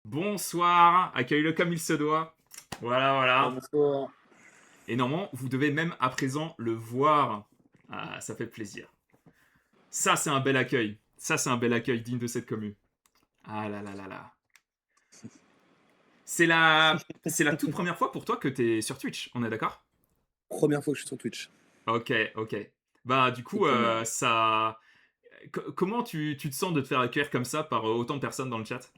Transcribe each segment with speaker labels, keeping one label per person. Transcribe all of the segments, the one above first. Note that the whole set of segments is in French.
Speaker 1: Bonsoir, accueille-le comme il se doit. Voilà, voilà.
Speaker 2: Bonsoir.
Speaker 1: Et normalement, vous devez même à présent le voir. Ah, ça fait plaisir. Ça, c'est un bel accueil. Ça, c'est un bel accueil digne de cette commune. Ah là là là là. C'est la toute première fois pour toi que t'es sur Twitch, on est d'accord?
Speaker 2: Première fois que je suis sur Twitch.
Speaker 1: Ok, ok. Bah, du
Speaker 2: Toute
Speaker 1: coup,
Speaker 2: première.
Speaker 1: comment tu te sens de te faire accueillir comme ça par autant de personnes dans le chat?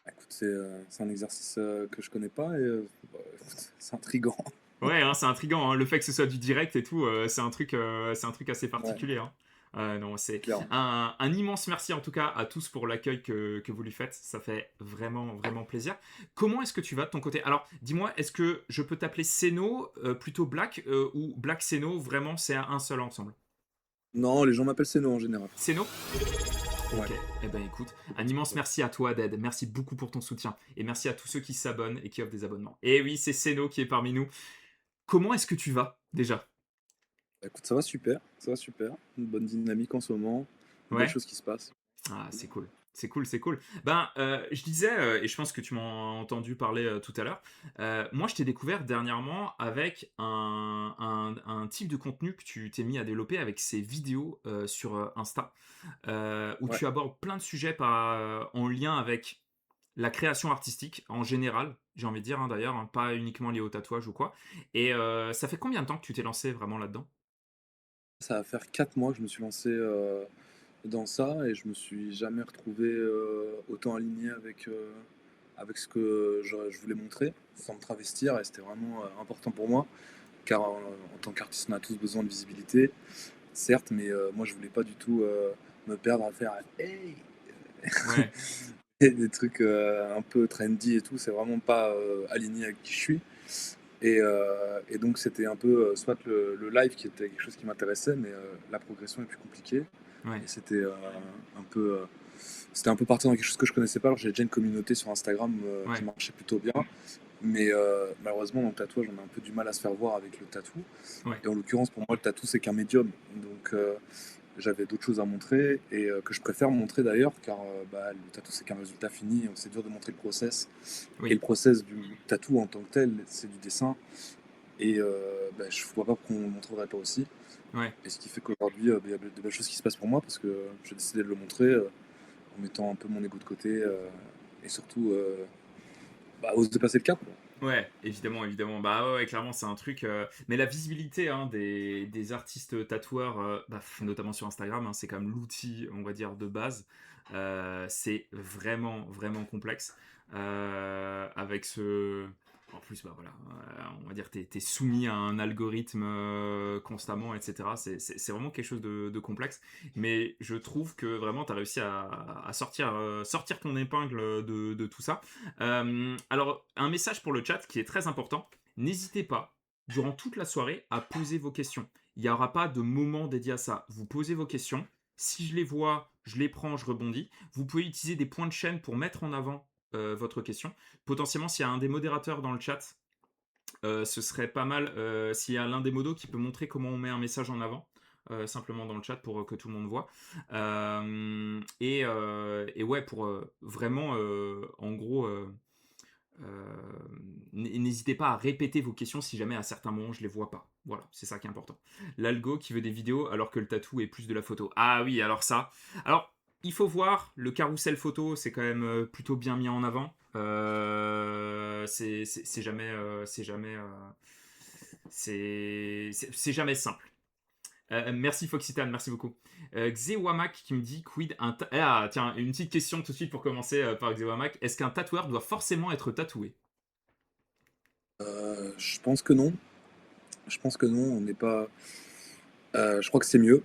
Speaker 2: Écoute, c'est un exercice que je connais pas et écoute, c'est intriguant.
Speaker 1: Ouais, hein, c'est intriguant, hein. Le fait que ce soit du direct et tout, c'est un truc assez
Speaker 2: Ouais,
Speaker 1: particulier, hein. Non, c'est
Speaker 2: clairement.
Speaker 1: un immense merci en tout cas à tous pour l'accueil que vous lui faites. Ça fait vraiment, vraiment plaisir. Comment est-ce que tu vas de ton côté? Alors, dis-moi, est-ce que je peux t'appeler Seno, plutôt Black, ou Black Seno, vraiment c'est un seul ensemble?
Speaker 2: Non, les gens m'appellent Seno en général.
Speaker 1: Seno?
Speaker 2: Ouais,
Speaker 1: Ok, eh ben écoute, un
Speaker 2: c'est
Speaker 1: immense
Speaker 2: plutôt.
Speaker 1: merci à toi, Dead. Merci beaucoup pour ton soutien. Et merci à tous ceux qui s'abonnent et qui offrent des abonnements. Et oui, c'est Seno qui est parmi nous. Comment est-ce que tu vas déjà?
Speaker 2: Bah, écoute, ça va super, ça va super. Une bonne dynamique en ce moment, de belles
Speaker 1: Ouais.
Speaker 2: choses qui se passent.
Speaker 1: Ah, c'est cool. C'est cool, c'est cool. Ben, je disais, et je pense que tu m'as entendu parler tout à l'heure, moi je t'ai découvert dernièrement avec un type de contenu que tu t'es mis à développer avec ces vidéos sur Insta, où
Speaker 2: Ouais,
Speaker 1: tu abordes plein de sujets en lien avec la création artistique en général, j'ai envie de dire, hein, d'ailleurs, hein, pas uniquement lié au tatouage ou quoi. Et ça fait combien de temps que tu t'es lancé vraiment là-dedans?
Speaker 2: ça va faire 4 mois que je me suis lancé dans ça et je me suis jamais retrouvé autant aligné avec ce que je voulais montrer, sans me travestir, et c'était vraiment important pour moi. Car en tant qu'artiste, on a tous besoin de visibilité, certes, mais moi je voulais pas du tout me perdre à faire hey
Speaker 1: Ouais,
Speaker 2: et des trucs un peu trendy et tout, c'est vraiment pas aligné avec qui je suis. Et donc c'était un peu soit le live qui était quelque chose qui m'intéressait, mais la progression est plus compliquée.
Speaker 1: ouais,
Speaker 2: Et un peu, c'était un peu partir dans quelque chose que je connaissais pas. Alors j'ai déjà une communauté sur Instagram qui
Speaker 1: ouais,
Speaker 2: marchait plutôt bien, mais malheureusement dans le tatouage on a un peu du mal à se faire voir avec le tatou.
Speaker 1: ouais,
Speaker 2: Et en l'occurrence, pour moi, le tatou, c'est qu'un médium. Donc, j'avais d'autres choses à montrer et que je préfère montrer d'ailleurs, car bah, le tatou, c'est qu'un résultat fini. C'est dur de montrer le process. Et le
Speaker 1: oui,
Speaker 2: process du tatou en tant que tel, c'est du dessin. Et bah, je vois pas pourquoi on ne le montrerait pas aussi.
Speaker 1: ouais.
Speaker 2: Et ce qui fait qu'aujourd'hui, bah, il y a de belles choses qui se passent pour moi parce que j'ai décidé de le montrer en mettant un peu mon ego de côté et surtout bah, oser passer le cap, quoi.
Speaker 1: Ouais, évidemment, évidemment. Bah ouais, ouais, clairement, c'est un truc. Mais la visibilité, hein, des artistes tatoueurs, notamment sur Instagram, hein, c'est quand même l'outil, on va dire, de base. C'est vraiment, vraiment complexe. Avec ce. En plus, bah voilà, on va dire, t'es soumis à un algorithme constamment, etc. C'est vraiment quelque chose de complexe. Mais je trouve que vraiment, t'as réussi à sortir ton épingle de tout ça. Alors, un message pour le chat qui est très important. N'hésitez pas, durant toute la soirée, à poser vos questions. Il n'y aura pas de moment dédié à ça. Vous posez vos questions. Si je les vois, je les prends, je rebondis. Vous pouvez utiliser des points de chaîne pour mettre en avant votre question. Potentiellement, s'il y a un des modérateurs dans le chat, ce serait pas mal s'il y a l'un des modos qui peut montrer comment on met un message en avant. Simplement dans le chat pour que tout le monde voit. Et ouais, pour vraiment, en gros, n'hésitez pas à répéter vos questions si jamais à certains moments je les vois pas. Voilà, c'est ça qui est important. L'algo qui veut des vidéos alors que le tatou est plus de la photo. Ah oui, alors ça. Alors, il faut voir, le carrousel photo, c'est quand même plutôt bien mis en avant. C'est jamais, c'est jamais simple. Merci Foxitan, merci beaucoup. Xewamak qui me dit quid Ah tiens, une petite question tout de suite pour commencer par Xewamak. Est-ce qu'un tatoueur doit forcément être tatoué?
Speaker 2: Je pense que non. Je pense que non, on n'est pas. Je crois que c'est mieux,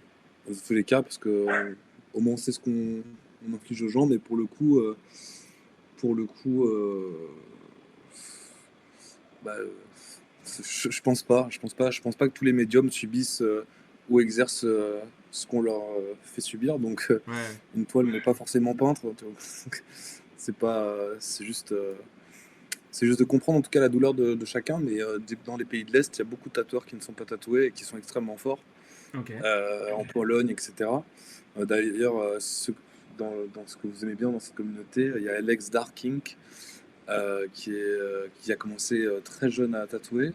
Speaker 2: dans tous les cas, parce que au moins on sait ce qu'on on inflige aux gens, mais pour le coup, bah, je pense pas, je pense pas que tous les médiums subissent ou exercent ce qu'on leur fait subir. Donc
Speaker 1: Ouais,
Speaker 2: une toile n'est pas forcément peintre. Donc, c'est pas, c'est juste de comprendre en tout cas la douleur de chacun. Mais dans les pays de l'Est, il y a beaucoup de tatoueurs qui ne sont pas tatoués et qui sont extrêmement forts.
Speaker 1: ok.
Speaker 2: En Pologne, etc. D'ailleurs, dans ce que vous aimez bien dans cette communauté. Il y a Alex Darkink qui a commencé très jeune à tatouer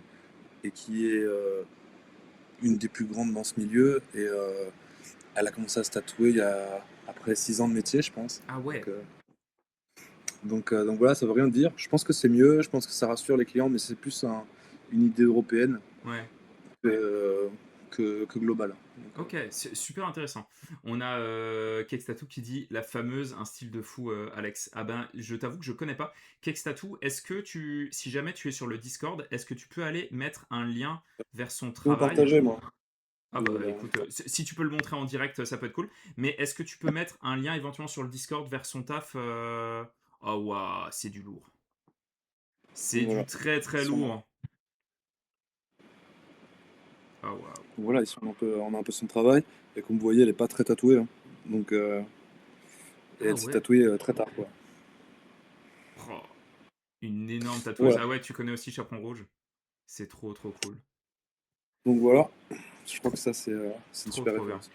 Speaker 2: et qui est une des plus grandes dans ce milieu. Et elle a commencé à se tatouer après 6 ans de métier, je pense.
Speaker 1: Ah ouais,
Speaker 2: Donc voilà, ça veut rien dire. Je pense que c'est mieux, je pense que ça rassure les clients, mais c'est plus une idée européenne
Speaker 1: ouais.
Speaker 2: que, que globale.
Speaker 1: Ok, c'est super intéressant. On a Kextatou qui dit la fameuse un style de fou, Alex. Ah ben, je t'avoue que je connais pas. Kextatou, si jamais tu es sur le Discord, est-ce que tu peux aller mettre un lien vers son
Speaker 2: Je peux vous
Speaker 1: travail?
Speaker 2: partager, moi.
Speaker 1: Ah bah écoute, si tu peux le montrer en direct, ça peut être cool. Mais est-ce que tu peux mettre un lien éventuellement sur le Discord vers son taf? Oh waouh, c'est du lourd. C'est
Speaker 2: Donc
Speaker 1: du
Speaker 2: voilà.
Speaker 1: très
Speaker 2: Ils
Speaker 1: très
Speaker 2: sont,
Speaker 1: lourd. Ah waouh.
Speaker 2: voilà, on a un peu son travail. Et comme vous voyez, elle est pas très tatouée, hein. Donc, et
Speaker 1: Ah
Speaker 2: elle s'est
Speaker 1: ouais.
Speaker 2: tatouée très tard, quoi.
Speaker 1: Oh, une énorme tatoueuse.
Speaker 2: Voilà.
Speaker 1: Ah ouais, tu connais aussi Chaperon Rouge. C'est trop trop cool.
Speaker 2: Donc voilà, je crois que ça, c'est une
Speaker 1: Trop
Speaker 2: super
Speaker 1: trop bien.
Speaker 2: référence.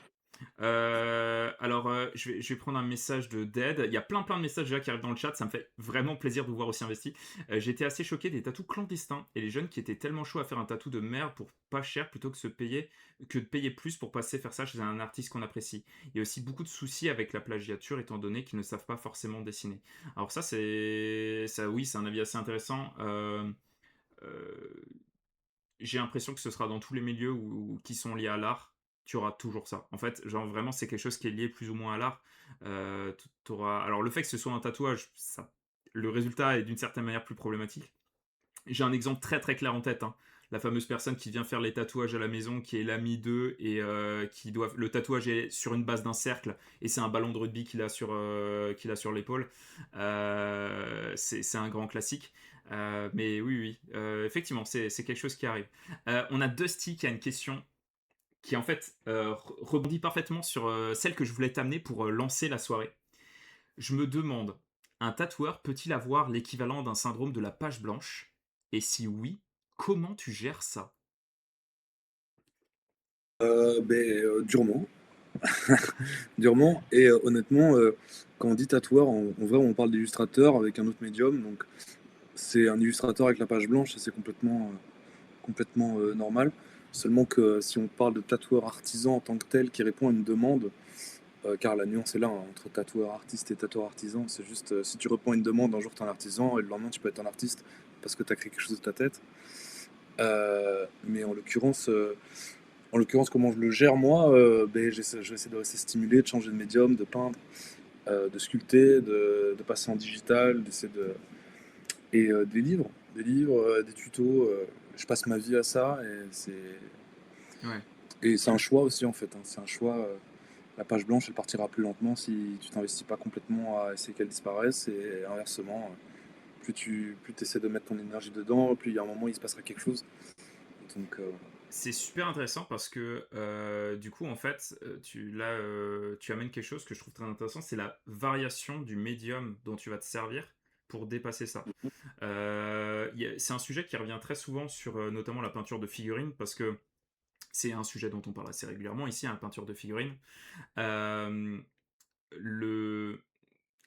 Speaker 1: Je vais prendre un message de Dead. Il y a plein de messages déjà qui arrivent dans le chat. Ça me fait vraiment plaisir de vous voir aussi investi. J'étais assez choqué des tatous clandestins et les jeunes qui étaient tellement chauds à faire un tatou de merde pour pas cher plutôt que de payer plus pour passer faire ça chez un artiste qu'on apprécie. Il y a aussi beaucoup de soucis avec la plagiature étant donné qu'ils ne savent pas forcément dessiner. Alors oui, c'est un avis assez intéressant. Euh, j'ai l'impression que ce sera dans tous les milieux qui sont liés à l'art, tu auras toujours ça. En fait, genre vraiment, c'est quelque chose qui est lié plus ou moins à l'art. Alors, le fait que ce soit un tatouage, le résultat est d'une certaine manière plus problématique. J'ai un exemple très très clair en tête, hein. La fameuse personne qui vient faire les tatouages à la maison, qui est l'ami d'eux et le tatouage est sur une base d'un cercle et c'est un ballon de rugby qu'il a sur l'épaule. C'est un grand classique. Mais oui, oui, effectivement, c'est quelque chose qui arrive. On a Dusty qui a une question qui en fait rebondit parfaitement sur celle que je voulais t'amener pour lancer la soirée. Je me demande, un tatoueur peut-il avoir l'équivalent d'un syndrome de la page blanche? Et si oui, comment tu gères ça?
Speaker 2: Durement. Durement. Et honnêtement, quand on dit tatoueur, en vrai, on parle d'illustrateur avec un autre médium. Donc, c'est un illustrateur avec la page blanche et c'est complètement normal. Seulement que si on parle de tatoueur artisan en tant que tel qui répond à une demande, car la nuance est là, hein, entre tatoueur artiste et tatoueur artisan, c'est juste si tu réponds à une demande, un jour tu es un artisan et le lendemain tu peux être un artiste parce que tu as créé quelque chose de ta tête. Mais en l'occurrence, comment je le gère moi, j'essaie de rester stimulé, de changer de médium, de peindre, de sculpter, de passer en digital, d'essayer de. Et des tutos, je passe ma vie à ça
Speaker 1: Ouais.
Speaker 2: et c'est un choix aussi en fait, hein. C'est un choix. La page blanche, elle partira plus lentement si tu t'investis pas complètement à essayer qu'elle disparaisse et inversement, plus tu essaies de mettre ton énergie dedans, plus il y a un moment il se passera quelque chose. Donc
Speaker 1: C'est super intéressant parce que du coup en fait tu amènes quelque chose que je trouve très intéressant, c'est la variation du médium dont tu vas te servir pour dépasser ça. C'est un sujet qui revient très souvent sur notamment la peinture de figurines parce que c'est un sujet dont on parle assez régulièrement ici, hein, la peinture de figurines. Euh, le,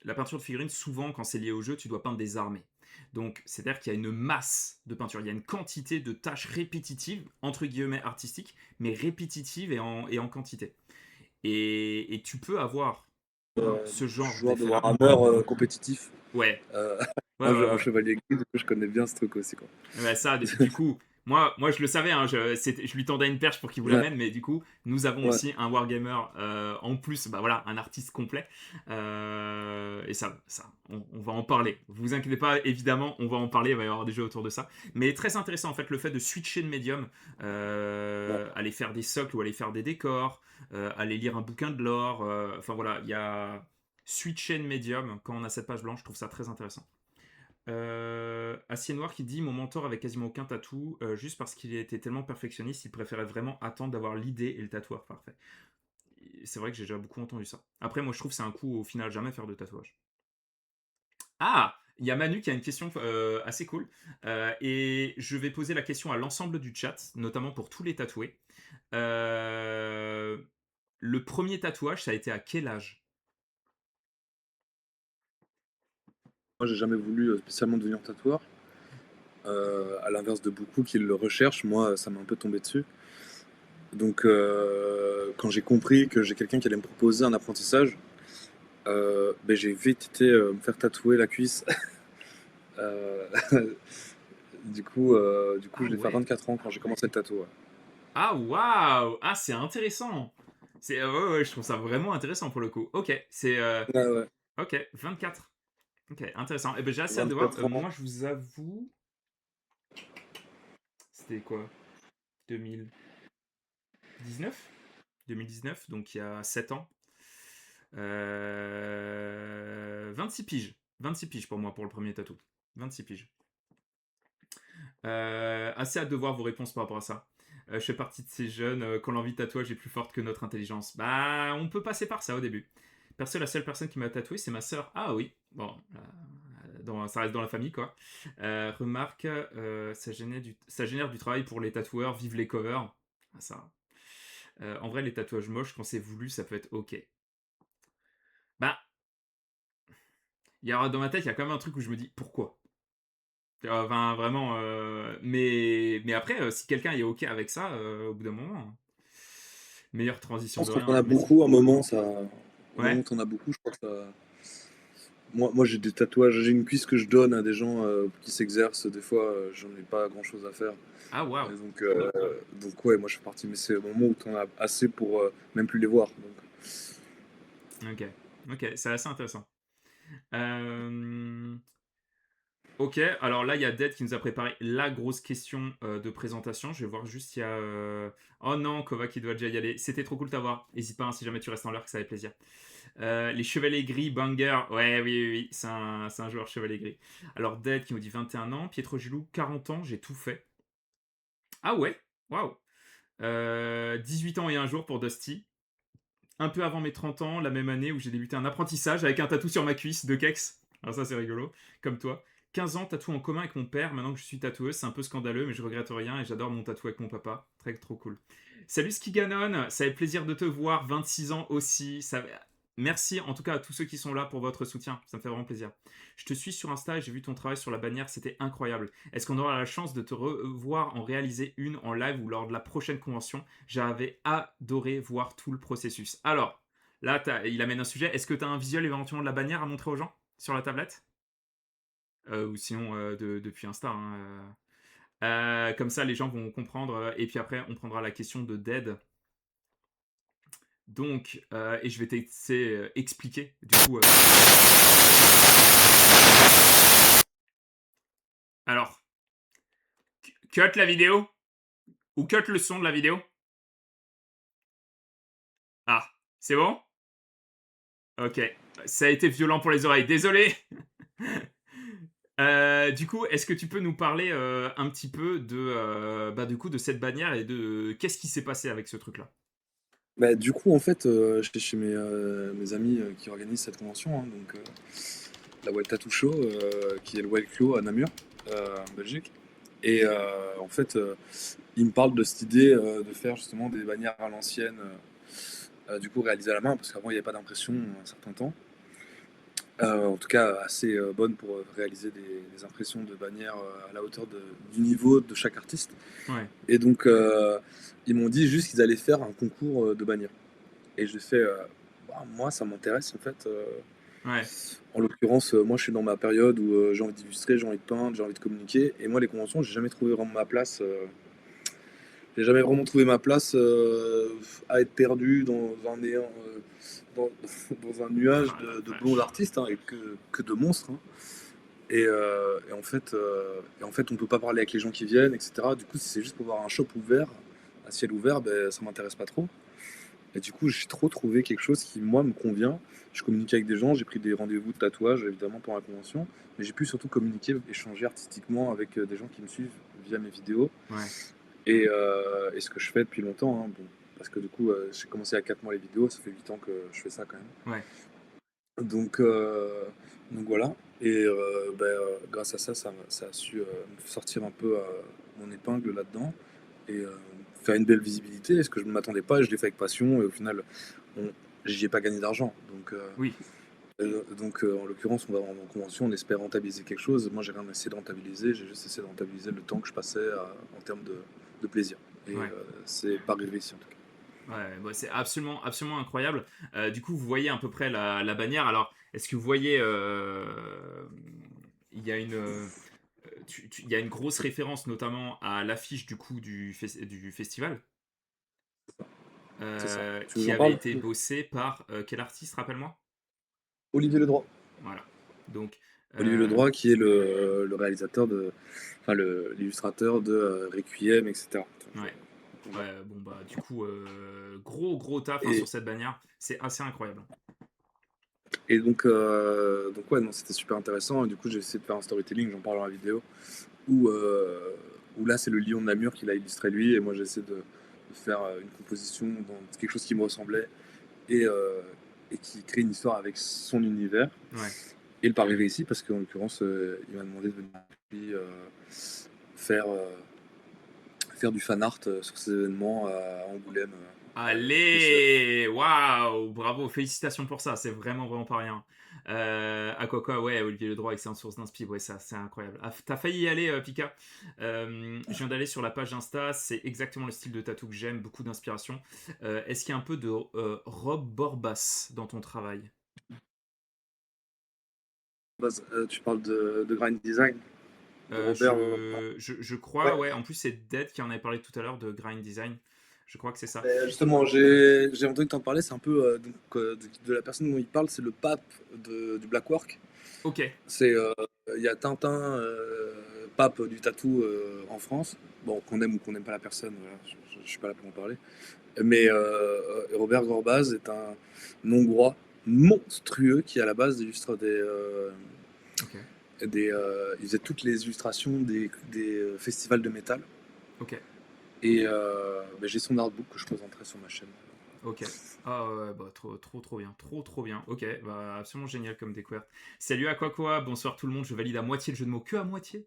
Speaker 1: la peinture de figurines, souvent, quand c'est lié au jeu, tu dois peindre des armées. Donc, c'est-à-dire qu'il y a une masse de peinture, il y a une quantité de tâches répétitives, entre guillemets artistiques, mais répétitives et en quantité. Et tu peux avoir ce genre
Speaker 2: joueur de
Speaker 1: d'effet-là.
Speaker 2: Warhammer compétitif,
Speaker 1: Ouais,
Speaker 2: euh,
Speaker 1: ouais,
Speaker 2: un,
Speaker 1: ouais,
Speaker 2: un
Speaker 1: ouais.
Speaker 2: chevalier gris, du coup je connais bien ce truc aussi quoi.
Speaker 1: Ouais, ça, du coup, moi je le savais, hein, je lui tendais une perche pour qu'il vous
Speaker 2: Ouais,
Speaker 1: l'amène, mais du coup, nous avons
Speaker 2: ouais.
Speaker 1: aussi un wargamer en plus, bah voilà, un artiste complet. Et on va en parler. Vous inquiétez pas, évidemment, on va en parler, il va y avoir des jeux autour de ça. Mais très intéressant, en fait, le fait de switcher de médium,
Speaker 2: Ouais.
Speaker 1: aller faire des socles ou aller faire des décors, aller lire un bouquin de lore. Enfin voilà, il y a switcher de médium quand on a cette page blanche, je trouve ça très intéressant. Acier Noir qui dit mon mentor avait quasiment aucun tatou, juste parce qu'il était tellement perfectionniste, il préférait vraiment attendre d'avoir l'idée et le tatoueur parfait. C'est vrai que j'ai déjà beaucoup entendu ça. Après, moi je trouve que c'est un coup au final jamais faire de tatouage. Ah, il y a Manu qui a une question assez cool, et je vais poser la question à l'ensemble du chat, notamment pour tous les tatoués. Euh, le premier tatouage, ça a été à quel âge?
Speaker 2: moi, j'ai jamais voulu spécialement devenir tatoueur. À l'inverse de beaucoup qui le recherchent, moi, ça m'a un peu tombé dessus. Donc, quand j'ai compris que j'ai quelqu'un qui allait me proposer un apprentissage, ben, j'ai vite été me faire tatouer la cuisse. Euh, du coup,
Speaker 1: Ah
Speaker 2: je l'ai fait à
Speaker 1: ouais.
Speaker 2: 24 ans quand j'ai commencé le tatou. Ouais.
Speaker 1: Ah waouh. Ah, c'est intéressant. Ouais, ouais, je trouve ça vraiment intéressant pour le coup. Ok,
Speaker 2: Ouais, ouais.
Speaker 1: ok, 24. Ok, intéressant. Et ben j'ai assez hâte de voir.
Speaker 2: 24 ans.
Speaker 1: Moi, je vous avoue, c'était quoi? 2019? 2019, donc il y a 7 ans. 26 piges. 26 piges pour moi pour le premier tatou. 26 piges. Assez hâte de voir vos réponses par rapport à ça. Je fais partie de ces jeunes, quand l'envie de tatouage est plus forte que notre intelligence. Bah, on peut passer par ça au début. Perso, la seule personne qui m'a tatoué, c'est ma sœur. Ah oui, bon, ça reste dans la famille, quoi. Remarque, ça génère du travail pour les tatoueurs, vive les covers. Ah, ça. En vrai, les tatouages moches, quand c'est voulu, ça peut être ok. Bah, dans ma tête, il y a quand même un truc où je me dis, pourquoi? Enfin, vraiment. Mais après, si quelqu'un est OK avec ça, au bout d'un moment, meilleure
Speaker 2: Je
Speaker 1: transition
Speaker 2: pense
Speaker 1: de
Speaker 2: que quand t'en
Speaker 1: rien.
Speaker 2: as
Speaker 1: Mais
Speaker 2: beaucoup, au moment
Speaker 1: ouais.
Speaker 2: où t'en as beaucoup, je crois que ça. Moi, j'ai des tatouages, j'ai une cuisse que je donne à des gens qui s'exercent. Des fois, j'en ai pas grand-chose à faire.
Speaker 1: Ah,
Speaker 2: Et
Speaker 1: waouh.
Speaker 2: donc, ouais, moi, je fais partie. Mais c'est au moment où t'en as assez pour même plus les voir. Donc,
Speaker 1: OK. OK, c'est assez intéressant. Euh, Ok, alors là, il y a Dead qui nous a préparé la grosse question de présentation. Je vais voir juste, il y a. Oh non, Kova qui doit déjà y aller. C'était trop cool de t'avoir. N'hésite pas, hein, si jamais tu restes en l'heure, que ça fait plaisir. Les Chevaliers Gris, banger. Ouais, oui, oui, oui. C'est un joueur Chevalier Gris. Alors, Dead qui nous dit 21 ans. Pietro Gilou, 40 ans, j'ai tout fait. Ah ouais, waouh. 18 ans et un jour pour Dusty. Un peu avant mes 30 ans, la même année où j'ai débuté un apprentissage avec un tatou sur ma cuisse de Kex. Alors ça c'est rigolo, comme toi. 15 ans, tatou en commun avec mon père, maintenant que je suis tatoueuse, c'est un peu scandaleux, mais je regrette rien et j'adore mon tatou avec mon papa. Très trop cool. Salut Skiganon, ça fait plaisir de te voir, 26 ans aussi. Merci en tout cas à tous ceux qui sont là pour votre soutien, ça me fait vraiment plaisir. Je te suis sur Insta et j'ai vu ton travail sur la bannière, c'était incroyable. Est-ce qu'on aura la chance de te revoir en réaliser une en live ou lors de la prochaine convention? J'avais adoré voir tout le processus. Alors, là, il amène un sujet. Est-ce que tu as un visuel éventuellement de la bannière à montrer aux gens sur la tablette? Ou sinon depuis Insta, hein, comme ça, les gens vont comprendre. Et puis après, on prendra la question de Dead. Donc, et je vais te laisser expliquer. Du coup, alors, cut la vidéo ou cut le son de la vidéo. Ah, c'est bon? Ok, ça a été violent pour les oreilles. Désolé. Du coup, est-ce que tu peux nous parler un petit peu du coup, de cette bannière et de qu'est-ce qui s'est passé avec ce truc-là?
Speaker 2: bah, du coup, en fait, j'étais chez mes amis qui organisent cette convention, hein, donc la Wild Tattoo Show, qui est le Wild Clos à Namur, en Belgique. Et en fait, ils me parlent de cette idée de faire justement des bannières à l'ancienne, du coup réalisées à la main, parce qu'avant il n'y avait pas d'impression un certain temps. En tout cas, assez bonne pour réaliser des impressions de bannières à la hauteur du niveau de chaque artiste.
Speaker 1: Ouais,
Speaker 2: Et donc, ils m'ont dit juste qu'ils allaient faire un concours de bannières. Et j'ai fait, bah, moi, ça m'intéresse en fait.
Speaker 1: ouais,
Speaker 2: En l'occurrence, moi, je suis dans ma période où j'ai envie d'illustrer, j'ai envie de peindre, j'ai envie de communiquer. Et moi, les conventions, j'ai jamais trouvé vraiment ma place. J'ai jamais vraiment trouvé ma place à être perdu dans un néant, dans, dans un nuage
Speaker 1: ah la
Speaker 2: de blonds
Speaker 1: vache.
Speaker 2: artistes hein, et que de monstres. Hein. Et en fait, on peut pas parler avec les gens qui viennent, etc. Du coup, si c'est juste pour voir un shop ouvert, un ciel ouvert, ben, ça m'intéresse pas trop. Et du coup, j'ai trop trouvé quelque chose qui, moi, me convient. Je communique avec des gens, j'ai pris des rendez-vous de tatouage, évidemment, pour la convention. Mais j'ai pu surtout communiquer, échanger artistiquement avec des gens qui me suivent via mes vidéos.
Speaker 1: Ouais,
Speaker 2: Et ce que je fais depuis longtemps, hein, bon, parce que du coup, j'ai commencé à 4 mois les vidéos, ça fait 8 ans que je fais ça quand même.
Speaker 1: ouais.
Speaker 2: Donc, voilà. Et grâce à ça, ça a su me sortir un peu mon épingle là-dedans et faire une belle visibilité. Ce que je ne m'attendais pas, je l'ai fait avec passion et au final, on- j'y ai pas gagné d'argent. Donc,
Speaker 1: Oui,
Speaker 2: Donc, en l'occurrence, on va en convention, on espère rentabiliser quelque chose. Moi, j'ai rien essayé de rentabiliser, j'ai juste essayé de rentabiliser le temps que je passais en termes de plaisir. Et
Speaker 1: Ouais.
Speaker 2: c'est pas réussi en tout cas.
Speaker 1: Ouais, bah, c'est absolument, absolument incroyable. Du coup, vous voyez à peu près la bannière. Alors, est-ce que vous voyez, il y a il y a une grosse référence notamment à l'affiche du coup du festival,
Speaker 2: C'est ça. Tu veux que
Speaker 1: qui
Speaker 2: j'en
Speaker 1: avait
Speaker 2: parle?
Speaker 1: été bossé par quel artiste, rappelle-moi?
Speaker 2: Olivier Ledroit.
Speaker 1: Voilà. Donc,
Speaker 2: Olivier
Speaker 1: euh,
Speaker 2: Ledroit qui est le réalisateur enfin l'illustrateur de Requiem, etc.
Speaker 1: ouais.
Speaker 2: Voilà.
Speaker 1: Ouais, bon bah du coup, gros gros taf hein,
Speaker 2: Et,
Speaker 1: sur cette bannière, c'est assez incroyable.
Speaker 2: et donc ouais, non, c'était super intéressant. Et du coup, j'ai essayé de faire un storytelling, j'en parle dans la vidéo, où, euh, où là, c'est le lion de Namur qui l'a illustré lui, et moi, j'essaie de faire une composition dans quelque chose qui me ressemblait et, euh, et qui crée une histoire avec son univers.
Speaker 1: Ouais.
Speaker 2: Et il part arriver ici parce qu'en l'occurrence, il m'a demandé de venir lui, faire, faire du fan art sur ces événements à Angoulême, le festival.
Speaker 1: Allez! Waouh! Bravo, félicitations pour ça, c'est vraiment, vraiment pas rien. À quoi, ouais, Olivier Ledroit, excellente source d'inspi, ouais, ça, c'est incroyable. Ah, t'as failli y aller, Pika. Je viens d'aller sur la page Insta, c'est exactement le style de tatou que j'aime, beaucoup d'inspiration. Est-ce qu'il y a un peu de Rob Borbas dans ton travail?
Speaker 2: Tu parles de Grind Design, de Robert.
Speaker 1: Je crois,
Speaker 2: Ouais.
Speaker 1: ouais, en plus c'est Dead qui en avait parlé tout à l'heure de Grind Design. Je crois que c'est ça.
Speaker 2: Justement, j'ai entendu t'en parler, c'est un peu de la personne dont il parle, c'est le pape du Black Work.
Speaker 1: Ok,
Speaker 2: C'est il y a Tintin, pape du tatou en France. Bon, qu'on aime ou qu'on n'aime pas la personne, voilà, je suis pas là pour en parler. Mais Robert Gorbaz est un Hongrois monstrueux qui à la base illustre
Speaker 1: ok,
Speaker 2: il faisait toutes les illustrations des festivals de métal.
Speaker 1: ok.
Speaker 2: Et j'ai son artbook que je présenterai sur ma chaîne.
Speaker 1: Ok. Ah ouais, bah trop, trop, trop bien. Trop, trop bien. Ok, bah absolument génial comme découverte. Salut à quoi, bonsoir tout le monde. Je valide à moitié le jeu de mots, que à moitié.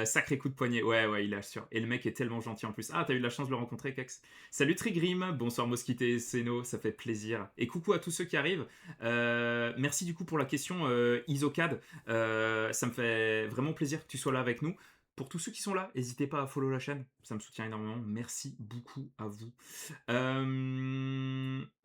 Speaker 1: Sacré coup de poignet. Ouais, ouais, il assure. Et le mec est tellement gentil en plus. Ah, t'as eu de la chance de le rencontrer, Kex. Salut Trigrim. Bonsoir Mosquité, Seno, ça fait plaisir. Et coucou à tous ceux qui arrivent. Merci du coup pour la question, Isocad. Ça me fait vraiment plaisir que tu sois là avec nous. Pour tous ceux qui sont là, n'hésitez pas à follow la chaîne, ça me soutient énormément. Merci beaucoup à vous.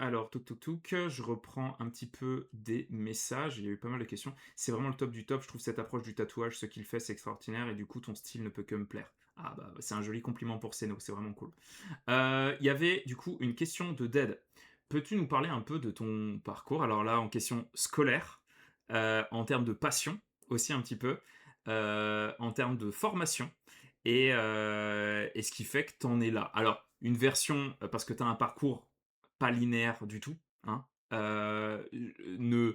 Speaker 1: Alors, je reprends un petit peu des messages. Il y a eu pas mal de questions. C'est vraiment le top du top. Je trouve cette approche du tatouage, ce qu'il fait, c'est extraordinaire. Et du coup, ton style ne peut que me plaire. Ah bah, c'est un joli compliment pour Seno. C'est vraiment cool. Il y avait du coup une question de Dead. Peux-tu nous parler un peu de ton parcours? Alors là, en question scolaire, en termes de passion aussi un petit peu, en termes de formation et ce qui fait que tu en es là. Alors, une version, parce que tu as un parcours pas linéaire du tout, hein, ne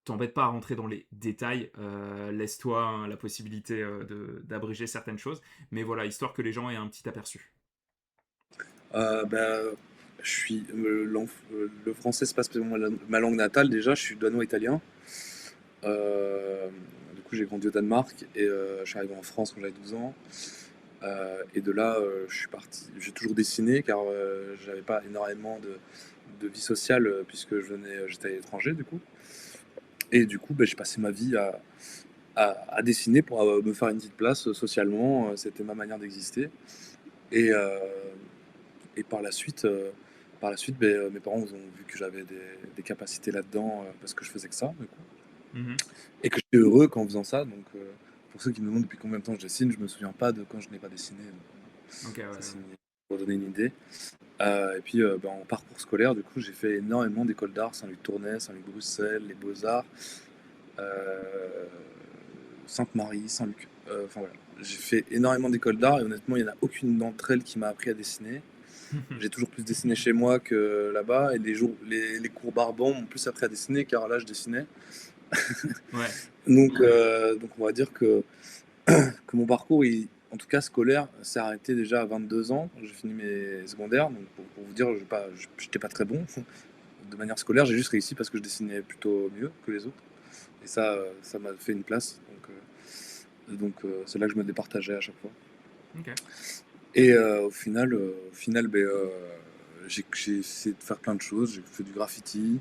Speaker 1: t'embête pas à rentrer dans les détails, laisse-toi hein, la possibilité d'abréger certaines choses, mais voilà, histoire que les gens aient un petit aperçu.
Speaker 2: Ben, le français, c'est pas spécialement ma langue natale déjà, je suis danois-italien. Du coup, j'ai grandi au Danemark et je suis arrivé en France quand j'avais 12 ans. Et de là, je suis parti. J'ai toujours dessiné car j'avais pas énormément de vie sociale puisque j'étais à l'étranger du coup. Et du coup, ben, j'ai passé ma vie à dessiner pour me faire une petite place socialement. C'était ma manière d'exister. Et, et par la suite ben, mes parents ont vu que j'avais des capacités là-dedans parce que je faisais que ça. Du coup.
Speaker 1: Mhm.
Speaker 2: Et que j'étais heureux qu'en faisant ça. Donc, pour ceux qui me demandent depuis combien de temps je dessine, je me souviens pas de quand je n'ai pas dessiné.
Speaker 1: Ok, ouais,
Speaker 2: Ça, c'est
Speaker 1: ouais.
Speaker 2: pour donner une idée. Et puis, ben, en parcours scolaire, du coup, j'ai fait énormément d'écoles d'art, Saint-Luc Tournai, Saint-Luc Bruxelles, les Beaux-Arts, euh, Sainte-Marie, Saint-Luc. Enfin voilà. J'ai fait énormément d'écoles d'art et honnêtement, il n'y en a aucune d'entre elles qui m'a appris à dessiner. J'ai toujours plus dessiné chez moi que là-bas et les cours Barbant m'ont plus appris à dessiner car là, je dessinais.
Speaker 1: Ouais.
Speaker 2: Donc on va dire que mon parcours, en tout cas scolaire, s'est arrêté déjà à 22 ans. J'ai fini mes secondaires, donc pour vous dire, je n'étais pas très bon. De manière scolaire, j'ai juste réussi parce que je dessinais plutôt mieux que les autres. Et ça m'a fait une place. C'est là que je me départageais à chaque fois.
Speaker 1: Ok.
Speaker 2: Et au final ben, j'ai essayé de faire plein de choses. J'ai fait du graffiti,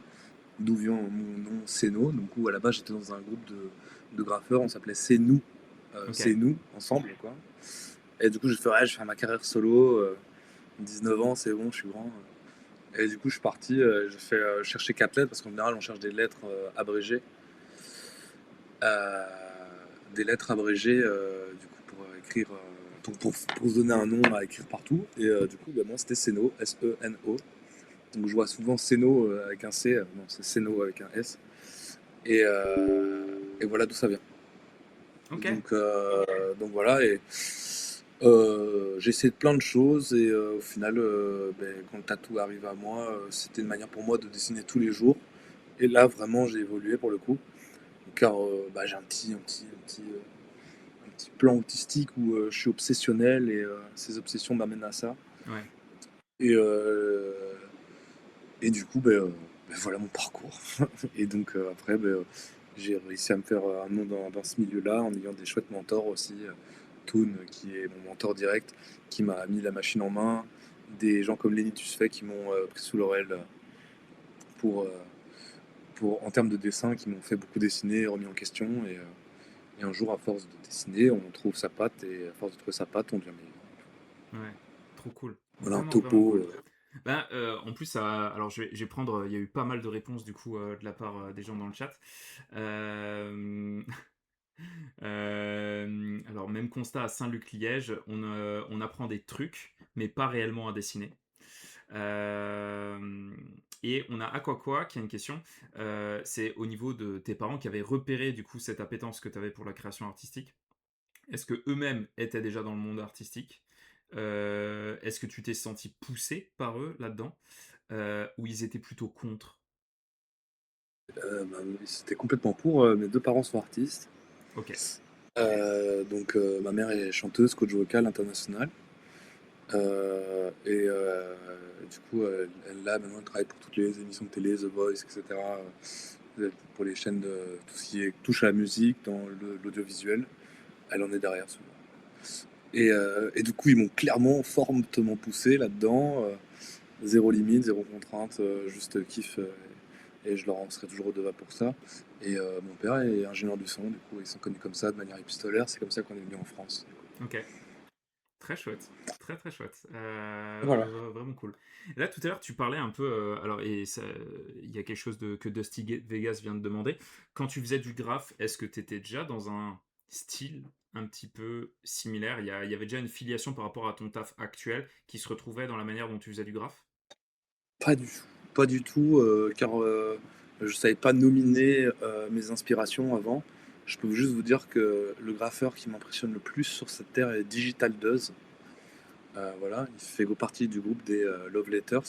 Speaker 2: d'où vient mon nom Céno. Donc, où à la base, j'étais dans un groupe de graffeurs, on s'appelait C'est nous,
Speaker 1: Ok.
Speaker 2: C'est nous, ensemble, quoi. Et du coup, j'ai fait, ouais, je vais faire ma carrière solo. 19 ans, c'est bon, je suis grand. Et du coup, je suis parti, j'ai fait chercher 4 lettres, parce qu'en général, on cherche des lettres abrégées. Euh, des lettres abrégées, du coup, pour écrire, pour se donner un nom à écrire partout. Et du coup, bah, moi, c'était Seno, S-E-N-O. Donc, je vois souvent Seno avec un C, non, c'est Seno avec un S. Et voilà d'où ça vient.
Speaker 1: Ok.
Speaker 2: Donc voilà, et j'ai essayé plein de choses, et au final, ben, quand le tatou arrive à moi, c'était une manière pour moi de dessiner tous les jours. Et là, vraiment, j'ai évolué pour le coup, car bah, j'ai un petit plan autistique où je suis obsessionnel, et ces obsessions m'amènent à ça.
Speaker 1: Ouais.
Speaker 2: Et, euh, et du coup, ben, voilà mon parcours. Et donc après, ben, j'ai réussi à me faire un nom dans ce milieu-là en ayant des chouettes mentors aussi. Toon, qui est mon mentor direct, qui m'a mis la machine en main. Des gens comme Lenny Tusfay qui m'ont pris sous leur aile pour, euh, en termes de dessin, qui m'ont fait beaucoup dessiner, remis en question. Et un jour, à force de dessiner, on trouve sa patte, et à force de trouver sa patte, on devient meilleur.
Speaker 1: Ouais. Trop cool.
Speaker 2: Voilà un
Speaker 1: Vraiment, vraiment
Speaker 2: topo.
Speaker 1: cool. Ben, en plus, alors je vais prendre. Il y a eu pas mal de réponses du coup de la part des gens dans le chat. Euh, alors, même constat à Saint-Luc-Liège, on apprend des trucs, mais pas réellement à dessiner. Euh, et on a Aquaqua qui a une question. C'est au niveau de tes parents qui avaient repéré du coup cette appétence que tu avais pour la création artistique. Est-ce que eux-mêmes étaient déjà dans le monde artistique? Est-ce que tu t'es senti poussé par eux là-dedans? Ou ils étaient plutôt contre?
Speaker 2: Bah, c'était complètement pour. Mes deux parents sont artistes.
Speaker 1: Ok.
Speaker 2: Donc ma mère est chanteuse, coach vocal international. Du coup, là, maintenant, elle travaille pour toutes les émissions de télé, The Voice, etc. Pour les chaînes de tout ce qui touche à la musique, dans l'audiovisuel. Elle en est derrière, souvent. Et du coup, ils m'ont clairement, fortement poussé là-dedans. Zéro limite, zéro contrainte, juste kiff. Et je leur en serai toujours redevable pour ça. Et mon père est ingénieur du son, du coup, ils sont connus comme ça, de manière épistolaire. C'est comme ça qu'on est venu en France.
Speaker 1: Ok. Très chouette. Très très chouette.
Speaker 2: Voilà.
Speaker 1: Vraiment cool. Là, tout à l'heure, tu parlais un peu. Alors, il y a quelque chose que Dusty Vegas vient de demander. Quand tu faisais du graphe, est-ce que tu étais déjà dans un style un petit peu similaire? Il y avait déjà une filiation par rapport à ton taf actuel qui se retrouvait dans la manière dont tu faisais du graphe?
Speaker 2: Pas du tout. Pas du tout, car je savais pas nominer mes inspirations avant. Je peux juste vous dire que le graffeur qui m'impressionne le plus sur cette terre est Digital Does. Voilà, il fait partie du groupe des Love Letters.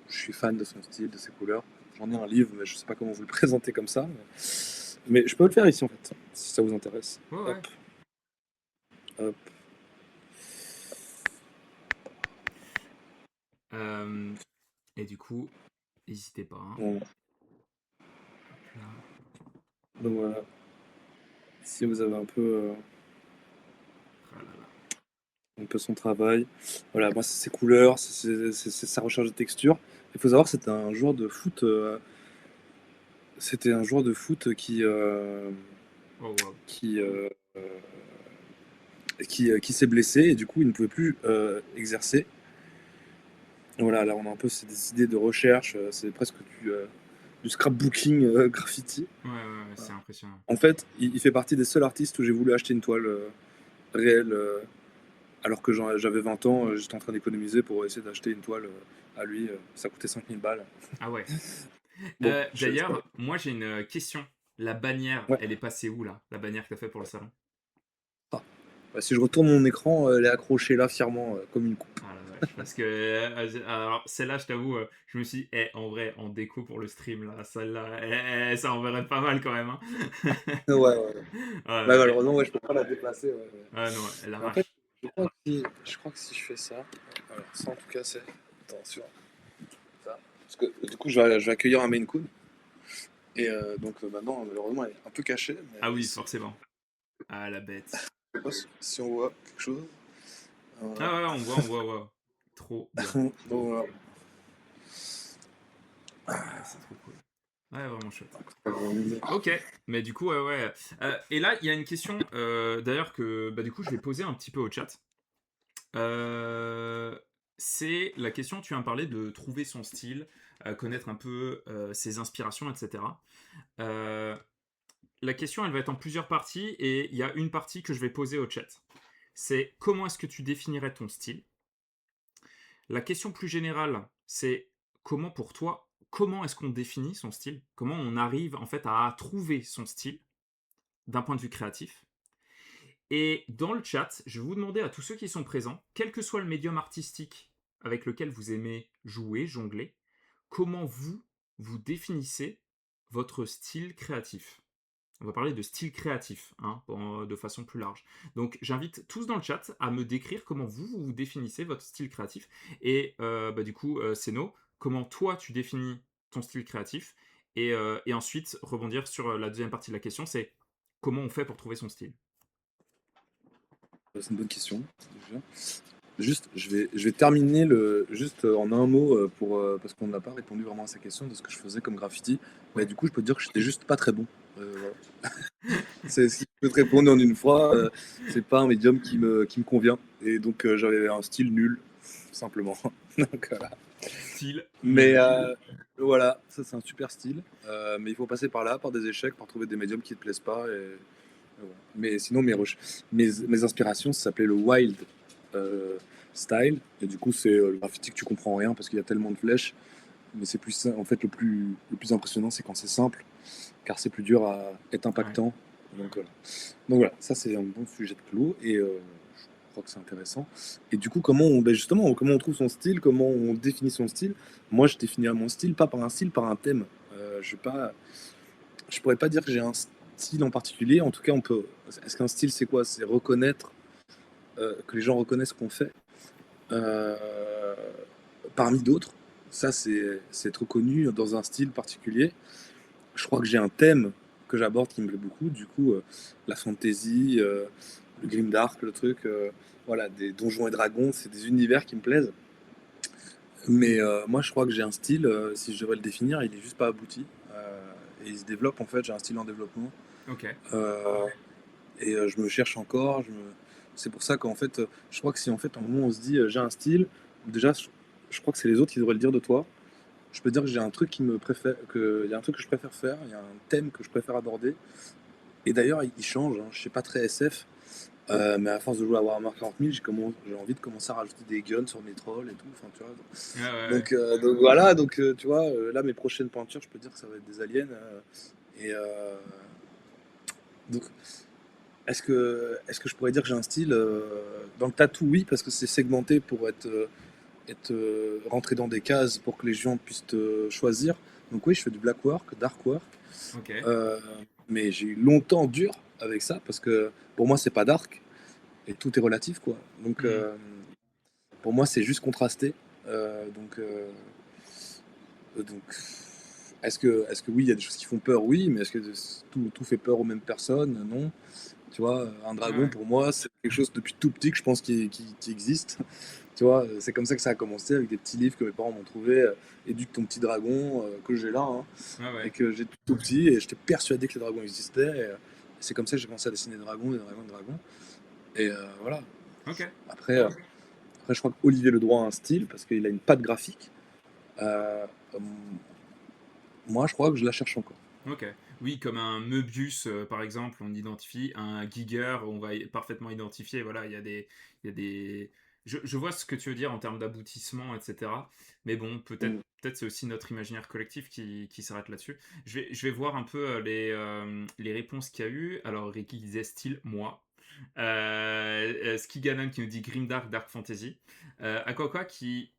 Speaker 2: Je suis fan de son style, de ses couleurs. J'en ai un livre, mais je sais pas comment vous le présenter comme ça. Mais je peux le faire ici en fait, si ça vous intéresse.
Speaker 1: Ouais,
Speaker 2: Hop,
Speaker 1: ouais.
Speaker 2: hop.
Speaker 1: Euh, et du coup, n'hésitez pas, hein.
Speaker 2: Bon,
Speaker 1: Hop là.
Speaker 2: donc voilà, si vous avez
Speaker 1: Ah là là.
Speaker 2: un peu son travail. Voilà, moi c'est ses couleurs, c'est sa recherche de texture. Il faut savoir que c'était un joueur de foot. C'était un joueur de foot
Speaker 1: Oh, wow.
Speaker 2: qui, euh, qui s'est blessé, et du coup il ne pouvait plus exercer. Voilà, là on a un peu des idées de recherche. C'est presque du scrapbooking graffiti.
Speaker 1: Ouais, ouais, ouais, c'est impressionnant.
Speaker 2: En fait, il fait partie des seuls artistes où j'ai voulu acheter une toile réelle. Alors que j'avais 20 ans, j'étais en train d'économiser pour essayer d'acheter une toile à lui. Ça coûtait 5000 balles.
Speaker 1: Ah ouais.
Speaker 2: Bon,
Speaker 1: D'ailleurs, moi j'ai une question. La bannière,
Speaker 2: ouais.
Speaker 1: elle est passée où là? La bannière que t'as fait pour le salon?
Speaker 2: Ah. Bah, si je retourne mon écran, elle est accrochée là fièrement, comme une coupe.
Speaker 1: Ah la vache. Parce que alors celle-là, je t'avoue, je me suis dit, en vrai, en déco pour le stream là, celle-là, ça enverrait pas mal quand même, hein.
Speaker 2: Ouais, ouais, ouais.
Speaker 1: Ah,
Speaker 2: Bah,
Speaker 1: ouais,
Speaker 2: malheureusement, ouais, je peux pas la déplacer. Ouais, ouais.
Speaker 1: ah non, elle
Speaker 2: Mais en fait,
Speaker 1: arrache.
Speaker 2: je crois que si je fais ça, alors ça en tout cas, c'est. Attention, ça. Parce que du coup, je vais accueillir un Maine Coon. Et donc maintenant, malheureusement, elle est un peu cachée.
Speaker 1: Ah
Speaker 2: Mais
Speaker 1: oui,
Speaker 2: si,
Speaker 1: forcément. Ah la bête.
Speaker 2: je sais pas si on voit quelque chose. Voilà.
Speaker 1: Ah ouais, on voit, on voit. Trop bien.
Speaker 2: Donc, voilà.
Speaker 1: Ah, c'est trop cool. Ouais, vraiment chouette.
Speaker 2: Pas vraiment mimer.
Speaker 1: Ok, mais du coup, ouais, ouais. Et là, il y a une question, d'ailleurs, que bah, du coup, je vais poser un petit peu au chat. Euh, c'est la question, tu viens de parler de trouver son style, connaître un peu ses inspirations, etc. Euh, la question, elle va être en plusieurs parties, et il y a une partie que je vais poser au chat. C'est comment est-ce que tu définirais ton style? La question plus générale, c'est comment pour toi, comment est-ce qu'on définit son style? Comment on arrive en fait à trouver son style d'un point de vue créatif? Et dans le chat, je vais vous demander à tous ceux qui sont présents, quel que soit le médium artistique avec lequel vous aimez jouer, jongler, comment vous définissez votre style créatif. On va parler de style créatif, hein, de façon plus large. Donc j'invite tous dans le chat à me décrire comment vous définissez votre style créatif. Et bah, du coup, Seno, comment toi tu définis ton style créatif, et ensuite rebondir sur la deuxième partie de la question, c'est comment on fait pour trouver son style.
Speaker 2: C'est une bonne question, déjà. Juste, je vais terminer juste en un mot parce qu'on n'a pas répondu vraiment à sa question de ce que je faisais comme graffiti. Mais
Speaker 1: Ouais.
Speaker 2: du coup, je peux te dire que j'étais juste pas très bon. Voilà. C'est ce qui peut te répondre en une fois. C'est pas un médium qui me convient. Et donc, j'avais un style nul, tout simplement. Donc, voilà.
Speaker 1: Style
Speaker 2: Mais
Speaker 1: nul.
Speaker 2: voilà, ça c'est un super style. Mais il faut passer par là, par des échecs, par trouver des médiums qui te plaisent pas. Et voilà. Mais sinon, mes inspirations, ça s'appelait le wild euh, style. Et du coup, c'est le graffiti que tu comprends rien parce qu'il y a tellement de flèches. Mais c'est plus, en fait, le plus impressionnant, c'est quand c'est simple, car c'est plus dur à être
Speaker 1: Ouais.
Speaker 2: impactant. Donc, donc voilà, ça c'est un bon sujet de clos et je crois que c'est intéressant. Et du coup, justement, comment on trouve son style, comment on définit son style. Moi, je définirais mon style pas par un style, par un thème. Je pourrais pas dire que j'ai un style en particulier. En tout cas, on peut. Est-ce qu'un style, c'est quoi? C'est reconnaître que les gens reconnaissent ce qu'on fait euh, parmi d'autres. Ça, c'est être reconnu dans un style particulier. Je crois que j'ai un thème que j'aborde qui me plaît beaucoup. Du coup, la fantasy, le grimdark, le truc, voilà, des donjons et dragons, c'est des univers qui me plaisent. Mais moi, je crois que j'ai un style, si je devrais le définir, il est juste pas abouti. Et il se développe en fait, j'ai un style en développement.
Speaker 1: Ok.
Speaker 2: Euh, et je me cherche encore. C'est pour ça qu'en fait, je crois que si en fait, à un moment on se dit j'ai un style, déjà, je crois que c'est les autres qui devraient le dire de toi. Je peux dire que j'ai un truc il y a un truc que je préfère faire, il y a un thème que je préfère aborder. Et d'ailleurs, il change, hein. Je suis pas très SF, mais à force de jouer à Warhammer 40 000, j'ai envie de commencer à rajouter des guns sur mes trolls et tout. Enfin, tu vois.
Speaker 1: Ouais, ouais, ouais.
Speaker 2: Donc voilà, tu vois, là, mes prochaines peintures, je peux dire que ça va être des aliens. Et donc, est-ce que je pourrais dire que j'ai un style dans le tattoo? Oui, parce que c'est segmenté pour être rentré dans des cases pour que les gens puissent te choisir. Donc oui, je fais du black work, dark work.
Speaker 1: Ok.
Speaker 2: Euh, mais j'ai eu longtemps dur avec ça parce que pour moi, c'est pas dark et tout est relatif, quoi. Donc
Speaker 1: Hmm.
Speaker 2: pour moi, c'est juste contrasté. Donc est-ce que oui, il y a des choses qui font peur? Oui, mais est-ce que tout fait peur aux mêmes personnes? Non. Tu vois, un
Speaker 1: Ouais,
Speaker 2: dragon,
Speaker 1: ouais.
Speaker 2: pour moi, c'est quelque chose depuis tout petit que je pense qui existe. Tu vois, c'est comme ça que ça a commencé avec des petits livres que mes parents m'ont trouvé. Éduque ton petit dragon, que j'ai là, hein,
Speaker 1: Ouais,
Speaker 2: et
Speaker 1: ouais.
Speaker 2: que j'ai tout petit. Et j'étais persuadé que les dragons existaient. C'est comme ça que j'ai commencé à dessiner des dragons, des dragons, des dragons. Et voilà.
Speaker 1: Ok.
Speaker 2: Après, après, je crois qu'Olivier Ledroit a un style parce qu'il a une patte graphique. Euh, euh, Moi, je crois que je la cherche encore.
Speaker 1: Ok. Oui, comme un Möbius, par exemple, on identifie un Giger, on va parfaitement identifier. Voilà, il y a des. Je vois ce que tu veux dire en termes d'aboutissement, etc. Mais bon,
Speaker 2: Mm.
Speaker 1: peut-être c'est aussi notre imaginaire collectif qui s'arrête là-dessus. Je vais voir un peu les réponses qu'il y a eu. Alors, Ricky disait style, moi. Skiganon qui nous dit Grimdark, Dark Fantasy. Akoko qui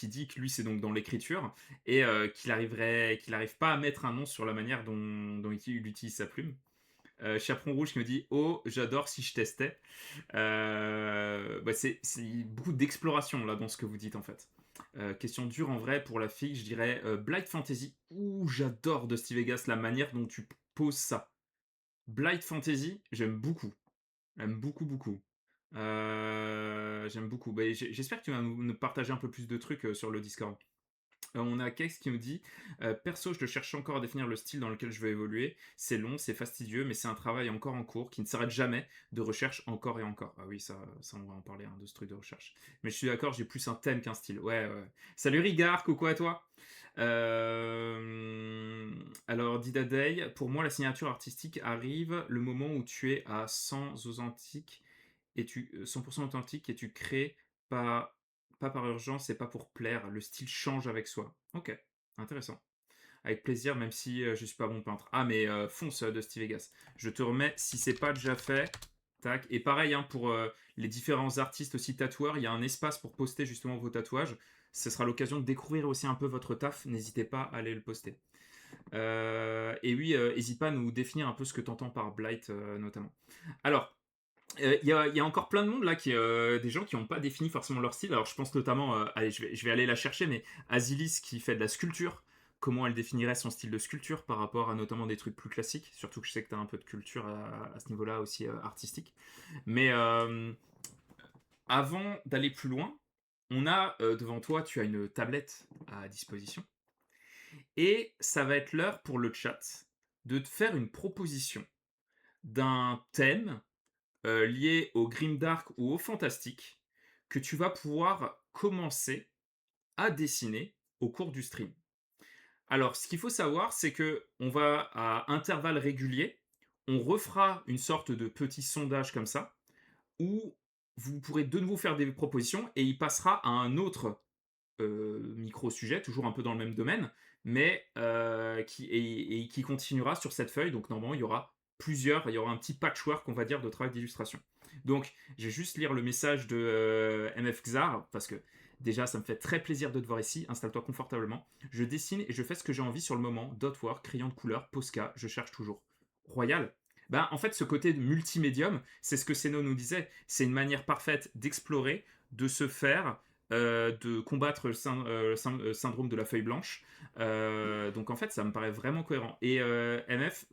Speaker 1: dit que lui c'est donc dans l'écriture, et qu'il arrive pas à mettre un nom sur la manière dont il utilise sa plume. Chaperon Rouge qui me dit oh j'adore si je testais. Bah, c'est beaucoup d'exploration là dans ce que vous dites en fait. Question dure en vrai pour la fille, je dirais Blight Fantasy. Ouh j'adore de Steve Vegas la manière dont tu poses ça. Blight Fantasy j'aime beaucoup. J'aime beaucoup, beaucoup. J'aime beaucoup. Bah, j'espère que tu vas nous partager un peu plus de trucs sur le Discord. On a Kex qui nous dit perso, je cherche encore à définir le style dans lequel je veux évoluer. C'est long, c'est fastidieux, mais c'est un travail encore en cours qui ne s'arrête jamais de recherche encore et encore. Ah oui, ça on va en parler hein, de ce truc de recherche. Mais je suis d'accord, j'ai plus un thème qu'un style. Ouais, ouais. Salut Rigard, coucou à toi. Alors, Dida Day, pour moi, la signature artistique arrive le moment où tu es à 100 authentique et 100% authentique et tu crées pas, pas par urgence et pas pour plaire. Le style change avec soi. Ok, intéressant. Avec plaisir, même si je suis pas bon peintre. Ah, mais fonce de Steve Vegas. Je te remets, si c'est pas déjà fait, tac. Et pareil, hein, pour les différents artistes aussi tatoueurs, il y a un espace pour poster justement vos tatouages. Ce sera l'occasion de découvrir aussi un peu votre taf. N'hésitez pas à aller le poster. Et oui, n'hésite pas à nous définir un peu ce que tu entends par blight notamment. Alors, il y a encore plein de monde là, des gens qui n'ont pas défini forcément leur style. Alors je pense notamment, allez, je vais aller la chercher, mais Azilis qui fait de la sculpture, comment elle définirait son style de sculpture par rapport à notamment des trucs plus classiques, surtout que je sais que tu as un peu de culture à ce niveau-là aussi artistique. Mais avant d'aller plus loin, on a devant toi, tu as une tablette à disposition, et ça va être l'heure pour le chat de te faire une proposition d'un thème lié au grimdark ou au fantastique que tu vas pouvoir commencer à dessiner au cours du stream. Alors, ce qu'il faut savoir, c'est que on va à intervalles réguliers, on refera une sorte de petit sondage comme ça, où vous pourrez de nouveau faire des propositions et il passera à un autre micro-sujet, toujours un peu dans le même domaine, mais et qui continuera sur cette feuille. Donc normalement, il y aura un petit patchwork, on va dire, de travail d'illustration. Donc, je vais juste lire le message de MF Xar, parce que déjà, ça me fait très plaisir de te voir ici. Installe-toi confortablement. Je dessine et je fais ce que j'ai envie sur le moment. Dotwork, crayon de couleur, Posca, je cherche toujours. Royal. Ben, en fait, ce côté de multimédium, c'est ce que Seno nous disait. C'est une manière parfaite d'explorer, de se faire, de combattre le syndrome de la feuille blanche. Donc en fait, ça me paraît vraiment cohérent. Et MF,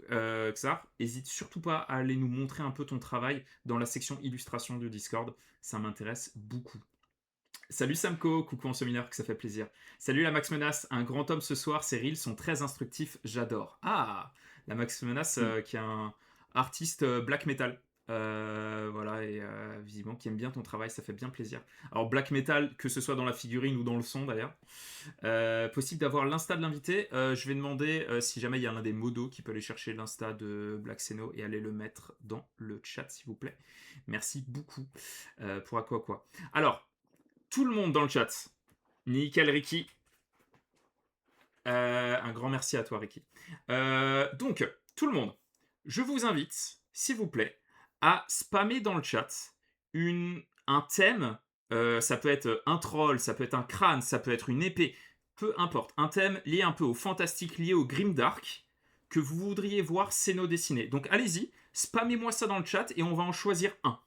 Speaker 1: Xar, hésite surtout pas à aller nous montrer un peu ton travail dans la section illustration du Discord. Ça m'intéresse beaucoup. Salut Samko, coucou en mineur, que ça fait plaisir. Salut la Max Menace, un grand homme ce soir, ses reels sont très instructifs, j'adore. Ah, la Max Menace
Speaker 2: Mm.
Speaker 1: qui est un artiste black metal. Voilà, et visiblement qui aime bien ton travail, ça fait bien plaisir. Alors black metal, que ce soit dans la figurine ou dans le son d'ailleurs. Possible d'avoir l'insta de l'invité. Je vais demander si jamais il y a l'un des modos qui peut aller chercher l'insta de Black Seno et aller le mettre dans le chat s'il vous plaît. Merci beaucoup pour à quoi quoi. Alors, tout le monde dans le chat. Nickel Ricky. Un grand merci à toi Ricky. Donc, tout le monde, je vous invite, s'il vous plaît, à spammer dans le chat un thème. Ça peut être un troll, ça peut être un crâne, ça peut être une épée, peu importe. Un thème lié un peu au fantastique, lié au grimdark, que vous voudriez voir Seno dessiner. Donc allez-y, spammez-moi ça dans le chat et on va en choisir un.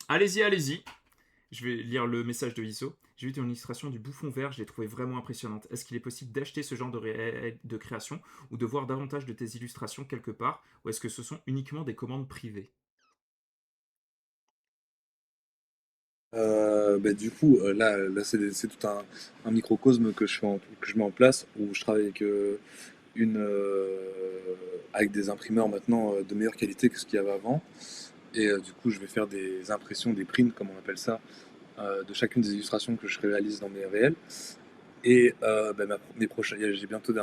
Speaker 1: Allez-y, allez-y. Je vais lire le message de Iso. J'ai vu ton illustration du bouffon vert, je l'ai trouvé vraiment impressionnante. Est-ce qu'il est possible d'acheter ce genre de création ou de voir davantage de tes illustrations quelque part, ou est-ce que ce sont uniquement des commandes privées?
Speaker 2: Du coup, là c'est tout un microcosme que je mets en place où je travaille avec, une, avec des imprimeurs maintenant de meilleure qualité que ce qu'il y avait avant. Et du coup, je vais faire des impressions, des prints, comme on appelle ça, de chacune des illustrations que je réalise dans mes réels. Et j'ai bientôt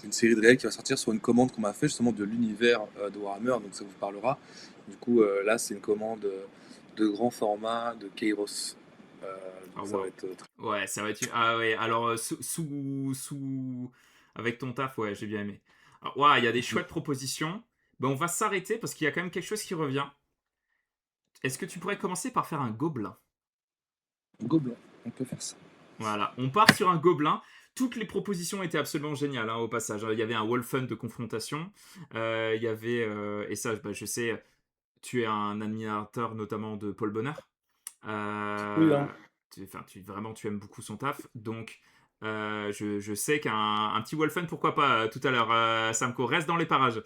Speaker 2: une série de réels qui va sortir sur une commande qu'on m'a fait justement de l'univers de Warhammer, donc ça vous parlera. Du coup, là, c'est une commande de grand format de Kairos.
Speaker 1: Ah
Speaker 2: Donc ça va
Speaker 1: waouh.
Speaker 2: être très...
Speaker 1: Ouais, ça va être. Ah ouais, alors avec ton taf, ouais, j'ai bien aimé. Alors, ouais, il y a des chouettes propositions. Ben, on va s'arrêter parce qu'il y a quand même quelque chose qui revient. Est-ce que tu pourrais commencer par faire un gobelin?
Speaker 2: Gobelin, on peut faire ça.
Speaker 1: Voilà, on part sur un gobelin. Toutes les propositions étaient absolument géniales hein, au passage. Il y avait un Wolfen de confrontation. Il y avait, et ça, bah, je sais, tu es un admirateur notamment de Paul Bonheur.
Speaker 2: Oui,
Speaker 1: Euh,
Speaker 2: hein.
Speaker 1: vraiment, tu aimes beaucoup son taf. Donc, Je sais qu'un un petit Wolfen, pourquoi pas, tout à l'heure. Samco, reste dans les parages.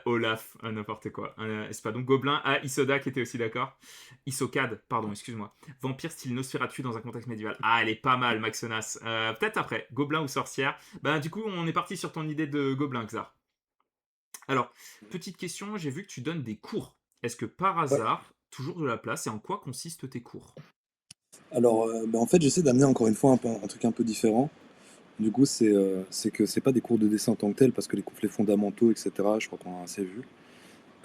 Speaker 1: Olaf, n'importe quoi. C'est pas donc Gobelin. Ah, Isoda qui était aussi d'accord. Isokad, pardon, excuse-moi. Vampire style Nosferatu dans un contexte médiéval. Ah, elle est pas mal, Maxonas. Peut-être après, Gobelin ou sorcière. Ben, du coup, on est parti sur ton idée de Gobelin, Xar. Alors, petite question, j'ai vu que tu donnes des cours. Est-ce que par
Speaker 2: Ouais.
Speaker 1: hasard, toujours de la place, et en quoi consistent tes cours?
Speaker 2: Alors, bah, en fait, j'essaie d'amener encore une fois un truc un peu différent. Du coup, c'est que c'est pas des cours de dessin en tant que tel, parce que les fondamentaux, etc., je crois qu'on a assez vu.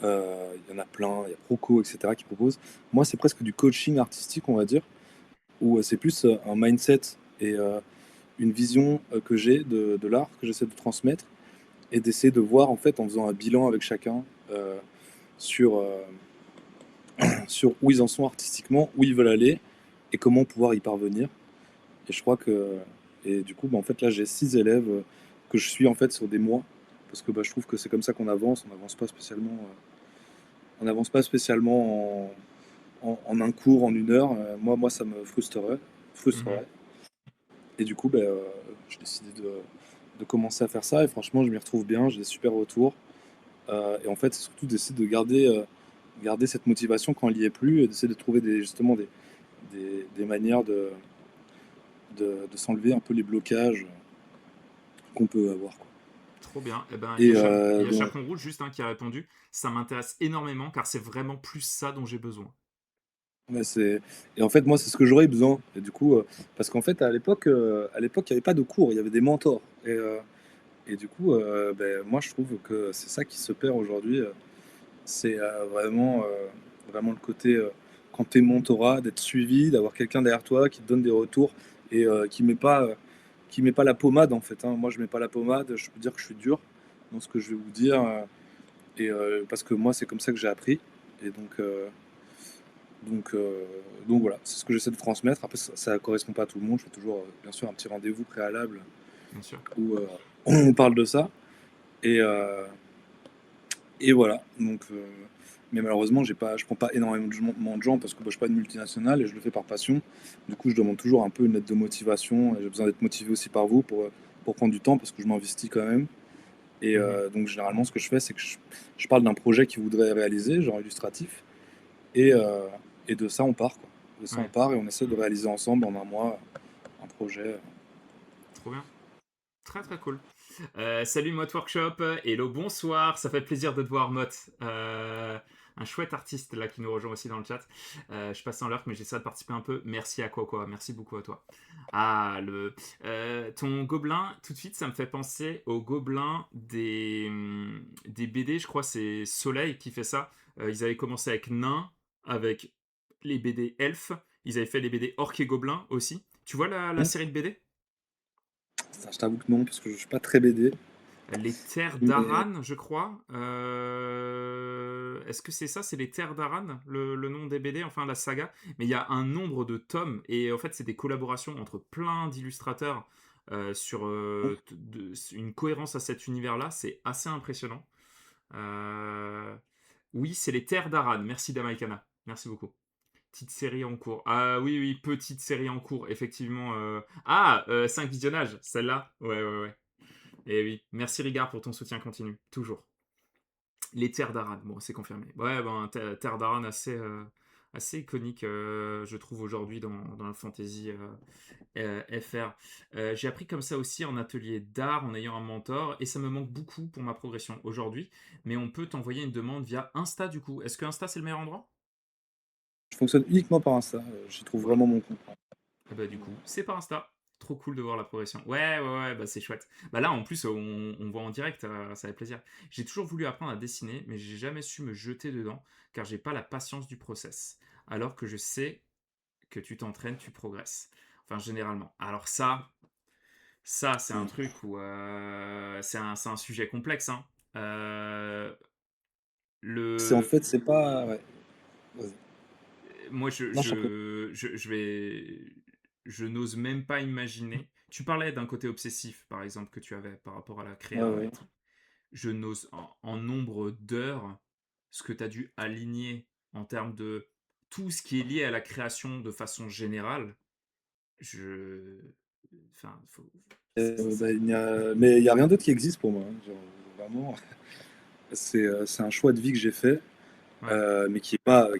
Speaker 2: Il y en a plein, il y a Proco, etc., qui proposent. Moi, c'est presque du coaching artistique, on va dire, où c'est plus un mindset et une vision que j'ai de l'art, que j'essaie de transmettre, et d'essayer de voir, en fait, en faisant un bilan avec chacun, sur, sur où ils en sont artistiquement, où ils veulent aller, et comment pouvoir y parvenir. Et je crois que. Et du coup, bah, en fait, là, j'ai 6 élèves que je suis en fait sur des mois. Parce que bah, je trouve que c'est comme ça qu'on avance. On n'avance pas spécialement, on n'avance pas spécialement en un cours, en une heure. Moi, ça me
Speaker 1: Mhm.
Speaker 2: frustrerait. Et du coup, bah, j'ai décidé de commencer à faire ça. Et franchement, je m'y retrouve bien. J'ai des super retours. Et en fait, c'est surtout d'essayer de garder cette motivation quand il n'y est plus. Et d'essayer de trouver justement des manières de s'enlever un peu les blocages qu'on peut avoir, quoi.
Speaker 1: Trop bien. Eh ben,
Speaker 2: Et
Speaker 1: il y a
Speaker 2: donc,
Speaker 1: Chapon Rouge juste qui a répondu. Ça m'intéresse énormément car c'est vraiment plus ça dont j'ai besoin.
Speaker 2: ouais, et en fait, moi, c'est ce que j'aurais besoin. Et du coup, parce qu'en fait, à l'époque, il n'y avait pas de cours, il y avait des mentors. Et du coup, ben, moi, je trouve que c'est ça qui se perd aujourd'hui. C'est vraiment le côté, quand tu es mentorat, d'être suivi, d'avoir quelqu'un derrière toi qui te donne des retours et qui met pas la pommade, en fait, hein. Moi, je mets pas la pommade, je peux dire que je suis dur dans ce que je vais vous dire. Parce que moi, c'est comme ça que j'ai appris. Et donc, euh, donc voilà, c'est ce que j'essaie de transmettre. Après, ça ne correspond pas à tout le monde. Je fais toujours, bien sûr, un petit rendez-vous préalable
Speaker 1: Bien sûr.
Speaker 2: où on parle de ça. Et, euh, et voilà. Mais malheureusement, je prends pas énormément de gens parce que bah, je suis pas une multinationale et je le fais par passion. Du coup, je demande toujours un peu une lettre de motivation. Et j'ai besoin d'être motivé aussi par vous pour prendre du temps parce que je m'investis quand même.
Speaker 1: Mhm.
Speaker 2: Donc, généralement, ce que je fais, c'est que je parle d'un projet qu'ils voudraient réaliser, genre illustratif. Et, euh, et de ça, on part, quoi. De ça, on
Speaker 1: Ouais,
Speaker 2: part et on essaie de réaliser ensemble en un mois un projet.
Speaker 1: trop bien. Très très cool. Salut Mot Workshop. Hello, bonsoir. Ça fait plaisir de te voir, Mot. Un chouette artiste là qui nous rejoint aussi dans le chat. Je passe en lurk, mais j'essaie de participer un peu. Merci à quoi. Merci beaucoup à toi. Ah, ton gobelin, tout de suite, ça me fait penser au gobelin des BD. Je crois que c'est Soleil qui fait ça. Ils avaient commencé avec Nain, avec les BD Elf. Ils avaient fait les BD Orc et Gobelin aussi. Tu vois la
Speaker 2: Hum,
Speaker 1: série de BD?
Speaker 2: Ça, je t'avoue que non, parce que je suis pas très BD.
Speaker 1: Les terres
Speaker 2: Mais
Speaker 1: d'Aran, je crois. Est-ce que c'est ça? C'est les terres d'Aran, le nom des BD, enfin la saga. Mais il y a un nombre de tomes, et en fait, c'est des collaborations entre plein d'illustrateurs sur une cohérence à cet univers-là. C'est assez impressionnant. Euh, Oui, c'est les terres d'Aran. Merci Damaikana. Merci beaucoup. Petite série en cours. Ah oui, oui, petite série en cours, effectivement. 5 visionnages, celle-là. Ouais, ouais, ouais. Et oui, merci Rigard pour ton soutien continu, toujours. Les terres d'Aran, bon, c'est confirmé. Ouais, ben, terre d'Aran assez iconique, je trouve, aujourd'hui dans la fantasy FR. J'ai appris comme ça aussi en atelier d'art, en ayant un mentor, et ça me manque beaucoup pour ma progression aujourd'hui. Mais on peut t'envoyer une demande via Insta, du coup. Est-ce que Insta, c'est le meilleur endroit?
Speaker 2: je fonctionne uniquement par Insta. J'y trouve
Speaker 1: Bah,
Speaker 2: vraiment mon compte.
Speaker 1: bah, du coup, c'est par Insta. Trop cool de voir la progression. Ouais, ouais, ouais, bah c'est chouette. Bah là, en plus, on voit en direct, ça fait plaisir. J'ai toujours voulu apprendre à dessiner, mais j'ai jamais su me jeter dedans, car j'ai pas la patience du process. Alors que je sais que tu t'entraînes, tu progresses. Enfin, généralement. Alors ça, c'est un
Speaker 2: Mm.
Speaker 1: truc où c'est un sujet complexe, hein. Euh,
Speaker 2: C'est en
Speaker 1: le,
Speaker 2: fait, c'est pas. Ouais. Vas-y.
Speaker 1: moi,
Speaker 2: Non, je t'en prie.
Speaker 1: je n'ose même pas imaginer. Tu parlais d'un côté obsessif, par exemple, que tu avais par rapport à la
Speaker 2: Ouais,
Speaker 1: créa
Speaker 2: ouais.
Speaker 1: et tout. Je n'ose en nombre d'heures ce que tu as dû aligner en termes de tout ce qui est lié à la création de façon générale. Je Enfin,
Speaker 2: Bah, mais il n'y a rien d'autre qui existe pour moi, hein. Genre, vraiment, c'est un choix de vie que j'ai fait,
Speaker 1: ouais,
Speaker 2: mais qui est pas,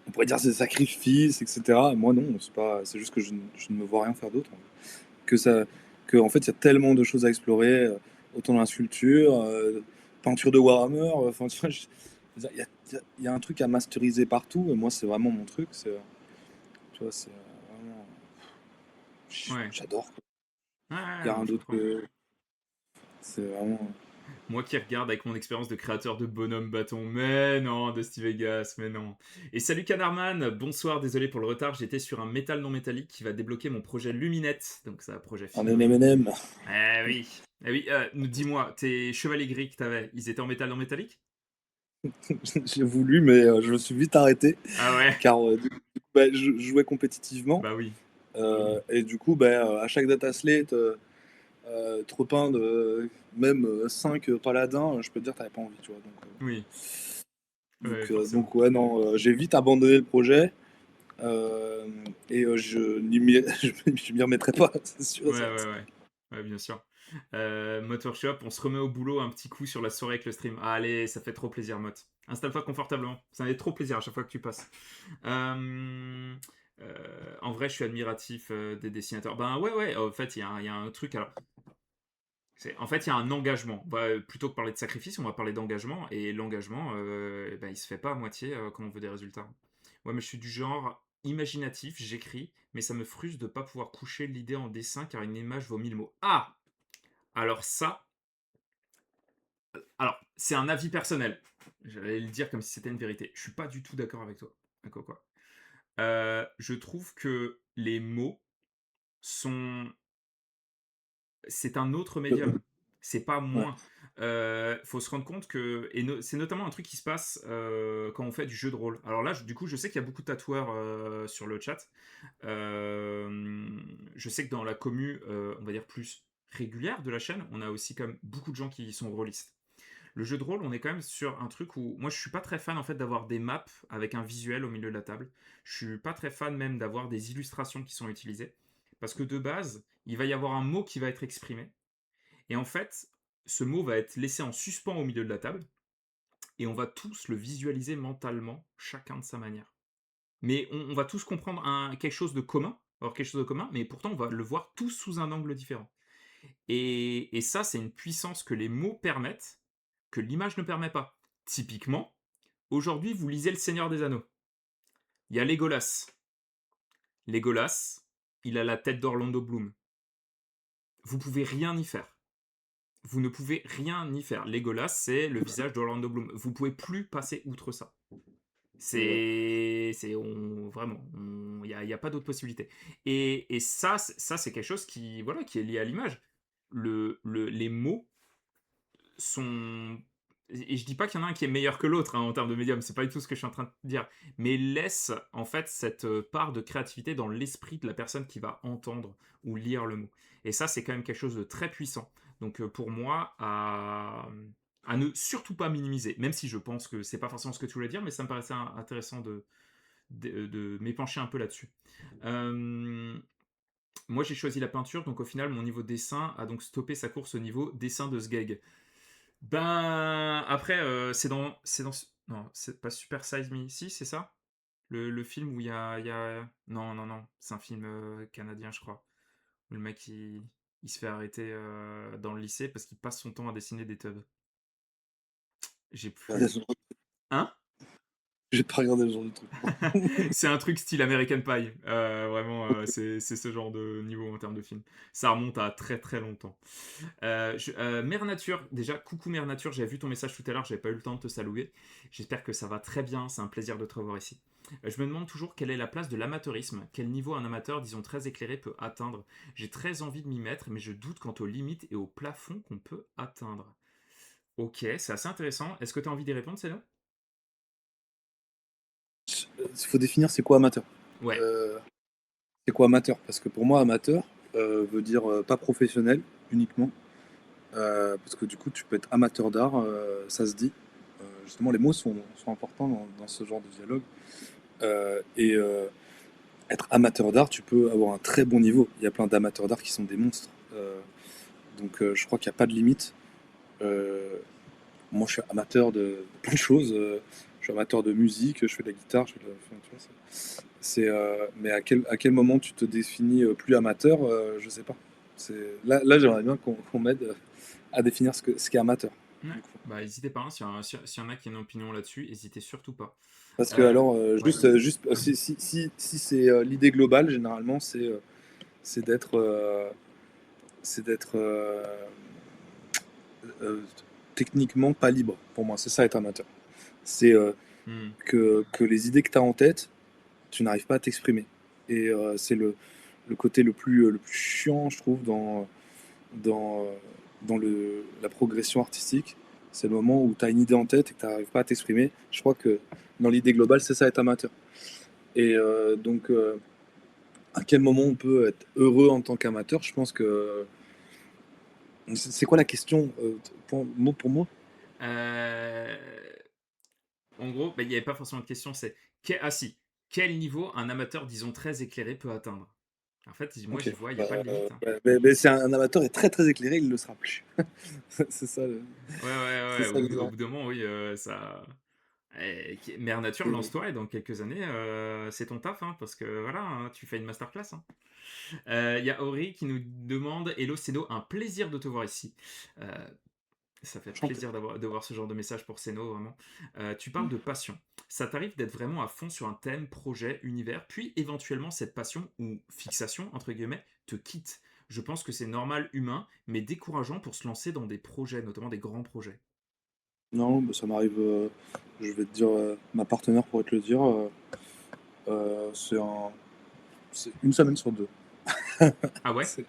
Speaker 2: on pourrait dire c'est des sacrifices, etc. Moi non, c'est juste que je ne me vois rien faire d'autre, hein. Que ça, que en fait il y a tellement de choses à explorer, autant dans la sculpture, peinture de Warhammer, enfin tu vois, il y a un truc à masteriser partout, et moi c'est vraiment mon truc, tu vois, c'est vraiment,
Speaker 1: ouais,
Speaker 2: j'adore, quoi.
Speaker 1: ouais,
Speaker 2: Il y
Speaker 1: ouais,
Speaker 2: a
Speaker 1: non,
Speaker 2: rien
Speaker 1: je
Speaker 2: d'autre
Speaker 1: comprends.
Speaker 2: que, c'est vraiment.
Speaker 1: Moi qui regarde avec mon expérience de créateur de bonhomme bâton, mais non, de Steve Vegas, mais non. Et salut Canarman, bonsoir, désolé pour le retard, j'étais sur un métal non métallique qui va débloquer mon projet Luminette, donc c'est un projet
Speaker 2: Un
Speaker 1: film.
Speaker 2: M&M.
Speaker 1: Eh oui, dis-moi, tes chevaliers gris que t'avais, ils étaient en métal non métallique?
Speaker 2: J'ai voulu, mais je me suis vite arrêté,
Speaker 1: Ah ouais,
Speaker 2: car du coup, bah, je jouais compétitivement,
Speaker 1: bah oui.
Speaker 2: et du coup, bah, à chaque data slate, te repeindre même 5 paladins, je peux te dire, t'avais pas envie, tu vois.
Speaker 1: Oui, ouais, forcément.
Speaker 2: Donc ouais, non, j'ai vite abandonné le projet, euh, et je m'y remettrai pas, c'est sûr et
Speaker 1: Ouais, ouais,
Speaker 2: certain.
Speaker 1: ouais. Ouais, bien sûr. Mot Workshop, on se remet au boulot un petit coup sur la soirée avec le stream. Ah, allez, ça fait trop plaisir, Mot. Installe-toi confortablement. Ça fait trop plaisir à chaque fois que tu passes. Euh, en vrai, je suis admiratif des dessinateurs. Ben ouais, ouais, en fait, il y a un truc. Alors, en fait, il y a un engagement. Plutôt que parler de sacrifice, on va parler d'engagement. Et l'engagement, eh ben, il se fait pas à moitié quand on veut des résultats. Ouais, mais je suis du genre imaginatif, j'écris, mais ça me frustre de pas pouvoir coucher l'idée en dessin car une image vaut 1000 mots. Ah, alors ça, alors c'est un avis personnel. J'allais le dire comme si c'était une vérité. Je suis pas du tout d'accord avec toi. D'accord, quoi. Je trouve que les mots sont c'est un autre médium. C'est pas
Speaker 2: Ouais.
Speaker 1: moins. Faut se rendre compte que c'est notamment un truc qui se passe quand on fait du jeu de rôle. Alors là, du coup, je sais qu'il y a beaucoup de tatoueurs sur le chat. Je sais que dans la commu, on va dire plus régulière de la chaîne, on a aussi quand même beaucoup de gens qui sont rôlistes. Le jeu de rôle, on est quand même sur un truc où moi je suis pas très fan en fait d'avoir des maps avec un visuel au milieu de la table. Je suis pas très fan même d'avoir des illustrations qui sont utilisées parce que de base, il va y avoir un mot qui va être exprimé et en fait, ce mot va être laissé en suspens au milieu de la table et on va tous le visualiser mentalement, chacun de sa manière. Mais on va tous comprendre quelque chose de commun, avoir quelque chose de commun, mais pourtant on va le voir tous sous un angle différent. Et ça, c'est une puissance que les mots permettent, que l'image ne permet pas. Typiquement, aujourd'hui, vous lisez Le Seigneur des Anneaux. Il y a Legolas. Legolas, il a la tête d'Orlando Bloom. Vous pouvez rien y faire. Vous ne pouvez rien y faire. Legolas, c'est le visage d'Orlando Bloom. Vous pouvez plus passer outre ça.
Speaker 2: Ouais.
Speaker 1: Vraiment, y a pas d'autre possibilité. Et ça, c'est quelque chose qui, voilà, qui est lié à l'image. Les mots sont. Et je dis pas qu'il y en a un qui est meilleur que l'autre hein, en termes de médium, c'est pas du tout ce que je suis en train de dire, mais laisse en fait cette part de créativité dans l'esprit de la personne qui va entendre ou lire le mot. Et ça, c'est quand même quelque chose de très puissant. Donc pour moi, à ne surtout pas minimiser, même si je pense que c'est pas forcément ce que tu voulais dire, mais ça me paraissait intéressant de m'épancher un peu là-dessus. Euh, Moi, j'ai choisi la peinture, donc au final, mon niveau de dessin a donc stoppé sa course au niveau dessin de Sgeg. Ben, après, non, c'est pas Super Size Me. Si, c'est ça? Le film où Non, non, non, c'est un film canadien, je crois. Où le mec, il se fait arrêter dans le lycée parce qu'il passe son temps à dessiner des tubs. J'ai plus... Hein?
Speaker 2: J'ai pas regardé ce genre de truc.
Speaker 1: C'est un truc style American Pie. Vraiment, c'est ce genre de niveau en termes de film. Ça remonte à très très longtemps. Mère Nature, déjà, coucou Mère Nature, j'avais vu ton message tout à l'heure, j'avais pas eu le temps de te saluer. J'espère que ça va très bien, c'est un plaisir de te revoir ici. Je me demande toujours quelle est la place de l'amateurisme, quel niveau un amateur, disons très éclairé, peut atteindre. J'ai très envie de m'y mettre, mais je doute quant aux limites et au plafond qu'on peut atteindre. Ok, c'est assez intéressant. Est-ce que tu as envie d'y répondre, Céline?
Speaker 2: Il faut définir c'est quoi amateur.
Speaker 1: Ouais,
Speaker 2: Euh, c'est quoi amateur? Parce que pour moi, amateur veut dire pas professionnel uniquement. Parce que du coup, tu peux être amateur d'art, ça se dit. Justement, les mots sont importants dans ce genre de dialogue. Et être amateur d'art, tu peux avoir un très bon niveau. Il y a plein d'amateurs d'art qui sont des monstres. Donc je crois qu'il n'y a pas de limite. Euh, Moi, je suis amateur de plein de choses. Je suis amateur de musique, je fais de la guitare, je fais de la... enfin, tu vois, mais à quel moment tu te définis plus amateur, je sais pas. Là j'aimerais bien qu'on m'aide à définir ce qu'est amateur.
Speaker 1: Ouais.
Speaker 2: Du coup.
Speaker 1: Bah, n'hésitez pas, hein, s'il y en a qui ont une opinion là-dessus, n'hésitez surtout pas.
Speaker 2: Parce que
Speaker 1: Euh,
Speaker 2: alors,
Speaker 1: ouais.
Speaker 2: si c'est l'idée globale, généralement, c'est d'être c'est d'être euh, techniquement pas libre pour moi. C'est ça être amateur. C'est
Speaker 1: Hmm.
Speaker 2: que les idées que tu as en tête, tu n'arrives pas à t'exprimer. Et c'est le côté le plus chiant, je trouve, dans, la progression artistique. C'est le moment où tu as une idée en tête et que tu n'arrives pas à t'exprimer. Je crois que dans l'idée globale, c'est ça être amateur. Et donc, à quel moment on peut être heureux en tant qu'amateur? Je pense que. C'est quoi la question, mot pour mot?
Speaker 1: Euh, En gros, bah, il n'y avait pas forcément de question, c'est ah si, quel niveau un amateur, disons, très éclairé peut atteindre? En fait, moi
Speaker 2: Ok.
Speaker 1: j'y vois, il n'y a pas de limite, hein.
Speaker 2: Ouais, mais c'est un amateur est très très éclairé, il ne le sera plus. c'est ça,
Speaker 1: Ouais, ouais,
Speaker 2: c'est
Speaker 1: ouais,
Speaker 2: ça
Speaker 1: au
Speaker 2: l'histoire.
Speaker 1: bout d'un moment, oui, ça. Mère Nature,
Speaker 2: Et-
Speaker 1: lance-toi et dans quelques années, c'est ton taf, hein, parce que voilà, hein, tu fais une masterclass, hein. Il y a Ori qui nous demande: Hello Seno, un plaisir de te voir ici. Euh, Ça fait
Speaker 2: Chanté.
Speaker 1: plaisir de voir ce genre de message pour Seno, vraiment. Tu parles de passion. Ça t'arrive d'être vraiment à fond sur un thème, projet, univers, puis éventuellement cette passion ou fixation, entre guillemets, te quitte. Je pense que c'est normal, humain, mais décourageant pour se lancer dans des projets, notamment des grands projets.
Speaker 2: Non, bah, ça m'arrive, je vais te dire, ma partenaire pourrait te le dire, c'est c'est une semaine sur deux.
Speaker 1: Ah ouais?
Speaker 2: C'est,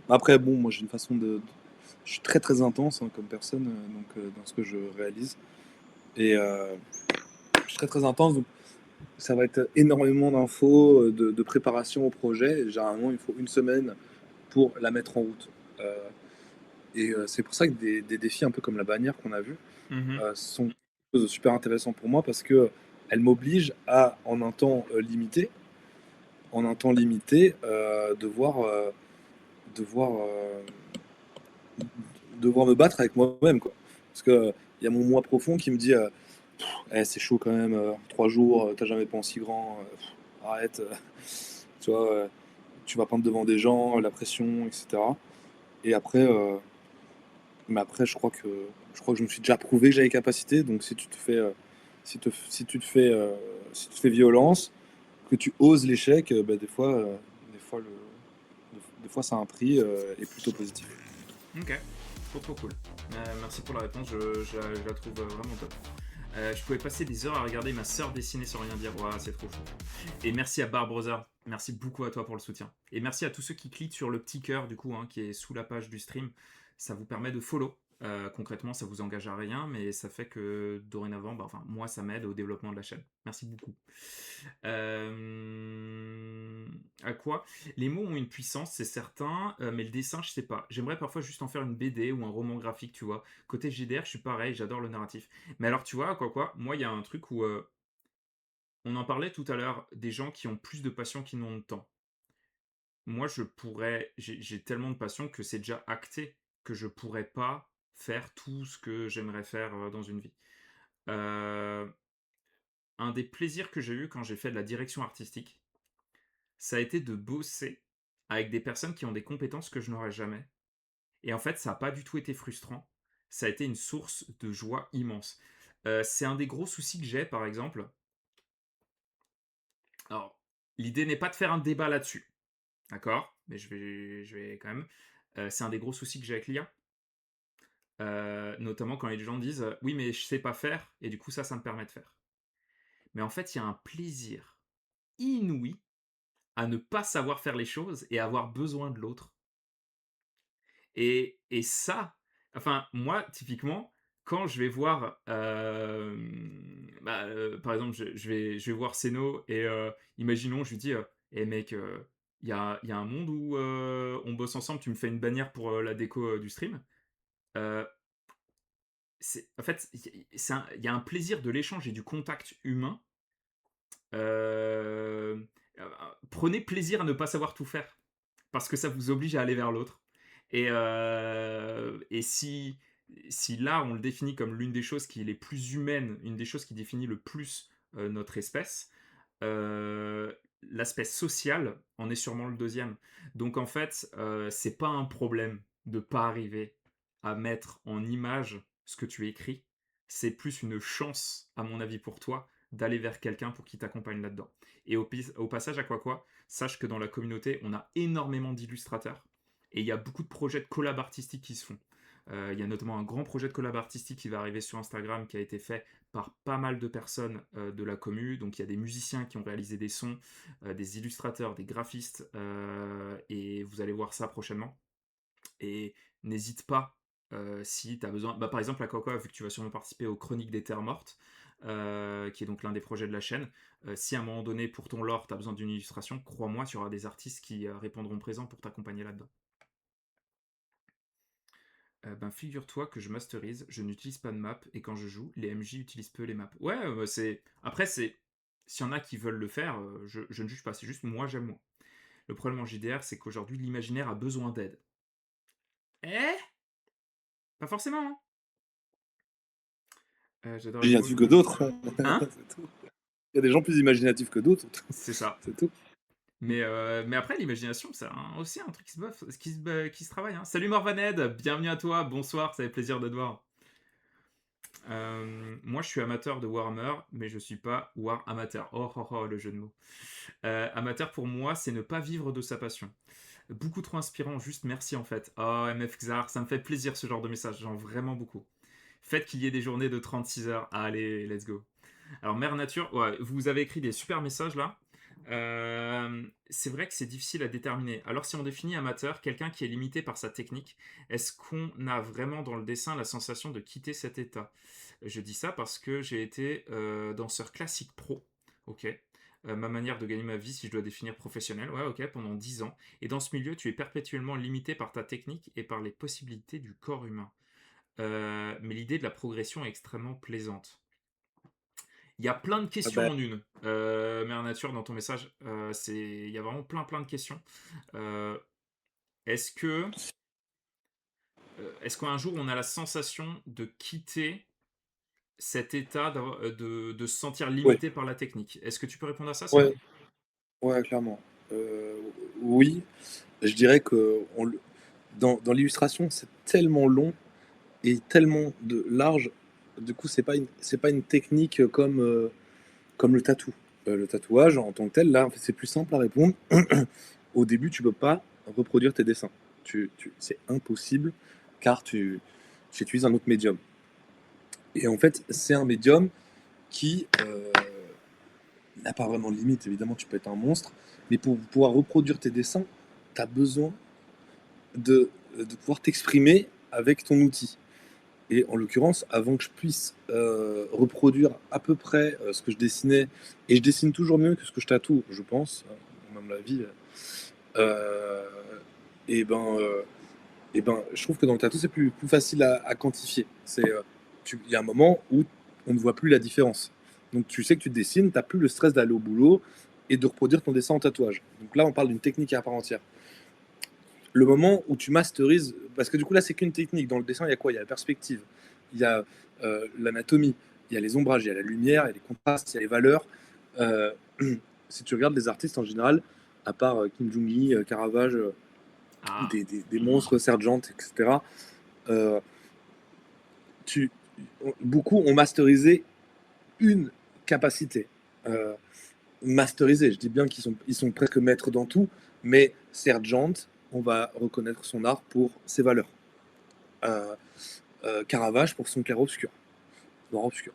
Speaker 2: Après, bon, moi j'ai une façon je suis très très intense hein, comme personne, donc dans ce que je réalise. Et je suis très très intense, donc ça va être énormément d'infos, de préparation au projet. Et généralement, il faut une semaine pour la mettre en route. Euh, c'est pour ça que des défis un peu comme la bannière qu'on a vu
Speaker 1: Mhm.
Speaker 2: sont quelque chose de super intéressant pour moi parce que elle m'oblige à, en un temps limité, devoir, devoir me battre avec moi-même, quoi. Parce que il y a mon moi profond qui me dit eh, c'est chaud quand même, 3 jours, t'as jamais pensé grand, arrête, tu vois, tu vas prendre devant des gens, la pression, etc. Et après, mais après, je crois que je me suis déjà prouvé que j'avais les capacités. Donc, si tu te fais violence, que tu oses l'échec, bah, des fois, des fois, ça a un prix et plutôt positif.
Speaker 1: Ok, trop trop cool. Merci pour la réponse, je la trouve vraiment top. Je pouvais passer des heures à regarder ma sœur dessiner sans rien dire. Ouah, c'est trop fou. Et merci à Barbrother. Merci beaucoup à toi pour le soutien. Et merci à tous ceux qui cliquent sur le petit cœur du coup, hein, qui est sous la page du stream. Ça vous permet de follow. Concrètement, ça vous engage à rien, mais ça fait que dorénavant, bah, enfin, moi, ça m'aide au développement de la chaîne. Merci beaucoup. À quoi? Les mots ont une puissance, c'est certain, mais le dessin, je sais pas. J'aimerais parfois juste en faire une BD ou un roman graphique, tu vois. Côté JDR, je suis pareil, j'adore le narratif. Mais alors, tu vois, quoi, moi, il y a un truc où on en parlait tout à l'heure, des gens qui ont plus de passion qu'ils n'ont de temps. Moi, j'ai tellement de passion que c'est déjà acté que je pourrais pas faire tout ce que j'aimerais faire dans une vie. Euh, un des plaisirs que j'ai eu quand j'ai fait de la direction artistique, ça a été de bosser avec des personnes qui ont des compétences que je n'aurais jamais. Et en fait, ça n'a pas du tout été frustrant. Ça a été une source de joie immense. C'est un des gros soucis que j'ai, par exemple. Alors, l'idée n'est pas de faire un débat là-dessus, d'accord? Mais je vais quand même. C'est un des gros soucis que j'ai avec l'IA. Notamment quand les gens disent oui, mais je sais pas faire, et du coup, ça me permet de faire. Mais en fait, il y a un plaisir inouï à ne pas savoir faire les choses et avoir besoin de l'autre. Et ça, enfin, moi, typiquement, quand je vais voir, par exemple, je vais voir Seno et imaginons, je lui dis, eh mec, il y a un monde où on bosse ensemble, tu me fais une bannière pour la déco du stream. Euh, en fait, il y a un plaisir de l'échange et du contact humain Heu, Prenez plaisir à ne pas savoir tout faire, parce que ça vous oblige à aller vers l'autre et si l'art, on le définit comme l'une des choses qui est les plus humaines, une des choses qui définit le plus, notre espèce, l'aspect social en est sûrement le deuxième. Donc en fait, c'est pas un problème de pas arriver à mettre en image ce que tu écris. C'est plus une chance, à mon avis, pour toi, d'aller vers quelqu'un pour qui t'accompagne là-dedans. Et au passage, à quoi, sache que dans la communauté, on a énormément d'illustrateurs et il y a beaucoup de projets de collab artistiques qui se font. Il y a notamment un grand projet de collab artistique qui va arriver sur Instagram qui a été fait par pas mal de personnes de la commu. Donc il y a des musiciens qui ont réalisé des sons, des illustrateurs, des graphistes, et vous allez voir ça prochainement. Et n'hésite pas si tu as besoin. Bah, par exemple, à Coco, vu que tu vas sûrement participer aux Chroniques des Terres Mortes, qui est donc l'un des projets de la chaîne, si à un moment donné, pour ton lore, tu as besoin d'une illustration, crois-moi, tu auras des artistes qui répondront présents pour t'accompagner là-dedans. Ben, figure-toi que je masterise, je n'utilise pas de map, et quand je joue, les MJ utilisent peu les maps. Ouais, c'est. Après, c'est. S'il y en a qui veulent le faire, je ne juge pas, c'est juste moi, j'aime moi. Le problème en JDR, c'est qu'aujourd'hui, l'imaginaire a besoin d'aide. Eh? Pas forcément, hein. J'adore les mots.
Speaker 2: Imaginatif que d'autres.
Speaker 1: Hein?
Speaker 2: C'est tout. Il y a des gens plus imaginatifs que d'autres.
Speaker 1: C'est ça.
Speaker 2: C'est tout.
Speaker 1: Mais après, l'imagination, c'est aussi un truc qui se travaille, hein. Salut Morvaned, bienvenue à toi, bonsoir, ça fait plaisir de te voir. Moi, je suis amateur de Warhammer, mais je suis pas War amateur. Oh, oh, oh, le jeu de mots. Amateur, pour moi, c'est ne pas vivre de sa passion. Beaucoup trop inspirant, juste merci en fait. Oh, MF Xar, ça me fait plaisir ce genre de message, genre vraiment beaucoup. Faites qu'il y ait des journées de 36 heures. Allez, let's go. Alors, Mère Nature, ouais, vous avez écrit des super messages là. C'est vrai que c'est difficile à déterminer. Alors, si on définit amateur, quelqu'un qui est limité par sa technique, est-ce qu'on a vraiment dans le dessin la sensation de quitter cet état? Je dis ça parce que j'ai été danseur classique pro, ok. Ma manière de gagner ma vie, si je dois définir professionnel, ouais, ok, pendant 10 ans. Et dans ce milieu, tu es perpétuellement limité par ta technique et par les possibilités du corps humain. Mais l'idée de la progression est extrêmement plaisante. Il y a plein de
Speaker 2: Ah
Speaker 1: questions
Speaker 2: bah,
Speaker 1: en une, Mère Nature, dans ton message. Il y a vraiment plein de questions. Euh, est-ce que, est-ce qu'un jour on a la sensation de quitter cet état de se sentir
Speaker 2: ouais,
Speaker 1: limité par la technique? Est-ce que tu peux répondre à ça, sinon?
Speaker 2: ouais, ouais, clairement. Euh, oui, je dirais que dans l'illustration, c'est tellement long et tellement large. Du coup, c'est pas une technique comme le tatou. Le tatouage en tant que tel, là, en fait, c'est plus simple à répondre. Au début, tu peux pas reproduire tes dessins. C'est impossible car tu utilises un autre médium. Et en fait, c'est un médium qui n'a pas vraiment de limite. Évidemment, tu peux être un monstre, mais pour pouvoir reproduire tes dessins, tu as besoin de pouvoir t'exprimer avec ton outil. Et en l'occurrence, avant que je puisse reproduire à peu près ce que je dessinais, et je dessine toujours mieux que ce que je tatoue, je pense, même la vie, euh, et ben, euh, et ben, je trouve que dans le tatou, c'est plus facile à quantifier. Il y a un moment où on ne voit plus la différence. Donc tu sais que tu dessines, tu n'as plus le stress d'aller au boulot et de reproduire ton dessin en tatouage. Donc là, on parle d'une technique à part entière. Le moment où tu masterises, parce que du coup là, c'est qu'une technique. Dans le dessin, il y a quoi? Il y a la perspective, il y a l'anatomie, il y a les ombrages, il y a la lumière, il y a les contrastes, il y a les valeurs. Euh, si tu regardes les artistes en général, à part Kim Jong-gi, Caravage,
Speaker 1: Ah,
Speaker 2: des monstres, Sergent, etc., euh, tu, beaucoup ont masterisé une capacité. Euh, Masterisé, je dis bien ils sont presque maîtres dans tout, mais Sergent, on va reconnaître son art pour ses valeurs. Euh, Caravage pour son clair-obscur, noir-obscur.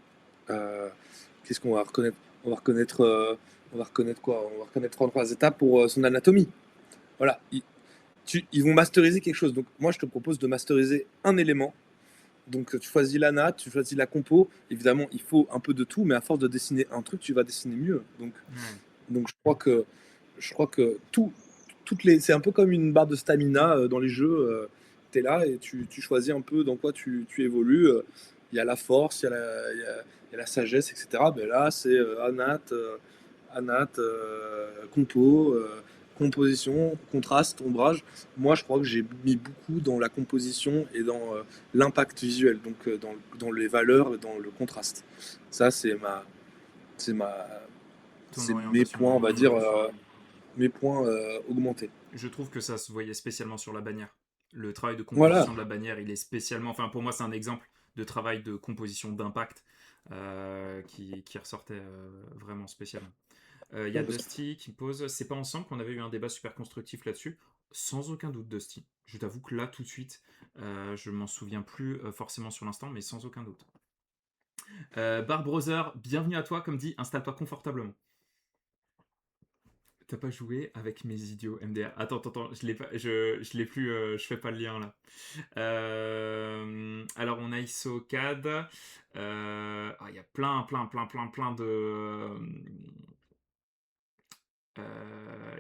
Speaker 2: Qu'est-ce qu'on va reconnaître? On va reconnaître, on va reconnaître quoi? On va reconnaître 33 étapes pour son anatomie. Voilà, ils vont masteriser quelque chose. Donc moi, je te propose de masteriser un élément. Donc tu choisis la natte, tu choisis la compo. Évidemment, il faut un peu de tout, mais à force de dessiner un truc, tu vas dessiner mieux.
Speaker 1: ouais.
Speaker 2: Donc je crois que c'est un peu comme une barre de stamina dans les jeux. Tu es là et tu choisis un peu dans quoi tu évolues. Il y a la force, il y a la sagesse, etc. Ben là, c'est Anat, anat, compo, composition, contraste, ombrage. Moi, je crois que j'ai mis beaucoup dans la composition et dans l'impact visuel, donc dans les valeurs, dans le contraste. Ça, c'est ma,
Speaker 1: Ton
Speaker 2: c'est mes
Speaker 1: orientation
Speaker 2: points, on va dire,
Speaker 1: plus.
Speaker 2: mes points augmentés.
Speaker 1: Je trouve que ça se voyait spécialement sur la bannière. Le travail de
Speaker 2: Voilà.
Speaker 1: composition de la bannière, il est spécialement. Enfin, pour moi, c'est un exemple de travail de composition d'impact qui ressortait vraiment spécialement. Il y a
Speaker 2: Ouais, parce que-
Speaker 1: Dusty qui me pose c'est pas ensemble qu'on avait eu un débat super constructif là-dessus. Sans aucun doute, Dusty. Je t'avoue que là, tout de suite, je m'en souviens plus forcément sur l'instant, mais sans aucun doute. Bar Brother, bienvenue à toi, comme dit, installe-toi confortablement. T'as pas joué avec mes idiots MDR. Attends, je l'ai pas, je l'ai plus, je fais pas le lien là. Alors on a ISOCAD. Il y a plein de.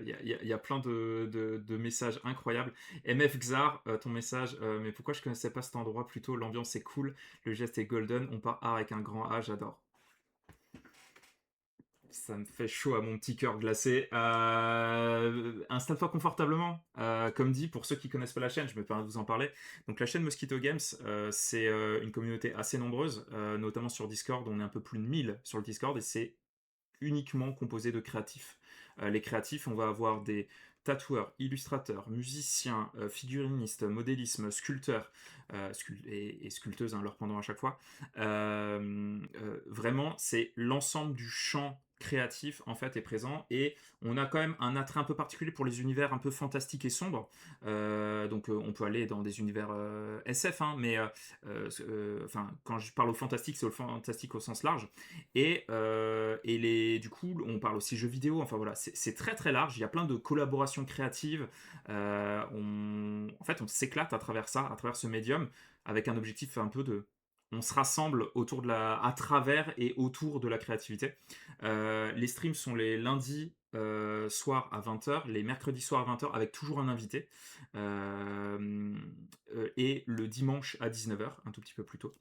Speaker 1: Il y a plein de messages incroyables. MF Xar, ton message, mais pourquoi je connaissais pas cet endroit plutôt. L'ambiance est cool, le geste est golden, on part art avec un grand A, j'adore. Ça me fait chaud à mon petit cœur glacé. Installe-toi confortablement. Comme dit, pour ceux qui connaissent pas la chaîne, je me permets de vous en parler. Donc la chaîne Mosquito Games, c'est une communauté assez nombreuse, notamment sur Discord. On est un peu plus de 1000 sur le Discord et c'est uniquement composé de créatifs. Les créatifs, on va avoir des tatoueurs, illustrateurs, musiciens, figurinistes, modélisme, sculpteurs et sculpteuses, hein, leur pendant à chaque fois. Vraiment, c'est l'ensemble du champ créatif en fait est présent et on a quand même un attrait un peu particulier pour les univers un peu fantastiques et sombres. Donc on peut aller dans des univers SF, hein, mais quand je parle au fantastique, c'est au fantastique au sens large. Du coup, on parle aussi jeux vidéo. Enfin voilà, c'est très très large. Il y a plein de collaborations créatives. En fait, on s'éclate à travers ça, à travers ce médium, avec un objectif un peu de. On se rassemble à travers et autour de la créativité. Les streams sont les lundis soir à 20h, les mercredis soir à 20h, avec toujours un invité. Et le dimanche à 19h, un tout petit peu plus tôt.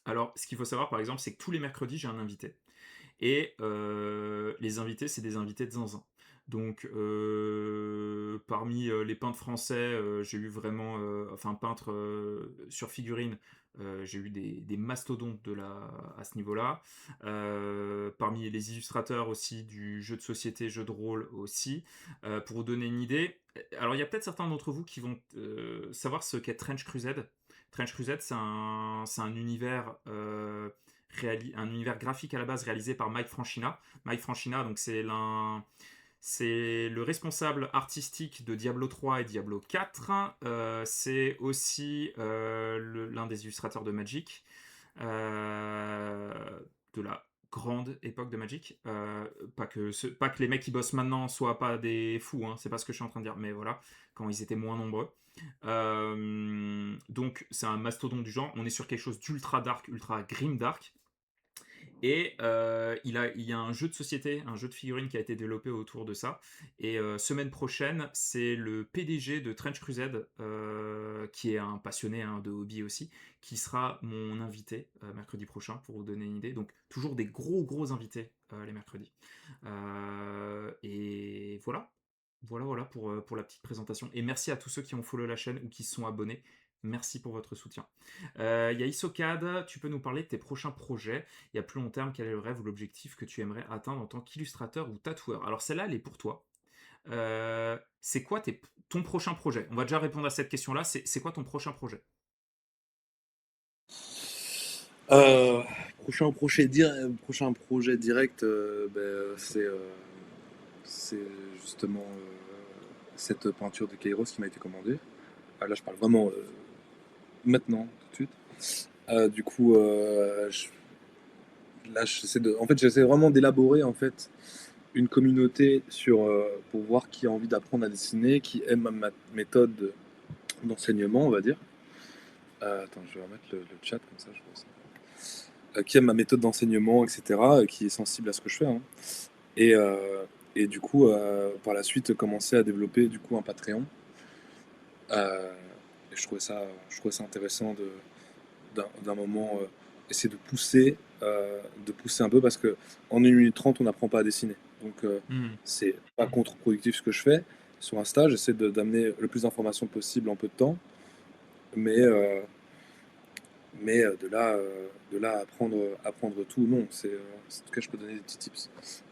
Speaker 1: Alors, ce qu'il faut savoir, par exemple, c'est que tous les mercredis, j'ai un invité. Et les invités, c'est des invités de zinzin. Donc, parmi les peintres français, j'ai eu vraiment, enfin, peintres sur figurine, j'ai eu des mastodontes à ce niveau-là. Parmi les illustrateurs aussi du jeu de société, jeu de rôle aussi. Pour vous donner une idée, alors il y a peut-être certains d'entre vous qui vont savoir ce qu'est Trench Crusade. Trench Crusade, c'est un univers un univers graphique à la base réalisé par Mike Franchina. Mike Franchina, donc c'est le responsable artistique de Diablo 3 et Diablo 4. C'est aussi l'un des illustrateurs de Magic, de la grande époque de Magic. Pas que les mecs qui bossent maintenant soient pas des fous, hein, c'est pas ce que je suis en train de dire, mais voilà, quand ils étaient moins nombreux. Donc c'est un mastodonte du genre. On est sur quelque chose d'ultra dark, ultra grim dark. Et il y a un jeu de société, un jeu de figurines qui a été développé autour de ça. Et semaine prochaine, c'est le PDG de Trench Crusade, qui est un passionné hein, de hobby aussi, qui sera mon invité mercredi prochain pour vous donner une idée. Donc toujours des gros invités les mercredis. Et voilà. Voilà pour la petite présentation. Et merci à tous ceux qui ont follow la chaîne ou qui se sont abonnés. Merci pour votre soutien. Il y a Isocad, tu peux nous parler de tes prochains projets et à plus long terme, quel est le rêve ou l'objectif que tu aimerais atteindre en tant qu'illustrateur ou tatoueur? Alors celle-là, elle est pour toi. C'est quoi ton prochain projet? On va déjà répondre à cette question-là. C'est quoi ton prochain projet?
Speaker 2: Euh, prochain projet direct, c'est justement cette peinture de Kairos qui m'a été commandée. Là, je parle vraiment maintenant, tout de suite. Du coup, là, en fait, j'essaie vraiment d'élaborer en fait une communauté pour voir qui a envie d'apprendre à dessiner, qui aime ma méthode d'enseignement, on va dire. Attends, je vais remettre le chat comme ça, je vois ça. Qui aime ma méthode d'enseignement, etc., qui est sensible à ce que je fais. Hein. Et, euh, et du coup, par la suite, commencer à développer du coup un Patreon. Euh, et je trouvais ça intéressant d'un moment essayer de pousser de pousser un peu parce que en 1 minute 30, on n'apprend pas à dessiner. Donc,
Speaker 1: Mmh.
Speaker 2: c'est pas contre-productif ce que je fais. Sur Insta, j'essaie d'amener le plus d'informations possible en peu de temps, mais, de là à apprendre tout, non. En tout cas, je peux donner des petits tips.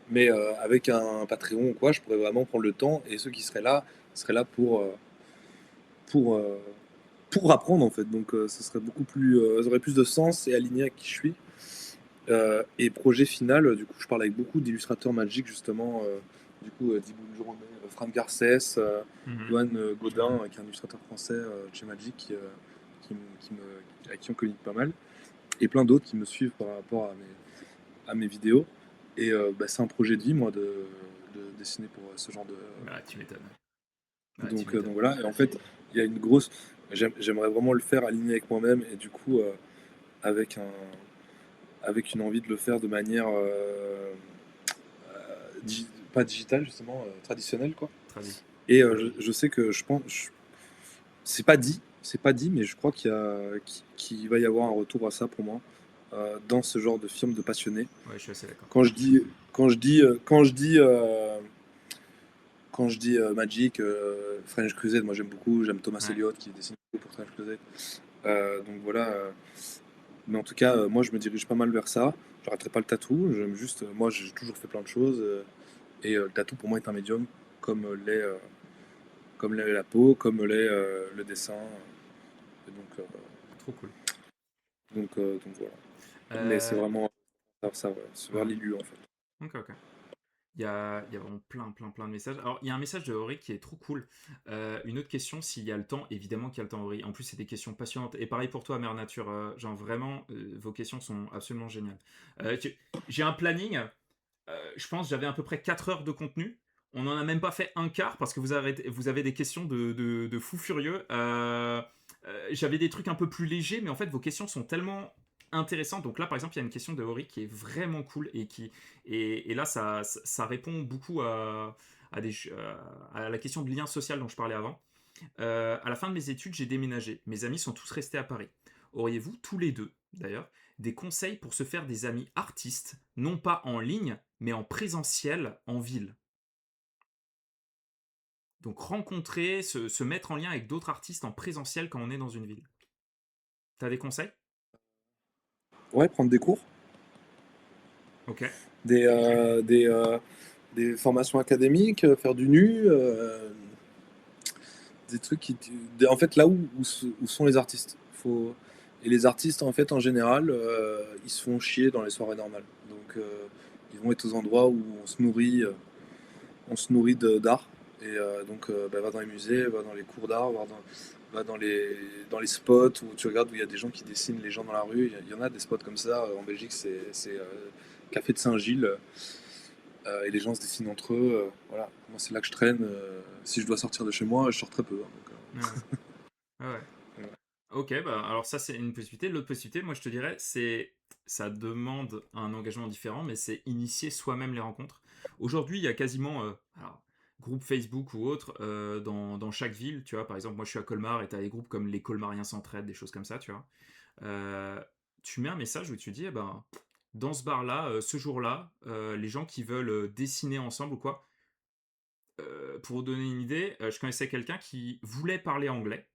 Speaker 2: Mais avec un Patreon ou quoi, je pourrais vraiment prendre le temps et ceux qui seraient là pour, euh, pour apprendre en fait. Donc, ce serait beaucoup plus, ça aurait plus de sens et aligné à qui je suis. Et projet final, du coup, je parle avec beaucoup d'illustrateurs Magic, justement. Du coup, Dibou Journée, Franck Garcès,
Speaker 1: Mmh.
Speaker 2: Johan Godin, qui est un illustrateur français de chez Magic, avec qui on communique pas mal. Et plein d'autres qui me suivent par rapport à mes vidéos. Et bah, c'est un projet de vie, moi, de dessiner pour ce genre de.
Speaker 1: Bah, tu m'étonnes. Ouais, tu
Speaker 2: Donc
Speaker 1: m'étonnes.
Speaker 2: voilà. Et en fait, il y a une grosse. J'aimerais vraiment le faire aligné avec moi-même et du coup, avec un, avec une envie de le faire de manière pas digitale justement, traditionnelle quoi.
Speaker 1: Tradi.
Speaker 2: Et je sais que c'est pas dit, mais je crois qu'il va y avoir un retour à ça pour moi dans ce genre de film de passionnés.
Speaker 1: Ouais, je suis assez d'accord.
Speaker 2: Quand je dis quand je dis quand je dis quand je dis Magic, French Crusade, moi j'aime beaucoup, j'aime Thomas
Speaker 1: Ouais.
Speaker 2: Elliott qui dessine beaucoup pour French Crusade. Donc voilà. Mais en tout cas, moi je me dirige pas mal vers ça. J'arrêterai pas le tatou. J'aime juste, moi j'ai toujours fait plein de choses. Et le tatou pour moi est un médium comme comme l'est la peau, comme l'est le dessin. Et
Speaker 1: Trop cool.
Speaker 2: donc voilà. Mais c'est
Speaker 1: Heu,
Speaker 2: vraiment vers ça, ouais. C'est vers
Speaker 1: ouais.
Speaker 2: l'ILU en fait.
Speaker 1: OK, OK. Il y a vraiment plein, plein, plein de messages. Alors, il y a un message de Ori qui est trop cool. Une autre question, s'il y a le temps, évidemment qu'il y a le temps, Ori. En plus, c'est des questions passionnantes. Et pareil pour toi, Mère Nature. Genre, vraiment, vos questions sont absolument géniales. J'ai un planning. Je pense j'avais à peu près 4 heures de contenu. On n'en a même pas fait un quart parce que vous avez des questions de fous furieux. J'avais des trucs un peu plus légers, mais en fait, vos questions sont tellement intéressantes. Donc là, par exemple, il y a une question de Ori qui est vraiment cool et là, ça répond beaucoup à la question de lien social dont je parlais avant. À la fin de mes études, j'ai déménagé. Mes amis sont tous restés à Paris. Auriez-vous tous les deux, d'ailleurs, des conseils pour se faire des amis artistes, non pas en ligne, mais en présentiel, en ville? Donc rencontrer, se mettre en lien avec d'autres artistes en présentiel quand on est dans une ville. T'as des conseils?
Speaker 2: Ouais, prendre des cours,
Speaker 1: Ok.
Speaker 2: des, euh, des, euh, des formations académiques, faire du nu, des trucs en fait, là où sont les artistes. Et les artistes, en fait, en général, ils se font chier dans les soirées normales. Donc, ils vont être aux endroits où on se nourrit d'art. Et donc, bah, va dans les musées, va dans les cours d'art, va dans les spots où tu regardes où il y a des gens qui dessinent les gens dans la rue. Il y en a des spots comme ça. En Belgique, c'est Café de Saint-Gilles. Et les gens se dessinent entre eux. Voilà, moi, c'est là que je traîne. Si je dois sortir de chez moi, je sors très peu, hein, donc,
Speaker 1: Ouais. Ah ouais.
Speaker 2: voilà.
Speaker 1: Ok, bah alors ça c'est une possibilité. L'autre possibilité, moi je te dirais, c'est ça demande un engagement différent, mais c'est initier soi-même les rencontres. Aujourd'hui, il y a quasiment alors, groupe Facebook ou autre dans chaque ville, tu vois. Par exemple, moi je suis à Colmar et tu as des groupes comme les Colmariens s'entraident, des choses comme ça, tu vois. Tu mets un message où tu dis, eh ben, dans ce bar-là, ce jour-là, les gens qui veulent dessiner ensemble ou quoi, pour vous donner une idée, je connaissais quelqu'un qui voulait parler anglais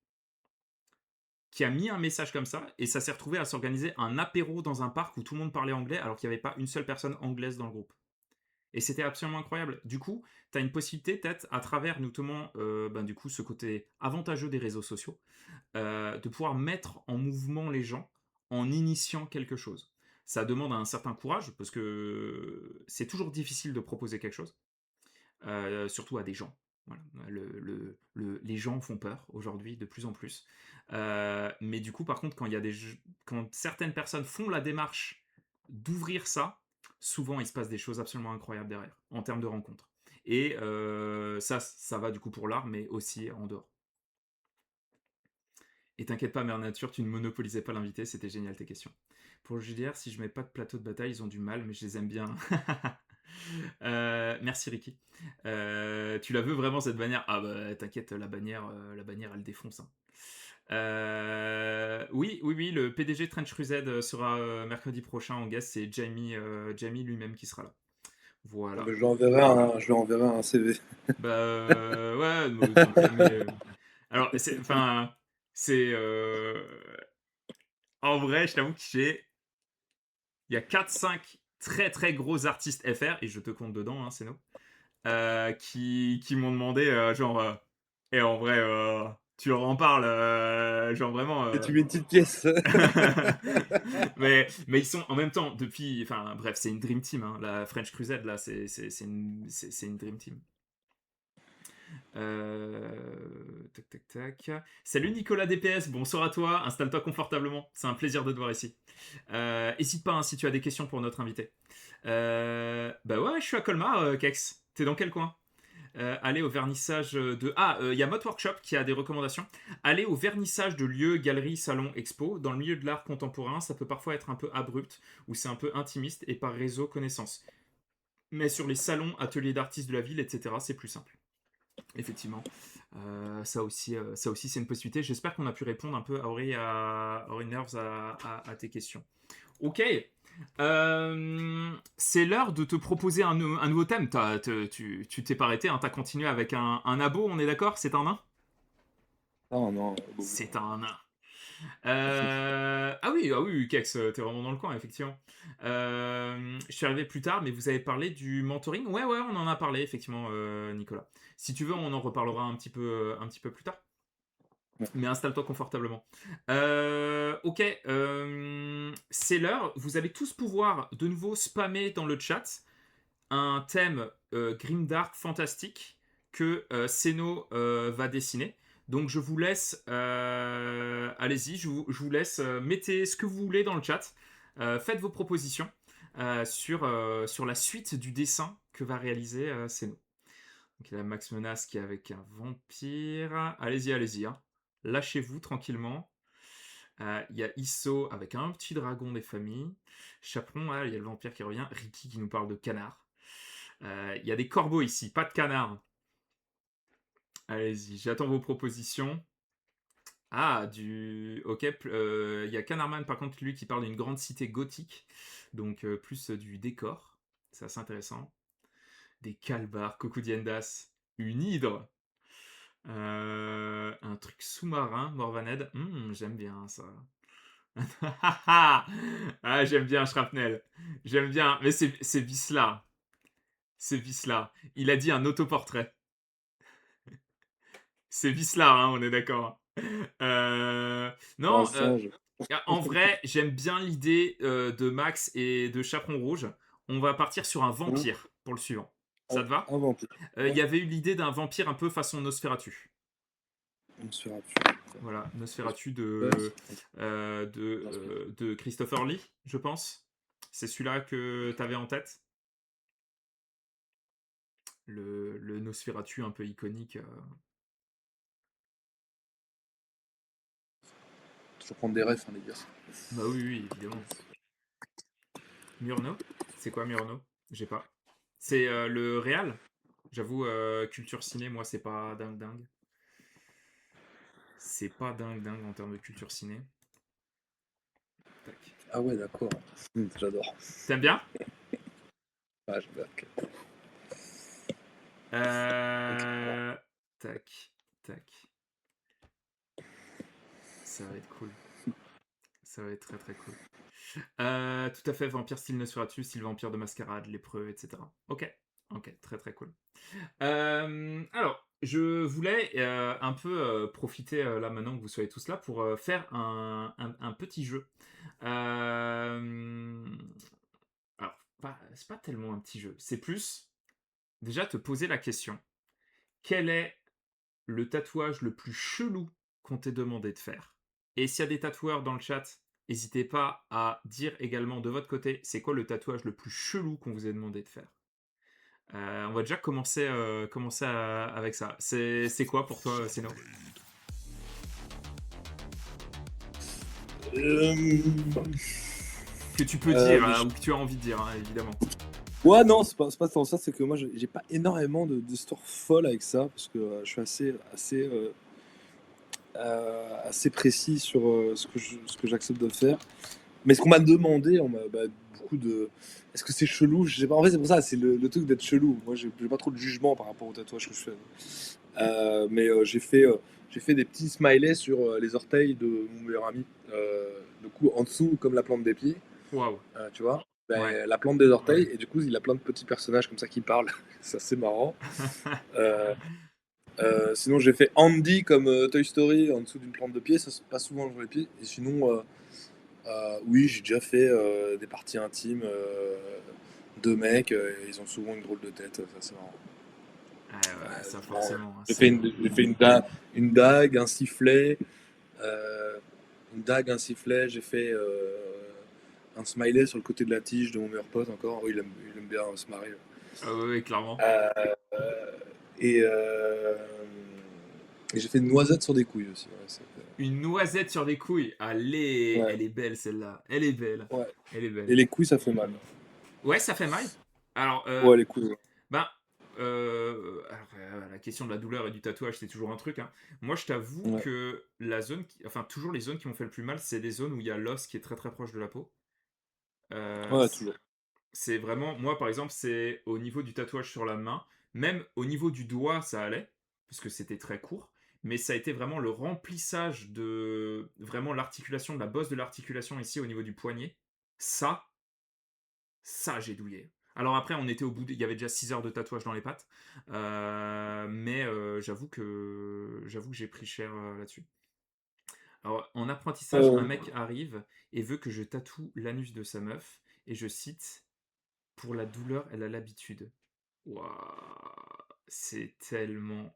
Speaker 1: qui a mis un message comme ça, et ça s'est retrouvé à s'organiser un apéro dans un parc où tout le monde parlait anglais alors qu'il n'y avait pas une seule personne anglaise dans le groupe. Et c'était absolument incroyable. Du coup, tu as une possibilité, peut-être, à travers notamment ben, du coup, ce côté avantageux des réseaux sociaux, de pouvoir mettre en mouvement les gens en initiant quelque chose. Ça demande un certain courage, parce que c'est toujours difficile de proposer quelque chose, surtout à des gens. Voilà. Les gens font peur aujourd'hui de plus en plus. Mais du coup, par contre, quand certaines personnes font la démarche d'ouvrir ça, souvent il se passe des choses absolument incroyables derrière, en termes de rencontres. Et ça va du coup pour l'art, mais aussi en dehors. Et t'inquiète pas, Mère Nature, tu ne monopolisais pas l'invité, c'était génial tes questions. Pour le JDR, si je mets pas de plateau de bataille, ils ont du mal, mais je les aime bien. Merci Ricky. Tu la veux vraiment cette bannière? Ah bah t'inquiète, la bannière elle défonce, hein. Oui, oui, oui, le PDG de Trench Crusade sera mercredi prochain en guest. C'est Jamie lui-même qui sera là.
Speaker 2: Ah
Speaker 1: Voilà.
Speaker 2: ben, je lui enverrai un CV.
Speaker 1: Bah ouais, tant pis, mais alors, enfin, c'est en vrai, je t'avoue que il y a 4-5 très très gros artistes FR, et je te compte dedans, hein, c'est nous, qui m'ont demandé, genre, et en vrai, tu leur en parles, genre vraiment.
Speaker 2: Et tu mets une petite pièce.
Speaker 1: Mais ils sont en même temps, depuis. Enfin, bref, c'est une Dream Team, hein, la French Crusade, là, c'est une Dream Team. Tac, tac, tac. Salut Nicolas DPS, bonsoir à toi, installe-toi confortablement, c'est un plaisir de te voir ici. Hésite pas hein, si tu as des questions pour notre invité. Bah ouais, je suis à Colmar, Kex. T'es dans quel coin? Allez au vernissage de... Ah, il y a Mode Workshop qui a des recommandations. Allez au vernissage de lieux, galeries, salons, expos. Dans le milieu de l'art contemporain, ça peut parfois être un peu abrupt, ou c'est un peu intimiste, et par réseau connaissance. Mais sur les salons, ateliers d'artistes de la ville, etc., c'est plus simple. Effectivement. Ça aussi c'est une possibilité. J'espère qu'on a pu répondre un peu à Ori Nerves à tes questions. Ok. C'est l'heure de te proposer un nouveau thème. Tu t'es pas arrêté, hein, t'as continué avec un abo, on est d'accord? C'est un nain?
Speaker 2: Non, non,
Speaker 1: C'est un nain. Ah oui, Kex, t'es vraiment dans le coin, effectivement. Je suis arrivé plus tard, mais vous avez parlé du mentoring. Ouais, ouais, on en a parlé, effectivement, Nicolas. Si tu veux, on en reparlera un petit peu plus tard.
Speaker 2: ouais.
Speaker 1: Mais installe-toi confortablement. Ok, c'est l'heure. Vous allez tous pouvoir de nouveau spammer dans le chat un thème grimdark fantastique que Seno va dessiner. Donc je vous laisse, allez-y, je vous laisse, mettez ce que vous voulez dans le chat, faites vos propositions sur la suite du dessin que va réaliser Seno. Donc il y a Max Menace qui est avec un vampire. Allez-y, allez-y. Hein. Lâchez-vous tranquillement. Il y a Isso avec un petit dragon des familles. Chaperon, il y a le vampire qui revient. Ricky qui nous parle de canard. Il y a des corbeaux ici, pas de canards. Allez-y, j'attends vos propositions. Ah, ok, il y a Canarman par contre, lui qui parle d'une grande cité gothique. Donc plus du décor. C'est assez intéressant. Des calbars, Cocoudiendas, une hydre. Un truc sous-marin, Morvaned. J'aime bien ça. Ah, j'aime bien Shrapnel. J'aime bien. Mais c'est Visla. C'est Visla. Il a dit un autoportrait. C'est Visla, hein, on est d'accord.
Speaker 2: Un
Speaker 1: Non,
Speaker 2: singe.
Speaker 1: en vrai, j'aime bien l'idée de Max et de Chaperon Rouge. On va partir sur un
Speaker 2: Hein.
Speaker 1: vampire pour le suivant. Ça te va?
Speaker 2: Un vampire.
Speaker 1: Il
Speaker 2: Ouais,
Speaker 1: y avait eu l'idée d'un vampire un peu façon Nosferatu.
Speaker 2: on se fera plus.
Speaker 1: Voilà, Nosferatu
Speaker 2: Ouais,
Speaker 1: de Christopher Lee, je pense. C'est celui-là que tu avais en tête. Le Nosferatu un peu iconique.
Speaker 2: toujours prendre des refs, hein, les gars.
Speaker 1: Bah oui, oui, évidemment. Murnau? C'est quoi Murnau? J'ai pas. C'est le Real? J'avoue, culture ciné, moi, c'est pas dingue dingue. C'est pas dingue dingue en termes de culture ciné. Tac.
Speaker 2: Ah ouais, d'accord. J'adore.
Speaker 1: T'aimes bien?
Speaker 2: Ah, j'adore.
Speaker 1: Euh... Tac, tac. Ça va être cool. Ça va être très très cool. Tout à fait, vampire style Nosferatu, style vampire de mascarade, lépreux, etc. Ok, ok, très très cool. Alors, je voulais un peu profiter là maintenant que vous soyez tous là pour faire un petit jeu. Alors, c'est pas tellement un petit jeu, c'est plus déjà te poser la question. Quel est le tatouage le plus chelou qu'on t'ait demandé de faire? Et s'il y a des tatoueurs dans le chat, n'hésitez pas à dire également de votre côté, c'est quoi le tatouage le plus chelou qu'on vous ait demandé de faire. On va déjà commencer avec ça. C'est quoi pour toi, Seno? Que tu peux dire ou que tu as envie de dire, hein, évidemment.
Speaker 2: Ouais, non, c'est pas tant ça, c'est que moi, j'ai pas énormément d'histoires folles avec ça, parce que je suis assez assez précis sur ce que j'accepte de faire. Mais ce qu'on m'a demandé, on m'a beaucoup de. Est-ce que c'est chelou? Je sais pas. En fait, c'est pour ça, c'est le truc d'être chelou. Moi, j'ai pas trop de jugement par rapport au tatouage que je fais. Mais j'ai fait des petits smileys sur les orteils de mon meilleur ami. Du coup, en dessous, comme la plante des pieds,
Speaker 1: Waouh.
Speaker 2: tu vois,
Speaker 1: Ouais.
Speaker 2: la plante des orteils. Et du coup, il a plein de petits personnages comme ça qui parlent. C'est assez marrant. Euh, Sinon, j'ai fait Andy comme Toy Story en dessous d'une plante de pied. Ça, c'est pas souvent sur les pieds. Et sinon, oui, j'ai déjà fait des parties intimes de mecs. Ils ont souvent une drôle de tête. Ça, c'est marrant.
Speaker 1: Ouais, ça
Speaker 2: Bon,
Speaker 1: forcément, hein,
Speaker 2: j'ai fait,
Speaker 1: c'est...
Speaker 2: une dague, un sifflet. euh, une dague, un sifflet. J'ai fait un smiley sur le côté de la tige de mon meilleur pote encore. Oui, il aime bien se marrer.
Speaker 1: Ah ouais, ouais, clairement.
Speaker 2: Euh, et et j'ai fait une noisette sur des couilles aussi. Ouais,
Speaker 1: Une noisette sur des couilles. Allez,
Speaker 2: ouais,
Speaker 1: elle est belle celle-là. Elle est belle.
Speaker 2: ouais.
Speaker 1: Elle est
Speaker 2: Et
Speaker 1: belle.
Speaker 2: les couilles, ça fait mal.
Speaker 1: Ouais, ça fait mal. Alors,
Speaker 2: Ouais, les couilles. Ouais.
Speaker 1: ben, la question de la douleur et du tatouage, c'est toujours un truc, hein. Moi, je t'avoue
Speaker 2: Ouais,
Speaker 1: que enfin, toujours les zones qui m'ont fait le plus mal, c'est des zones où il y a l'os qui est très très proche de la peau. Euh,
Speaker 2: ouais, toujours.
Speaker 1: c'est vraiment, moi par exemple, c'est au niveau du tatouage sur la main, même au niveau du doigt, ça allait, parce que c'était très court, mais ça a été vraiment le remplissage de vraiment l'articulation, de la bosse de l'articulation ici au niveau du poignet. Ça, ça j'ai douillé. Alors après, on était au bout, il y avait déjà 6 heures de tatouage dans les pattes, mais j'avoue que j'ai pris cher là-dessus. Alors, en apprentissage, un
Speaker 2: Euh,
Speaker 1: mec arrive et veut que je tatoue l'anus de sa meuf, et je cite: pour la douleur, elle a l'habitude. Waouh, c'est tellement.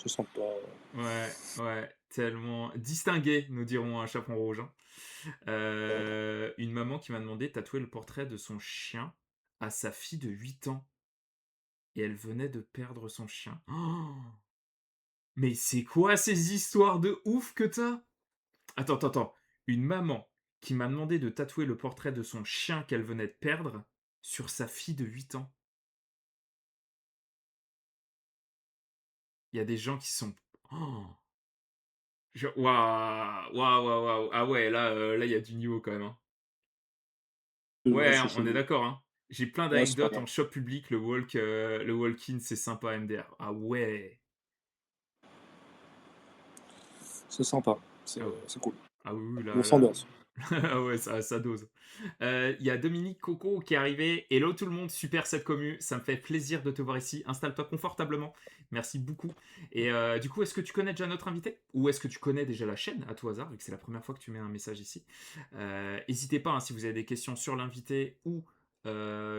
Speaker 2: je sens pas.
Speaker 1: Ouais, ouais, tellement distingué, nous dirons un chaperon rouge, hein.
Speaker 2: Ouais.
Speaker 1: Une maman qui m'a demandé de tatouer le portrait de son chien à sa fille de 8 ans. Et elle venait de perdre son chien. Oh, mais c'est quoi ces histoires de ouf que t'as? Attends, attends, attends. Une maman qui m'a demandé de tatouer le portrait de son chien qu'elle venait de perdre sur sa fille de 8 ans. Il y a des gens qui sont. Oh, waouh, waouh, waouh, waouh. Ah ouais, là, il y a du niveau quand même, hein.
Speaker 2: Ouais,
Speaker 1: Ouais,
Speaker 2: c'est
Speaker 1: on est
Speaker 2: chelou.
Speaker 1: d'accord, hein. J'ai plein
Speaker 2: Ouais, c'est pas
Speaker 1: d'anecdotes
Speaker 2: mal.
Speaker 1: en shop public, le walk-in, c'est sympa MDR. Ah ouais.
Speaker 2: C'est sympa.
Speaker 1: Ah ouais.
Speaker 2: C'est cool.
Speaker 1: Ah oui, oui,
Speaker 2: On
Speaker 1: là.
Speaker 2: s'ambiance.
Speaker 1: Ah ouais, ça dose. Il y a Dominique Coco qui est arrivé. Hello tout le monde, super cette commu. Ça me fait plaisir de te voir ici. Installe-toi confortablement. Merci beaucoup. Et du coup, est-ce que tu connais déjà notre invité? Ou est-ce que tu connais déjà la chaîne à tout hasard, vu que c'est la première fois que tu mets un message ici? N'hésitez pas, hein, si vous avez des questions sur l'invité ou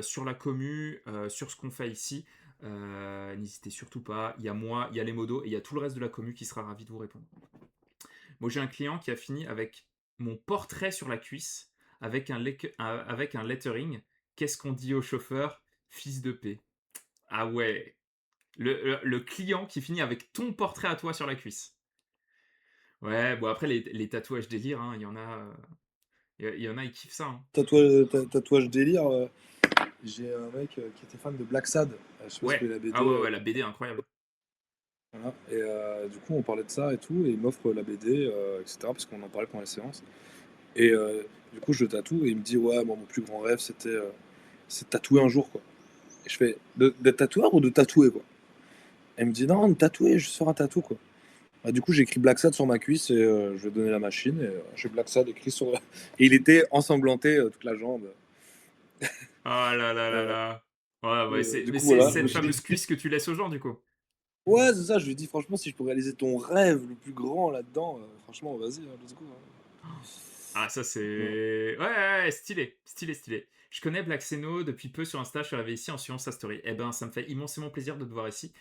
Speaker 1: sur la commu, sur ce qu'on fait ici. N'hésitez surtout pas. Il y a moi, il y a les modos et il y a tout le reste de la commu qui sera ravi de vous répondre. Moi, j'ai un client qui a fini avec mon portrait sur la cuisse, avec un lettering. Qu'est-ce qu'on dit au chauffeur? Fils de paix. Ah ouais. Le client qui finit avec ton portrait à toi sur la cuisse. Ouais, bon, après, les tatouages délire, hein, il y en a. Il y en a, ils kiffent ça, hein.
Speaker 2: Tatouage délire. J'ai un mec qui était fan de Black Sad. Je sais pas si tu
Speaker 1: Ouais.
Speaker 2: connais la
Speaker 1: Ah
Speaker 2: BD.
Speaker 1: ouais, ouais, la BD incroyable.
Speaker 2: Voilà. Et du coup, on parlait de ça et tout. Et il m'offre la BD, etc. Parce qu'on en parlait pendant la séance. Et du coup, je le tatoue. Et il me dit, ouais, moi, mon plus grand rêve, c'est de tatouer un jour, quoi. Et je fais, d'être tatoueur ou de tatouer, quoi. Et il me dit, non, de tatouer, juste faire un tatou, quoi. Bah, du coup, j'ai écrit Black Sad sur ma cuisse et je lui ai donné la machine. Et j'ai Black Sad écrit sur. Et il était ensanglanté toute la jambe.
Speaker 1: Ah là là là
Speaker 2: Euh,
Speaker 1: là. Ouais, ouais,
Speaker 2: du
Speaker 1: mais
Speaker 2: coup,
Speaker 1: c'est
Speaker 2: voilà. Je me
Speaker 1: cette
Speaker 2: suis dit,
Speaker 1: fameuse cuisse que tu laisses aux gens, du coup.
Speaker 2: ouais, c'est ça. Je lui ai dit, franchement, si je peux réaliser ton rêve le plus grand là-dedans, franchement, vas-y, let's go, hein.
Speaker 1: Ah, ça
Speaker 2: Ouais.
Speaker 1: c'est. Ouais, ouais, ouais, stylé, stylé, stylé. Je connais Black Seno depuis peu sur Insta, je suis arrivé ici en suivant sa story. Eh ben, ça me fait immensément plaisir de te voir ici.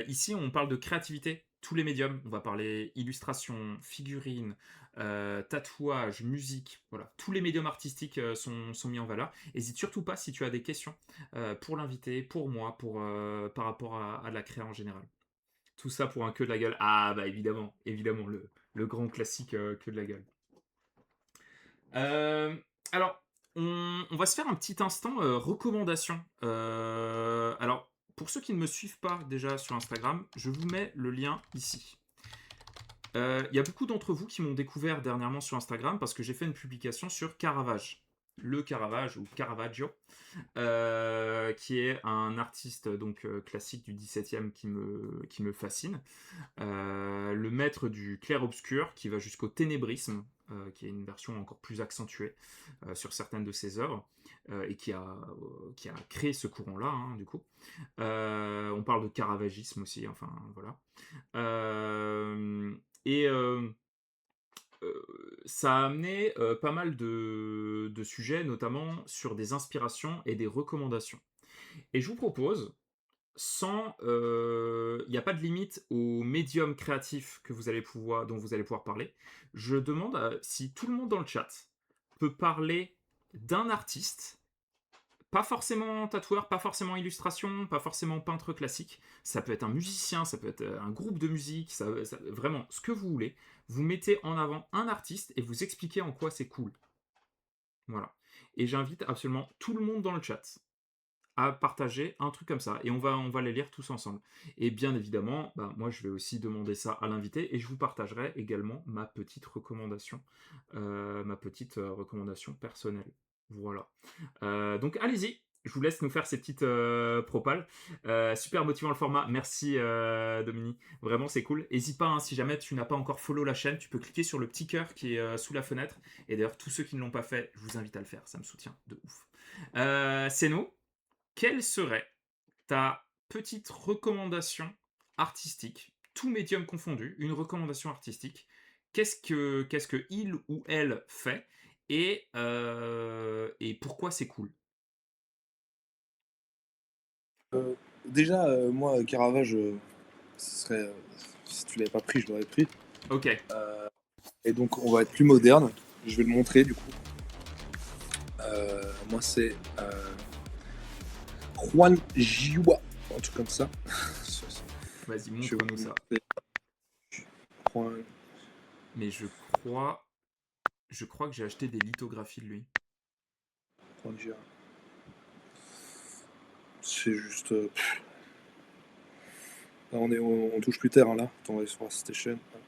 Speaker 1: Ici, on parle de créativité, tous les médiums. On va parler illustration, figurines, tatouage, musique. Voilà, tous les médiums artistiques sont mis en valeur. N'hésite surtout pas si tu as des questions pour l'invité, pour moi, par rapport à la créa en général. Tout ça pour un queue de la gueule. Ah, bah évidemment, évidemment, le grand classique queue de la gueule. Euh, alors, on va se faire un petit instant recommandation. Alors, pour ceux qui ne me suivent pas déjà sur Instagram, je vous mets le lien ici. Il y a beaucoup d'entre vous qui m'ont découvert dernièrement sur Instagram parce que j'ai fait une publication sur Caravage. Le Caravage ou Caravaggio, qui est un artiste donc classique du XVIIe qui me fascine. Le maître du clair-obscur qui va jusqu'au ténébrisme, qui est une version encore plus accentuée sur certaines de ses œuvres, et qui a créé ce courant-là, hein, du coup. On parle de caravagisme aussi, enfin voilà. Euh, et ça a amené pas mal de sujets, notamment sur des inspirations et des recommandations. Et je vous propose, il n'y a pas de limite au médium créatif dont vous allez pouvoir parler. Je demande si tout le monde dans le chat peut parler d'un artiste, pas forcément tatoueur, pas forcément illustration, pas forcément peintre classique. Ça peut être un musicien, ça peut être un groupe de musique, vraiment ce que vous voulez. Vous mettez en avant un artiste et vous expliquez en quoi c'est cool. Voilà. Et j'invite absolument tout le monde dans le chat à partager un truc comme ça. Et on va les lire tous ensemble. Et bien évidemment, bah, moi je vais aussi demander ça à l'invité et je vous partagerai également ma petite recommandation personnelle. Voilà. Donc allez-y. Je vous laisse nous faire ces petites propales. Super motivant le format. Merci Dominique. Vraiment c'est cool. N'hésite pas, hein, si jamais tu n'as pas encore follow la chaîne, tu peux cliquer sur le petit cœur qui est sous la fenêtre. Et d'ailleurs tous ceux qui ne l'ont pas fait, je vous invite à le faire. Ça me soutient de ouf. C'est nous. Quelle serait ta petite recommandation artistique, tout médium confondu, une recommandation artistique? Qu'est-ce que il ou elle fait et pourquoi c'est cool?
Speaker 2: Déjà, moi, Caravage, ce serait, si tu l'avais pas pris, je l'aurais pris.
Speaker 1: Ok,
Speaker 2: Et donc, on va être plus moderne. Je vais le montrer, du coup. Moi, c'est Juan Jiwa, un truc comme ça.
Speaker 1: vas-y,
Speaker 2: Je vais
Speaker 1: montre-nous
Speaker 2: vous
Speaker 1: ça.
Speaker 2: montrer Juan,
Speaker 1: Mais je crois que j'ai acheté des lithographies de lui.
Speaker 2: Juan Jiwa. C'est juste. Là, on touche plus terre, hein, là. Attends, on va aller sur Station. Hop.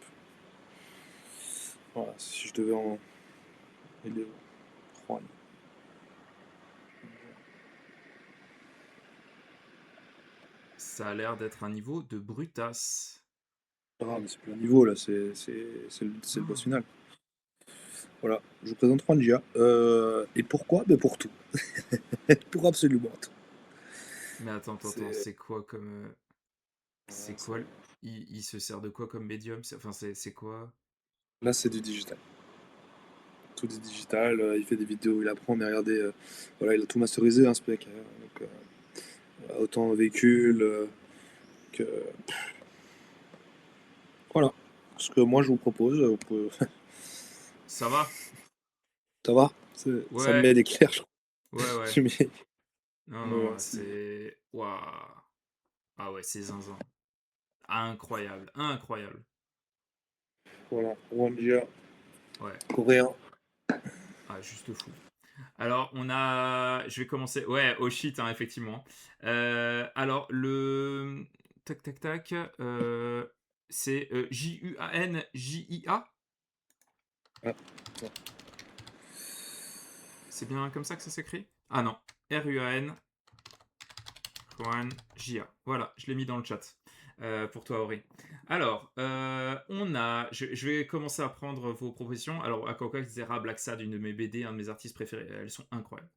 Speaker 2: Voilà, si je devais en. Il est où Juan.
Speaker 1: Ça a l'air d'être un niveau de brutasse.
Speaker 2: Ah, mais c'est plus un niveau, là. C'est le boss final. Voilà, je vous présente Juan Gia. Et pourquoi? Ben pour tout. Pour absolument tout.
Speaker 1: Mais attends,
Speaker 2: C'est,
Speaker 1: c'est quoi comme... C'est
Speaker 2: c'est-
Speaker 1: quoi il se sert de quoi comme médium? Enfin, c'est quoi?
Speaker 2: Là, c'est du digital. Tout du digital. Il fait des vidéos, il apprend, mais regardez, voilà, il a tout masterisé, hein, ce mec. Donc, autant véhicule que. Voilà. Ce que moi, je vous propose,
Speaker 1: Ça va?
Speaker 2: ça va? Ça me
Speaker 1: Ouais,
Speaker 2: met des clairs, je
Speaker 1: ouais, ouais.
Speaker 2: crois.
Speaker 1: Non,
Speaker 2: Mais
Speaker 1: non,
Speaker 2: ouais,
Speaker 1: c'est... Waouh. Ah ouais, c'est zinzin. Incroyable, incroyable.
Speaker 2: voilà, Juan Gia,
Speaker 1: Ouais,
Speaker 2: coréen.
Speaker 1: ah, juste fou. Alors, Je vais commencer... Ouais, oh shit, hein, effectivement. Alors, le... Tac, tac, tac. C'est Juanjia.
Speaker 2: Ah,
Speaker 1: C'est bien comme ça que ça s'écrit? Ah non. Ruan Juan Gia. Voilà, je l'ai mis dans le chat. Pour toi, Auré. Alors, je vais commencer à prendre vos propositions. Alors, Akoka disait Black Sad, une de mes BD, un de mes artistes préférés. Elles sont incroyables.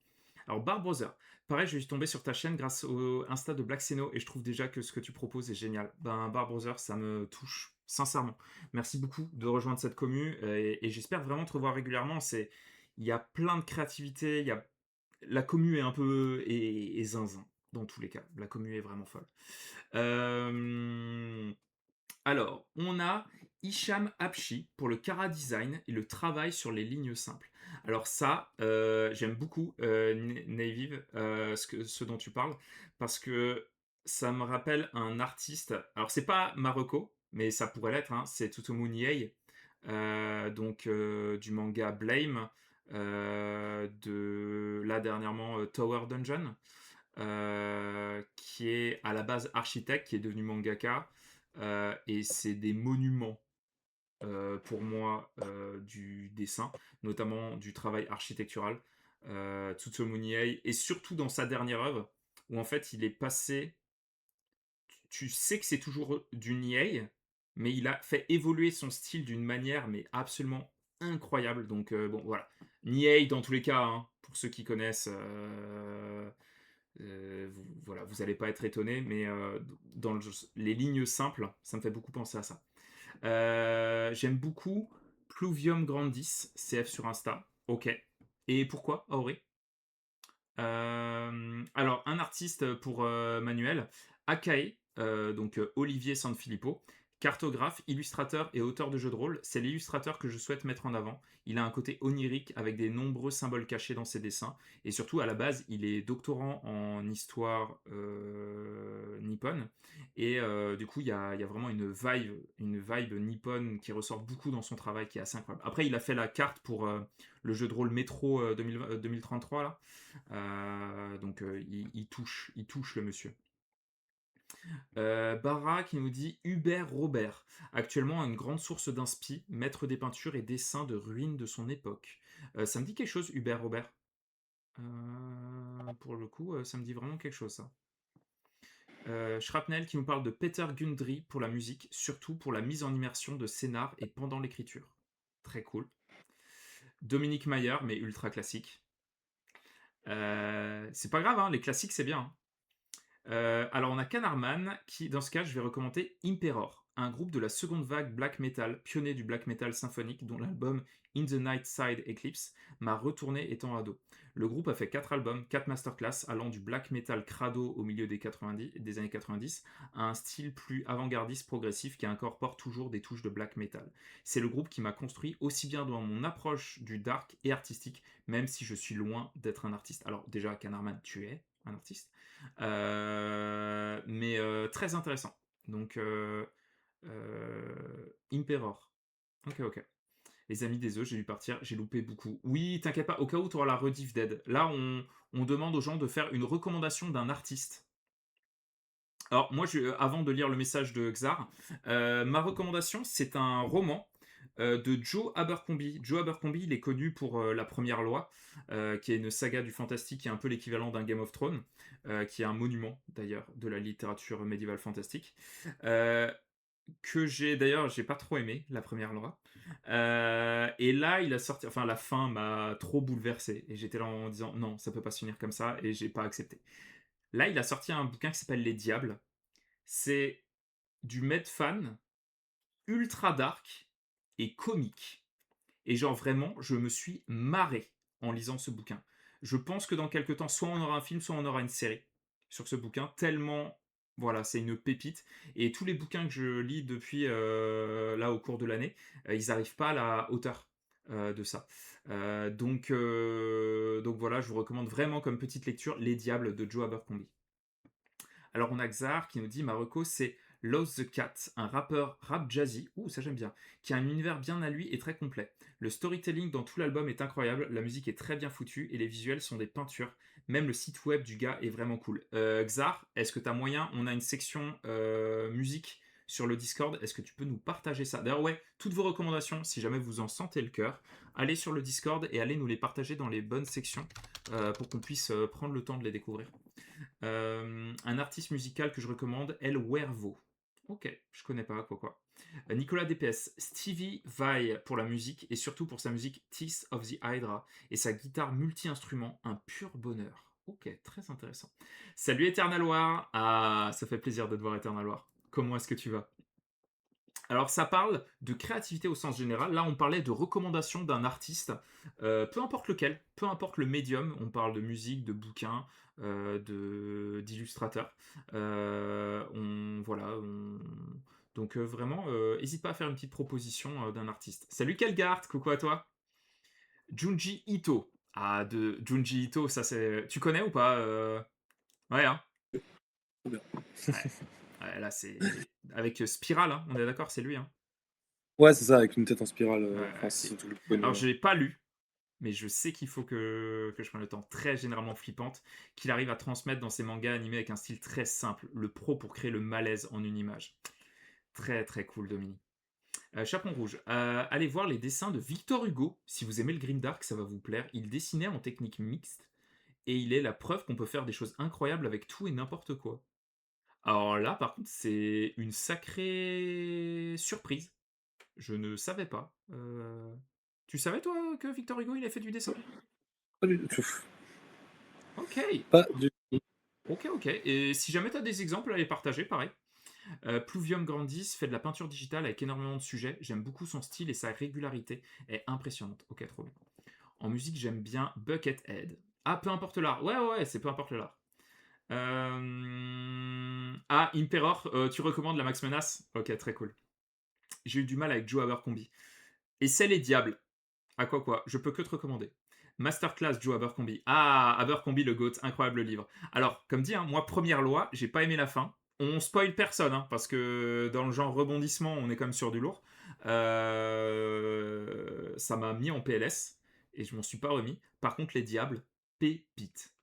Speaker 1: Alors, Barbrother. Pareil, je suis tombé sur ta chaîne grâce au Insta de Black Seno et je trouve déjà que ce que tu proposes est génial. Ben, Barbrother, ça me touche, sincèrement. Merci beaucoup de rejoindre cette commu et j'espère vraiment te revoir régulièrement. Il y a plein de créativité, la commu est un peu et zinzin dans tous les cas. La commu est vraiment folle. Euh, alors, on a Hicham Apchi pour le Cara Design et le travail sur les lignes simples. Alors ça, j'aime beaucoup Naviv, ce dont tu parles, parce que ça me rappelle un artiste. Alors c'est pas Marocco, mais ça pourrait l'être. Hein, c'est Tsutomu Nihei, donc du manga Blame, de là dernièrement Tower Dungeon, qui est à la base architecte, qui est devenu mangaka, et c'est des monuments pour moi, du dessin, notamment du travail architectural, Tsutomu Ei, et surtout dans sa dernière œuvre, où en fait il est passé, tu sais que c'est toujours du Niei, mais il a fait évoluer son style d'une manière mais absolument incroyable. Donc bon, voilà. Niei dans tous les cas, hein, pour ceux qui connaissent, voilà, vous n'allez pas être étonné, mais dans les lignes simples, ça me fait beaucoup penser à ça. J'aime beaucoup Pluvium Grandis, CF sur Insta. Ok. Et pourquoi, Auré? Alors, un artiste pour Manuel, Akae, donc Olivier Sanfilippo, cartographe, illustrateur et auteur de jeux de rôle. C'est l'illustrateur que je souhaite mettre en avant. Il a un côté onirique avec des nombreux symboles cachés dans ses dessins. Et surtout, à la base, il est doctorant en histoire nippone. Et du coup, il y a vraiment une vibe nippone qui ressort beaucoup dans son travail, qui est assez incroyable. Après, il a fait la carte pour le jeu de rôle Métro 2033, là. Donc il touche le monsieur. Barra qui nous dit Hubert Robert, actuellement une grande source d'inspi, maître des peintures et dessins de ruines de son époque. Ça me dit quelque chose, Hubert Robert. Pour le coup, ça me dit vraiment quelque chose, ça. Shrapnel qui nous parle de Peter Gundry pour la musique, surtout pour la mise en immersion de scénar et pendant l'écriture. Très cool. Dominique Mayer, mais ultra classique. C'est pas grave, hein, les classiques c'est bien, hein. Alors on a Canarman qui, dans ce cas, je vais recommander Imperor, un groupe de la seconde vague black metal, pionnier du black metal symphonique, dont l'album In the Night Side Eclipse m'a retourné étant ado. Le groupe a fait 4 albums, 4 masterclass, allant du black metal crado au milieu des années 90 à un style plus avant-gardiste progressif qui incorpore toujours des touches de black metal. C'est le groupe qui m'a construit aussi bien dans mon approche du dark et artistique, même si je suis loin d'être un artiste. Alors déjà, Canarman, tu es un artiste, mais très intéressant. Donc, Imperor. Ok, ok. Les amis des œufs, j'ai dû partir, j'ai loupé beaucoup. Oui, t'inquiète pas, au cas où tu auras la rediff dead. Là, on demande aux gens de faire une recommandation d'un artiste. Alors, moi, avant de lire le message de Xar, ma recommandation, c'est un roman de Joe Abercrombie. Joe Abercrombie, il est connu pour La Première Loi, qui est une saga du fantastique qui est un peu l'équivalent d'un Game of Thrones, qui est un monument d'ailleurs de la littérature médiévale fantastique. Que j'ai pas trop aimé La Première Loi. Et là, il a sorti, enfin, la fin m'a trop bouleversé. Et j'étais là en disant non, ça peut pas se finir comme ça, et j'ai pas accepté. Là, il a sorti un bouquin qui s'appelle Les Diables. C'est du Medfan ultra dark et comique. Et genre vraiment, je me suis marré en lisant ce bouquin. Je pense que dans quelques temps, soit on aura un film, soit on aura une série sur ce bouquin, tellement, voilà, c'est une pépite. Et tous les bouquins que je lis depuis là au cours de l'année, ils n'arrivent pas à la hauteur de ça. Donc voilà, je vous recommande vraiment comme petite lecture Les Diables de Joe Abercrombie. Alors on a Xar qui nous dit Marocco, c'est Lost the Cat, un rappeur rap jazzy, ouh ça j'aime bien, qui a un univers bien à lui et très complet. Le storytelling dans tout l'album est incroyable, la musique est très bien foutue et les visuels sont des peintures. Même le site web du gars est vraiment cool. Xar, est-ce que tu as moyen, on a une section musique sur le Discord, est-ce que tu peux nous partager ça? D'ailleurs ouais, toutes vos recommandations, si jamais vous en sentez le cœur, allez sur le Discord et allez nous les partager dans les bonnes sections pour qu'on puisse prendre le temps de les découvrir. Un artiste musical que je recommande, El Huervo. Ok, je connais pas, quoi. Nicolas DPS, Stevie Vai pour la musique et surtout pour sa musique Teeth of the Hydra et sa guitare multi-instrument, un pur bonheur. Ok, très intéressant. Salut Eternal War. Ah, ça fait plaisir de te voir Eternal War. Comment est-ce que tu vas? Alors ça parle de créativité au sens général. Là on parlait de recommandation d'un artiste, peu importe lequel, peu importe le médium. On parle de musique, de bouquins, d'illustrateurs. Voilà. Donc vraiment, n'hésite pas à faire une petite proposition d'un artiste. Salut Kelgard, coucou à toi. Junji Ito. Ah, de Junji Ito, ça c'est. Tu connais ou pas Ouais, hein.
Speaker 2: Trop bien.
Speaker 1: Ouais. Ouais, là c'est. Avec Spiral, hein, on est d'accord, c'est lui, hein.
Speaker 2: Ouais, c'est ça, avec une tête en spirale.
Speaker 1: Ouais,
Speaker 2: Enfin,
Speaker 1: ouais,
Speaker 2: c'est
Speaker 1: qui...
Speaker 2: surtout le connu.
Speaker 1: Alors, je l'ai pas lu, mais je sais qu'il faut que je prenne le temps. Très généralement flippante, qu'il arrive à transmettre dans ses mangas animés avec un style très simple, le pro pour créer le malaise en une image. Très très cool, Dominique. Chaperon rouge. Allez voir les dessins de Victor Hugo. Si vous aimez le grimdark, ça va vous plaire. Il dessinait en technique mixte et il est la preuve qu'on peut faire des choses incroyables avec tout et n'importe quoi. Alors là, par contre, c'est une sacrée surprise. Je ne savais pas. Tu savais, toi, que Victor Hugo, il a fait du dessin?
Speaker 2: Pas du tout.
Speaker 1: Ok,
Speaker 2: Pas du tout.
Speaker 1: ok, ok. Et si jamais tu as des exemples à les partager, pareil. Pluvium Grandis fait de la peinture digitale avec énormément de sujets. J'aime beaucoup son style et sa régularité est impressionnante. Ok, trop bien. En musique, j'aime bien Buckethead. Ah, peu importe l'art. Ouais, ouais, ouais, c'est peu importe l'art. Ah, Imperor, tu recommandes la Max Menace? Ok, très cool. J'ai eu du mal avec Joe Abercrombie. Et c'est les diables. À quoi, je peux que te recommander. Masterclass Joe Abercrombie. Ah, Abercrombie le GOAT, incroyable livre. Alors, comme dit, hein, moi, première loi, j'ai pas aimé la fin. On spoil personne, hein, parce que dans le genre rebondissement, on est quand même sur du lourd. Ça m'a mis en PLS, et je m'en suis pas remis. Par contre, les diables, pépite.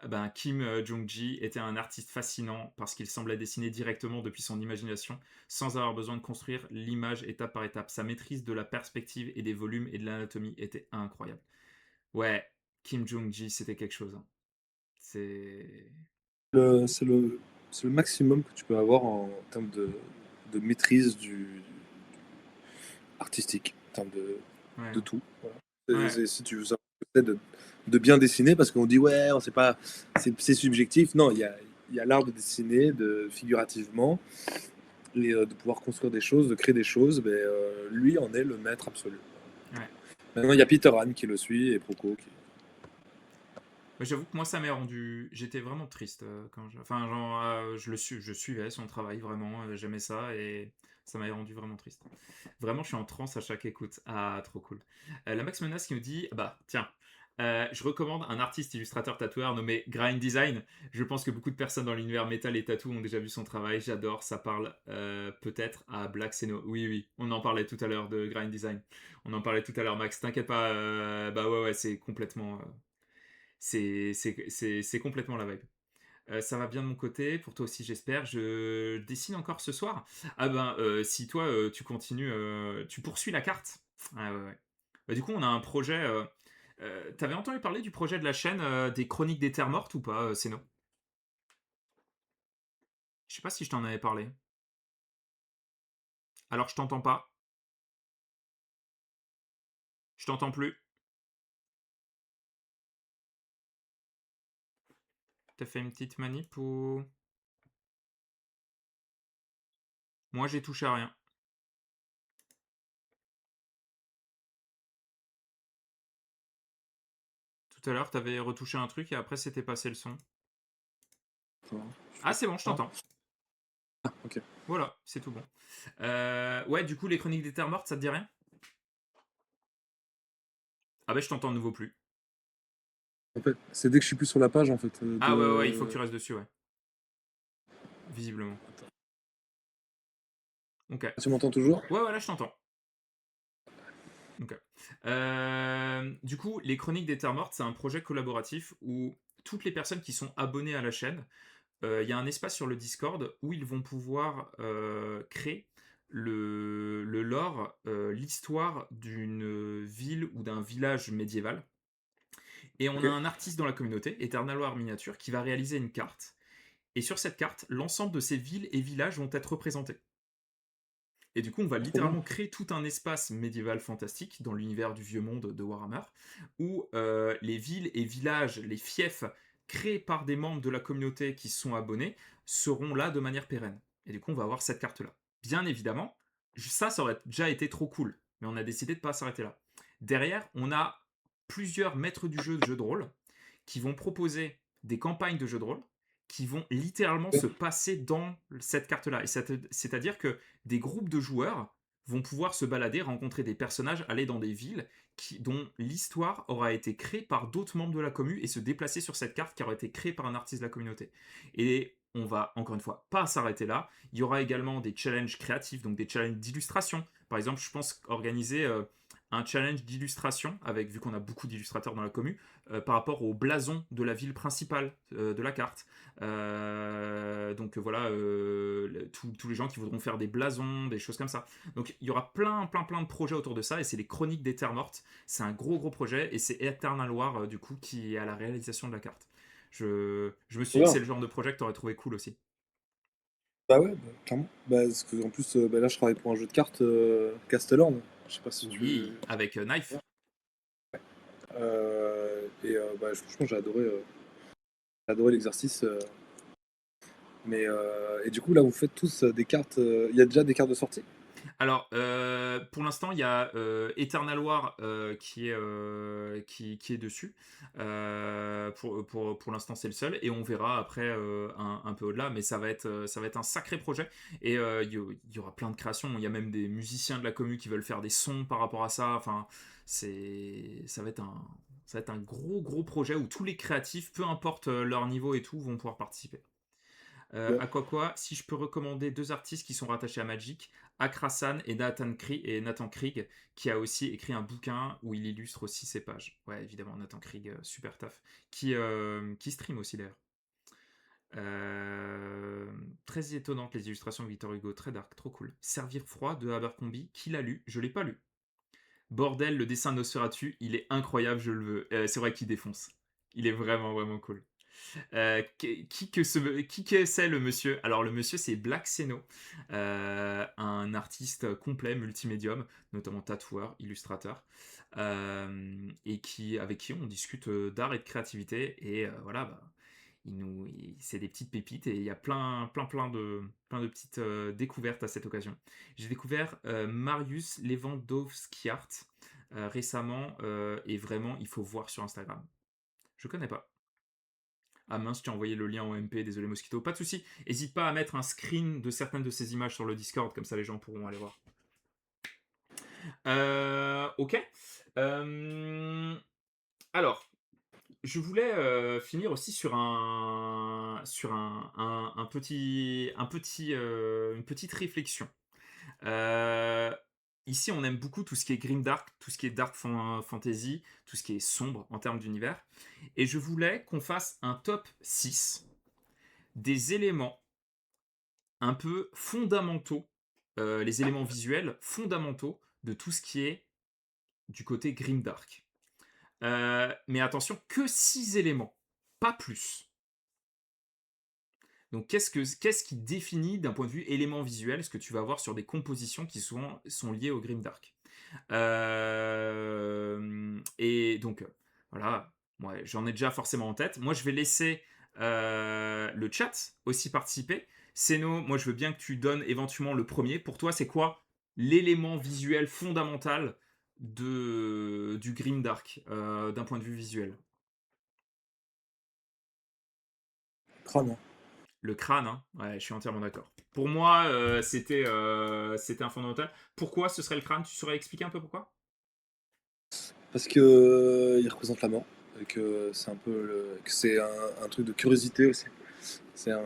Speaker 1: Ben, Kim Jong-ji était un artiste fascinant parce qu'il semblait dessiner directement depuis son imagination sans avoir besoin de construire l'image étape par étape. Sa maîtrise de la perspective et des volumes et de l'anatomie était incroyable. Ouais, Kim Jong-ji, c'était quelque chose, hein. C'est...
Speaker 2: Le- C'est le, c'est le maximum que tu peux avoir en termes de maîtrise artistique, en termes
Speaker 1: Ouais,
Speaker 2: de tout. Voilà.
Speaker 1: ouais,
Speaker 2: Si tu veux savoir ce que c'est de bien dessiner, parce qu'on dit ouais, on sait pas, c'est subjectif. Non, il y a l'art de dessiner, de figurativement, et de pouvoir construire des choses, de créer des choses. Mais, lui en est le maître absolu.
Speaker 1: ouais.
Speaker 2: Maintenant, il y a Peter Han qui le suit et Proco qui.
Speaker 1: Mais j'avoue que moi, ça m'a rendu... J'étais vraiment triste quand je... Enfin, genre, je suivais son travail, vraiment, j'aimais ça, et ça m'a rendu vraiment triste. Vraiment, je suis en transe à chaque écoute. Ah, trop cool. La Max Menace qui nous dit, bah, tiens, je recommande un artiste illustrateur tatoueur nommé Grind Design. Je pense que beaucoup de personnes dans l'univers métal et tatou ont déjà vu son travail. J'adore, ça parle peut-être à Black Seno. Oui, oui, on en parlait tout à l'heure de Grind Design. On en parlait tout à l'heure, Max. T'inquiète pas, bah ouais, ouais, c'est complètement... c'est complètement la vibe. Ça va bien de mon côté, pour toi aussi j'espère. Je dessine encore ce soir. Ah ben, si toi tu continues, tu poursuis la carte. Ah ouais, ouais. Bah, du coup, on a un projet. T'avais entendu parler du projet de la chaîne des Chroniques des Terres Mortes ou pas, Seno? Je sais pas si je t'en avais parlé. Alors je t'entends pas. Je t'entends plus. T'as fait une petite manip ou... Moi j'ai touché à rien. Tout à l'heure t'avais retouché un truc et après c'était passé le son. Ah c'est bon, je
Speaker 2: Ah,
Speaker 1: t'entends.
Speaker 2: ok.
Speaker 1: Voilà, c'est tout bon. Ouais, du coup, les Chroniques des Terres Mortes, ça te dit rien? Ah bah je t'entends de nouveau plus.
Speaker 2: En fait, c'est dès que je suis plus sur la page, en fait.
Speaker 1: Ah ouais, ouais, ouais, il faut que tu restes dessus, ouais. Visiblement. Ok.
Speaker 2: Tu m'entends toujours?
Speaker 1: Ouais, ouais, là je t'entends. Ok. Du coup, les Chroniques des Terres Mortes, c'est un projet collaboratif où toutes les personnes qui sont abonnées à la chaîne, il y a un espace sur le Discord où ils vont pouvoir créer le lore, l'histoire d'une ville ou d'un village médiéval. Et on
Speaker 2: Ok.
Speaker 1: a un artiste dans la communauté, Eternal War Miniature, qui va réaliser une carte. Et sur cette carte, l'ensemble de ces villes et villages vont être représentés. Et du coup, on va
Speaker 2: Trop bien.
Speaker 1: littéralement créer tout un espace médiéval fantastique dans l'univers du vieux monde de Warhammer, où les villes et villages, les fiefs créés par des membres de la communauté qui sont abonnés seront là de manière pérenne. Et du coup, on va avoir cette carte-là. Bien évidemment, ça aurait déjà été trop cool, mais on a décidé de ne pas s'arrêter là. Derrière, on a plusieurs maîtres du jeu de jeux de rôle qui vont proposer des campagnes de jeux de rôle qui vont littéralement se passer dans cette carte-là. C'est-à-dire que des groupes de joueurs vont pouvoir se balader, rencontrer des personnages, aller dans des villes dont l'histoire aura été créée par d'autres membres de la commu et se déplacer sur cette carte qui aura été créée par un artiste de la communauté. Et on va, encore une fois, pas s'arrêter là. Il y aura également des challenges créatifs, donc des challenges d'illustration. Par exemple, je pense organiser un challenge d'illustration, avec, vu qu'on a beaucoup d'illustrateurs dans la commu, par rapport au blason de la ville principale de la carte. Donc voilà, tous les gens qui voudront faire des blasons, des choses comme ça. Donc il y aura plein de projets autour de ça, et c'est les Chroniques des Terres Mortes. C'est un gros projet, et c'est Eternal War, du coup, qui est à la réalisation de la carte. Je me suis dit que c'est
Speaker 2: Voilà.
Speaker 1: le genre de projet que tu aurais trouvé cool aussi.
Speaker 2: Bah ouais, bah, clairement. Bah, parce que, en plus, bah, là, je travaille pour un jeu de cartes, Castlehorn. Je sais pas si tu.
Speaker 1: Oui, avec Knife.
Speaker 2: Bah, franchement, j'ai adoré l'exercice. Et du coup, là, vous faites tous des cartes. Il y a déjà des cartes de sortie?
Speaker 1: Alors, pour l'instant, il y a Eternal War qui est dessus. Pour l'instant, c'est le seul. Et on verra après un peu au-delà. Mais ça va être un sacré projet. Et il y aura plein de créations. Il y a même des musiciens de la commu qui veulent faire des sons par rapport à ça. Enfin, ça va être un gros projet où tous les créatifs, peu importe leur niveau et tout, vont pouvoir participer.
Speaker 2: Ouais.
Speaker 1: À quoi, si je peux recommander deux artistes qui sont rattachés à Magic, Akrasan et Nathan Krieg, qui a aussi écrit un bouquin où il illustre aussi ses pages. Ouais, évidemment, Nathan Krieg, super taf. Qui stream aussi d'ailleurs. Euh, Très étonnante les illustrations de Victor Hugo, très dark, trop cool. Servir froid de Abercrombie, qui l'a lu? Je l'ai pas lu. Bordel, le dessin de Nosferatu, il est incroyable, je le veux. C'est vrai qu'il défonce. Il est vraiment cool. Qui que c'est le monsieur? Alors le monsieur c'est Black Seno, un artiste complet, multimédium, notamment tatoueur, illustrateur, avec qui on discute d'art et de créativité, et voilà, bah, c'est des petites pépites, et il y a plein de petites découvertes à cette occasion. J'ai découvert Marius Lewandowski-Art récemment, et vraiment il faut voir sur Instagram. Je connais pas. Ah mince, tu as envoyé le lien en MP, désolé Mosquito. Pas de souci. N'hésite pas à mettre un screen de certaines de ces images sur le Discord, comme ça les gens pourront aller voir. Ok. Euh, alors, je voulais finir aussi sur une petite réflexion. Euh, Ici, on aime beaucoup tout ce qui est grimdark, tout ce qui est dark fantasy, tout ce qui est sombre en termes d'univers. Et je voulais qu'on fasse un top 6 des éléments un peu fondamentaux, les éléments visuels fondamentaux de tout ce qui est du côté grimdark. Mais attention, que 6 éléments, pas plus. Donc qu'est-ce qui définit d'un point de vue élément visuel ce que tu vas voir sur des compositions qui souvent sont liées au grimdark? Et donc voilà, ouais, j'en ai déjà forcément en tête. Moi je vais laisser le chat aussi participer. Seno, moi je veux bien que tu donnes éventuellement le premier. Pour toi, c'est quoi l'élément visuel fondamental du grimdark d'un point de vue visuel?
Speaker 2: Crâne, hein.
Speaker 1: Le crâne, hein. Ouais, je suis entièrement d'accord. Pour moi, c'était un fondamental. Pourquoi ce serait le crâne? Tu saurais expliquer un peu pourquoi?
Speaker 2: Parce que il représente la mort. Et que c'est un peu que c'est un truc de curiosité aussi. C'est un,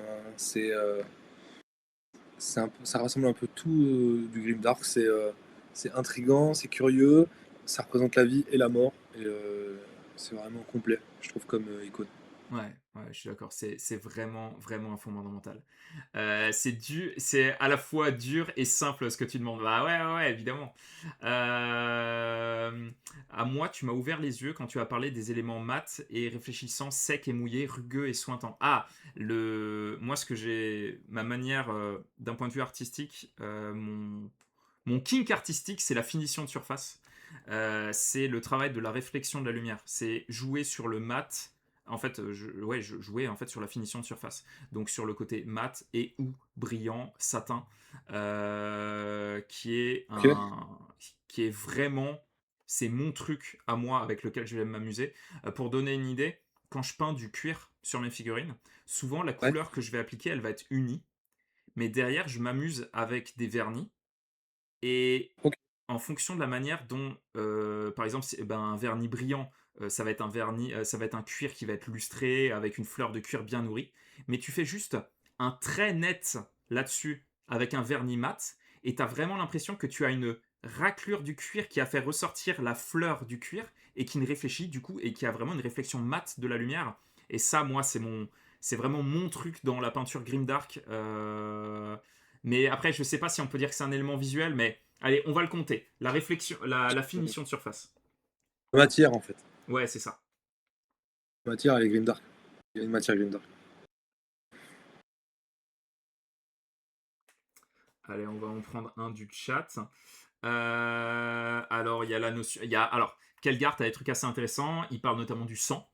Speaker 2: ça rassemble un peu tout du Grimdark. C'est intriguant, c'est curieux, ça représente la vie et la mort. Et c'est vraiment complet, je trouve, comme icône.
Speaker 1: Ouais, je suis d'accord. C'est vraiment un fondamental. C'est à la fois dur et simple ce que tu demandes. Bah ouais, évidemment. À moi, tu m'as ouvert les yeux quand tu as parlé des éléments mat et réfléchissant, sec et mouillé, rugueux et sointant. Ah, moi, ma manière, d'un point de vue artistique, mon kink artistique, c'est la finition de surface. C'est le travail de la réflexion de la lumière. C'est jouer sur le mat. En fait, je jouais en fait sur la finition de surface. Donc sur le côté mat et ou brillant, satin,
Speaker 2: Ok.
Speaker 1: qui est vraiment, c'est mon truc à moi avec lequel je vais m'amuser. Pour donner une idée, quand je peins du cuir sur mes figurines, souvent la
Speaker 2: Ouais.
Speaker 1: couleur que je vais appliquer, elle va être unie. Mais derrière, je m'amuse avec des vernis, et
Speaker 2: Ok.
Speaker 1: en fonction de la manière dont, par exemple, un vernis brillant, ça va être un cuir qui va être lustré avec une fleur de cuir bien nourrie. Mais tu fais juste un trait net là-dessus avec un vernis mat, et tu as vraiment l'impression que tu as une raclure du cuir qui a fait ressortir la fleur du cuir et qui ne réfléchit du coup et qui a vraiment une réflexion mate de la lumière. Et ça, moi, c'est vraiment mon truc dans la peinture grimdark. Mais après, je sais pas si on peut dire que c'est un élément visuel, mais allez, on va le compter. La réflexion, la finition de surface.
Speaker 2: La matière, en fait.
Speaker 1: Ouais, c'est ça.
Speaker 2: La matière, elle est grimdark. Il y a une matière grimdark.
Speaker 1: Allez, on va en prendre un du chat. Alors, il y a la notion. Alors, Kelgart a des trucs assez intéressants. Il parle notamment du sang.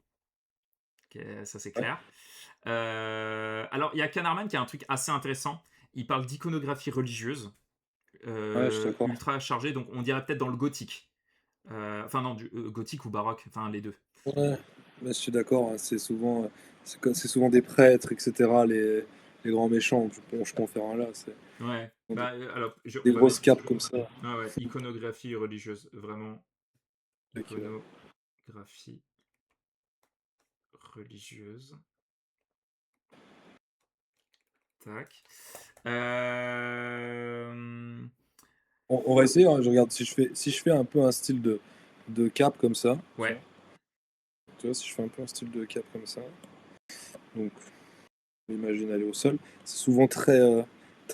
Speaker 1: Okay, ça, c'est
Speaker 2: Ouais,
Speaker 1: clair. Alors, il y a Kanarman qui a un truc assez intéressant. Il parle d'iconographie religieuse,
Speaker 2: ouais, je suis d'accord.
Speaker 1: ultra chargée, donc on dirait peut-être dans le gothique. Enfin, non, du gothique ou baroque, enfin les deux.
Speaker 2: Ouais, mais je suis d'accord, hein, c'est souvent des prêtres, etc., les grands méchants. Je peux en faire un là. C'est
Speaker 1: Ouais. Bah, alors,
Speaker 2: des
Speaker 1: on va
Speaker 2: grosses
Speaker 1: mettre
Speaker 2: capes comme ça.
Speaker 1: ah ouais, iconographie religieuse, vraiment.
Speaker 2: Ok,
Speaker 1: Iconographie religieuse. Tac.
Speaker 2: on va essayer, hein, je regarde si je fais un peu un style de cape comme ça.
Speaker 1: Ouais.
Speaker 2: Tu vois, si je fais un peu un style de cape comme ça. Donc, on imagine aller au sol. C'est souvent très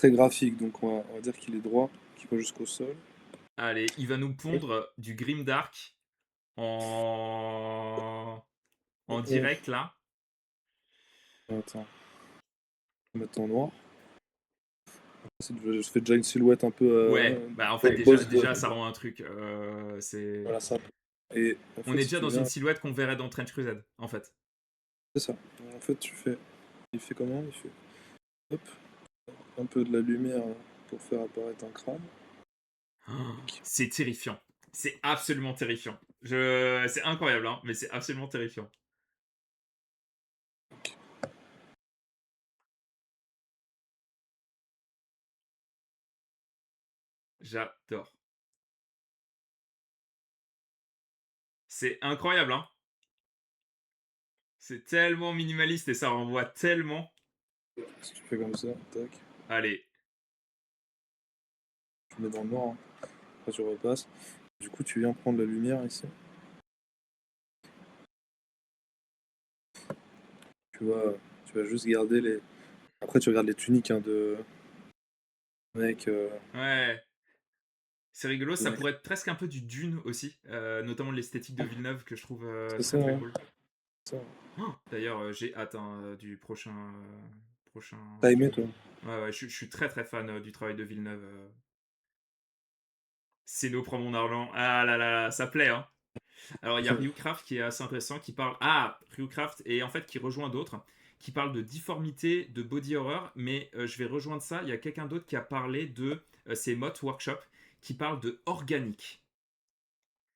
Speaker 2: graphique, donc on va dire qu'il est droit, qu'il va jusqu'au sol.
Speaker 1: Allez, il va nous pondre du grimdark en direct là.
Speaker 2: Attends, on va mettre en noir. Je fais déjà une silhouette un peu
Speaker 1: Ouais, bah en fait
Speaker 2: boss de.
Speaker 1: déjà ça rend un truc. C'est
Speaker 2: Voilà ça. Et en
Speaker 1: On
Speaker 2: fait,
Speaker 1: est
Speaker 2: si
Speaker 1: déjà
Speaker 2: tu
Speaker 1: dans une
Speaker 2: viens,
Speaker 1: silhouette qu'on verrait dans Trench Crusade, en fait.
Speaker 2: c'est ça. En fait, il fait comment? Il fait hop, un peu de la lumière pour faire apparaître un crâne.
Speaker 1: C'est terrifiant. C'est absolument terrifiant. C'est incroyable, hein, mais c'est absolument terrifiant. J'adore. C'est incroyable, hein. C'est tellement minimaliste et ça renvoie tellement.
Speaker 2: Si tu fais comme ça, tac,
Speaker 1: Allez.
Speaker 2: tu mets dans le noir, hein. Après tu repasses. Du coup, tu viens prendre la lumière ici. Tu vois, tu vas juste garder les. Après, tu regardes les tuniques hein, de mec.
Speaker 1: Ouais. C'est rigolo, ça
Speaker 2: Ouais.
Speaker 1: pourrait être presque un peu du Dune aussi, notamment l'esthétique de Villeneuve que je trouve
Speaker 2: C'est
Speaker 1: très
Speaker 2: ça,
Speaker 1: très
Speaker 2: hein,
Speaker 1: cool.
Speaker 2: c'est ça.
Speaker 1: Oh, d'ailleurs, j'ai hâte hein, du prochain. Prochain...
Speaker 2: T'as aimé, toi?
Speaker 1: Ouais, ouais, je suis très très fan du travail de Villeneuve. Seno prend mon argent. Ah là là, ça plaît, hein. Alors, il y a Ryucraft qui est assez intéressant, qui parle. Ah, Ryucraft, et en fait, qui rejoint d'autres, qui parle de difformité, de body horror, mais je vais rejoindre ça. Il y a quelqu'un d'autre qui a parlé de. C'est Mott Workshop, qui parle de organique.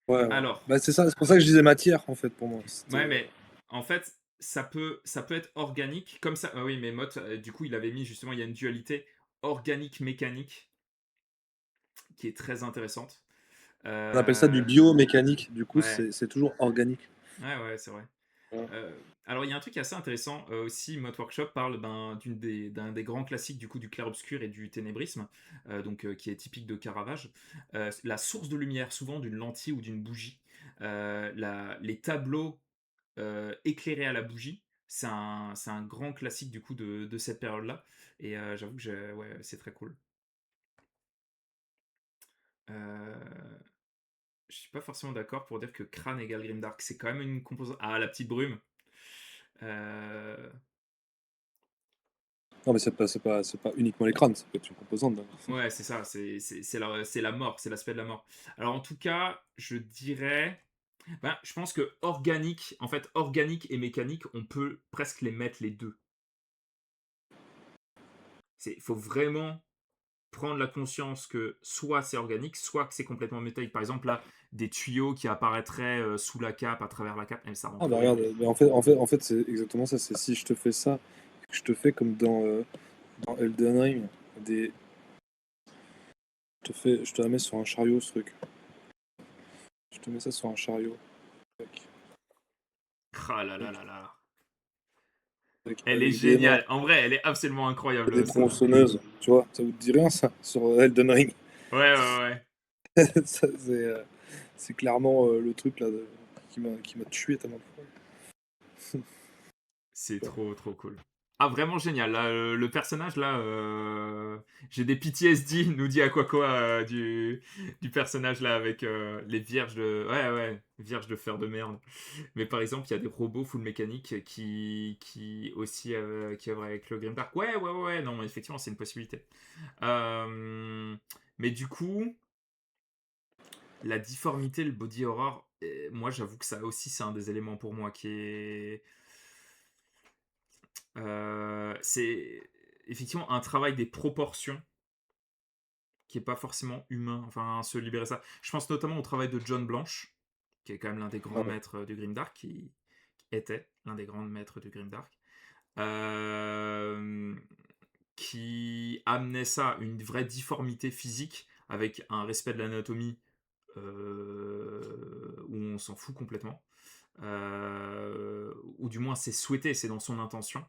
Speaker 2: Ouais, ouais.
Speaker 1: Alors,
Speaker 2: Bah, c'est ça, c'est pour ça que je disais matière, en fait, pour moi. C'était,
Speaker 1: ouais, mais en fait, ça peut être organique, comme ça. Ah oui, mais Mott, du coup, il avait mis justement, il y a une dualité organique-mécanique qui est très intéressante.
Speaker 2: on appelle ça du
Speaker 1: Euh,
Speaker 2: biomécanique, du coup,
Speaker 1: ouais,
Speaker 2: c'est toujours organique.
Speaker 1: ouais, ouais, c'est vrai.
Speaker 2: Ouais.
Speaker 1: Alors, il y a un truc assez intéressant aussi. Mod Workshop parle d'un des grands classiques du coup du clair-obscur et du ténébrisme, qui est typique de Caravage. La source de lumière, souvent d'une lentille ou d'une bougie. Les tableaux éclairés à la bougie, c'est un grand classique du coup de cette période-là. Et j'avoue que ouais, c'est très cool. Euh, je suis pas forcément d'accord pour dire que crâne égale grimdark. C'est quand même une composante. Ah, la petite brume. Euh,
Speaker 2: Non, mais c'est pas uniquement les crânes, ça peut être une composante.
Speaker 1: Ouais, c'est ça, c'est la mort, c'est l'aspect de la mort. Alors en tout cas, je dirais, ben, je pense que organique, en fait, organique et mécanique, on peut presque les mettre les deux. Il faut vraiment prendre la conscience que soit c'est organique, soit que c'est complètement métallique. Par exemple, là, des tuyaux qui apparaîtraient sous la cape, à travers la cape, et ça
Speaker 2: Ah, bah
Speaker 1: rentrerait.
Speaker 2: regarde, bah, en fait c'est exactement ça. C'est si je te fais ça, que je te fais comme dans Elden Ring, des... je te la mets sur un chariot, ce truc. Je te mets ça sur un chariot. Tac,
Speaker 1: Ah là là
Speaker 2: tac,
Speaker 1: là là.
Speaker 2: tac,
Speaker 1: Elle est
Speaker 2: avec des aimants
Speaker 1: géniale. En vrai, elle est absolument
Speaker 2: et des
Speaker 1: incroyable, celle-là.
Speaker 2: tronçonneuses. Tu vois, ça vous dit rien, ça, sur Elden Ring?
Speaker 1: Ouais, ouais, ouais.
Speaker 2: Ça, c'est clairement le truc là qui m'a tué tellement de fois.
Speaker 1: C'est trop, trop cool. Ah, vraiment génial. Là, le personnage, là, j'ai des PTSD, nous dit Aquaqua, du personnage, là, avec les vierges de... Ouais, ouais, vierges de fer de merde. Mais par exemple, il y a des robots full mécanique qui aussi qui œuvrent avec le Grimdark. Ouais, ouais, ouais, ouais, non, mais effectivement, c'est une possibilité. Mais du coup, la difformité, le body horror, moi, j'avoue que ça aussi, c'est un des éléments pour moi qui est c'est effectivement un travail des proportions qui est pas forcément humain, enfin, se libérer ça. Je pense notamment au travail de John Blanche, qui est quand même l'un des
Speaker 2: Ah
Speaker 1: grands
Speaker 2: ouais.
Speaker 1: maîtres du Grimdark, qui était l'un des grands maîtres du Grimdark, euh, qui amenait ça, une vraie difformité physique, avec un respect de l'anatomie où on s'en fout complètement. Ou du moins c'est souhaité, c'est dans son intention.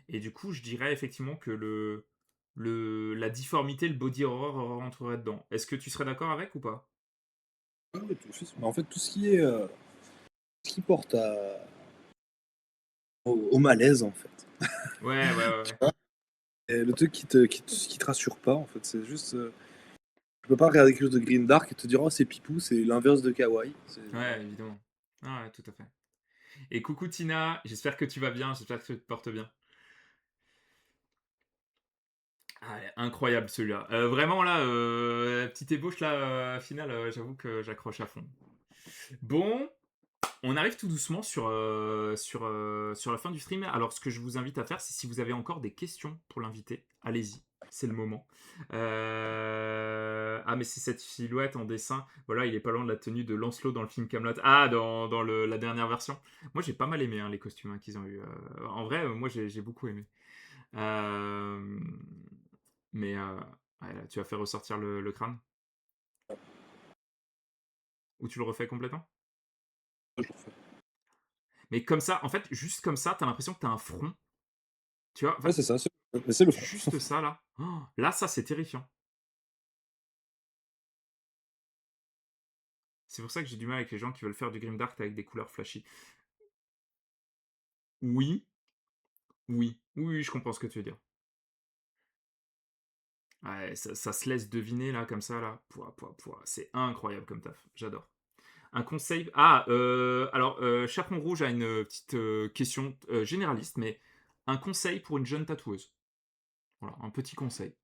Speaker 1: Et du coup, je dirais effectivement que la difformité, le body horror rentrerait dedans. Est-ce que tu serais d'accord avec ou pas?
Speaker 2: Ah ouais, mais en fait, tout ce qui est, ce qui porte au malaise, en fait.
Speaker 1: Ouais, ouais, ouais,
Speaker 2: Tu
Speaker 1: ouais.
Speaker 2: vois. Et le truc qui te rassure pas, en fait, c'est juste. Tu peux pas regarder quelque chose de Green Dark et te dire, oh, c'est pipou, c'est l'inverse de kawaii.
Speaker 1: Ouais, évidemment. Ah ouais, tout à fait. Et coucou Tina, j'espère que tu vas bien, j'espère que tu te portes bien. Ah ouais, incroyable celui-là. Vraiment là, la petite ébauche là, finale, j'avoue que j'accroche à fond. Bon, on arrive tout doucement sur la fin du stream. Alors, ce que je vous invite à faire, c'est si vous avez encore des questions pour l'invité, allez-y, c'est le moment. Ah, mais c'est cette silhouette en dessin. Voilà, il est pas loin de la tenue de Lancelot dans le film Camelot. Ah, dans la dernière version. Moi, j'ai pas mal aimé hein, les costumes hein, qu'ils ont eu. En vrai, moi, j'ai beaucoup aimé. Euh, mais ouais, là, tu as fait ressortir le crâne. Ou tu le refais complètement.
Speaker 2: Je le refais.
Speaker 1: Mais comme ça, en fait, juste comme ça, t'as l'impression que t'as un front. Tu vois,
Speaker 2: Ouais,
Speaker 1: enfin,
Speaker 2: c'est ça, mais c'est le front.
Speaker 1: juste ça là. Oh, là, ça, c'est terrifiant. C'est pour ça que j'ai du mal avec les gens qui veulent faire du grimdark avec des couleurs flashy. Oui, oui, oui, oui, je comprends ce que tu veux dire. Ouais, ça se laisse deviner là, comme ça, là. Pouah, pouah, pouah. C'est incroyable comme taf. J'adore. Un conseil. Ah, alors, Chaperon Rouge a une petite question généraliste, mais un conseil pour une jeune tatoueuse. Voilà, un petit conseil.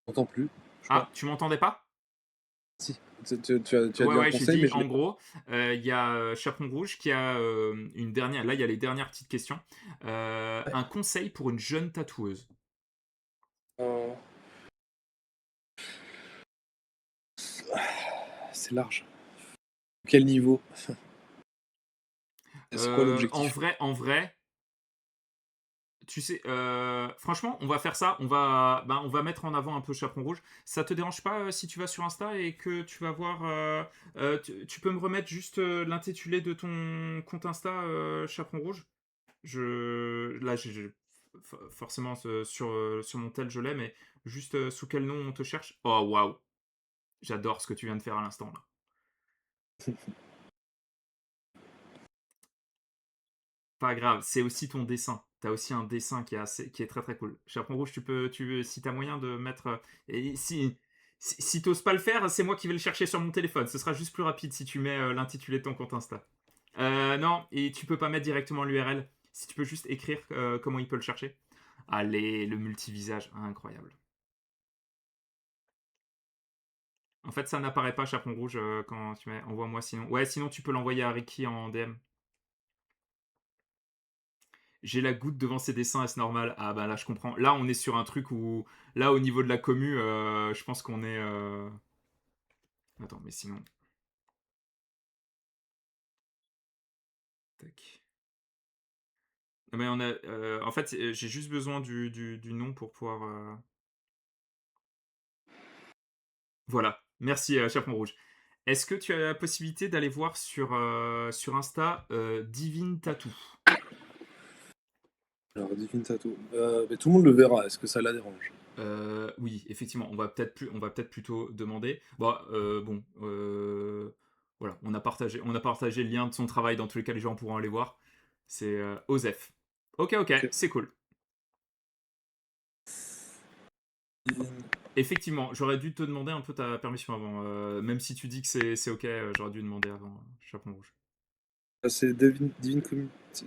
Speaker 2: J'entends plus, je crois.
Speaker 1: Ah, tu m'entendais pas?
Speaker 2: Si, tu as
Speaker 1: Ouais,
Speaker 2: dit un
Speaker 1: ouais, j'ai
Speaker 2: conseil, mais
Speaker 1: dit
Speaker 2: je
Speaker 1: en
Speaker 2: l'ai pas.
Speaker 1: gros, il y a Chaperon Rouge qui a une dernière. Là, il y a les dernières petites questions.
Speaker 2: Ouais.
Speaker 1: Un conseil pour une jeune tatoueuse.
Speaker 2: Euh, c'est large. Quel niveau? C'est quoi
Speaker 1: En
Speaker 2: l'objectif?
Speaker 1: vrai, tu sais, franchement, on va faire ça. On va mettre en avant un peu Chaperon Rouge. Ça te dérange pas si tu vas sur Insta et que tu vas voir. Tu peux me remettre juste l'intitulé de ton compte Insta, Chaperon Rouge. Là, forcément sur mon tel, je l'ai, mais juste sous quel nom on te cherche? Oh waouh, j'adore ce que tu viens de faire à l'instant là. Pas grave, c'est aussi ton dessin. T'as aussi un dessin qui est très très cool. Chaperon rouge, si t'as moyen de mettre. Et si t'oses pas le faire, c'est moi qui vais le chercher sur mon téléphone. Ce sera juste plus rapide si tu mets l'intitulé de ton compte Insta. Non, et tu peux pas mettre directement l'URL. Si tu peux juste écrire comment il peut le chercher. Allez, le multivisage, incroyable. En fait, ça n'apparaît pas, Chaperon rouge, quand tu mets. Envoie-moi sinon. Ouais, sinon tu peux l'envoyer à Ricky en DM. J'ai la goutte devant ses dessins, est-ce normal? Ah bah là je comprends. Là on est sur un truc où, là au niveau de la commu, je pense qu'on est... Attends, mais sinon... Tac. Non, mais on a... en fait, j'ai juste besoin du nom pour pouvoir... Voilà. Merci, Chaperon Rouge. Est-ce que tu as la possibilité d'aller voir sur Insta Divine Tattoo?
Speaker 2: Alors, Divine Tattoo. Mais tout le monde le verra. Est-ce que ça la dérange?
Speaker 1: Oui, effectivement, on va peut-être plutôt demander. Bon, voilà, on a partagé le lien de son travail. Dans tous les cas, les gens pourront aller voir. C'est Osef. Ok, ok,
Speaker 2: Ok.
Speaker 1: c'est cool.
Speaker 2: Divine.
Speaker 1: Effectivement, j'aurais dû te demander un peu ta permission avant. Même si tu dis que c'est ok, j'aurais dû demander avant. Chaperon rouge.
Speaker 2: C'est Divine Community.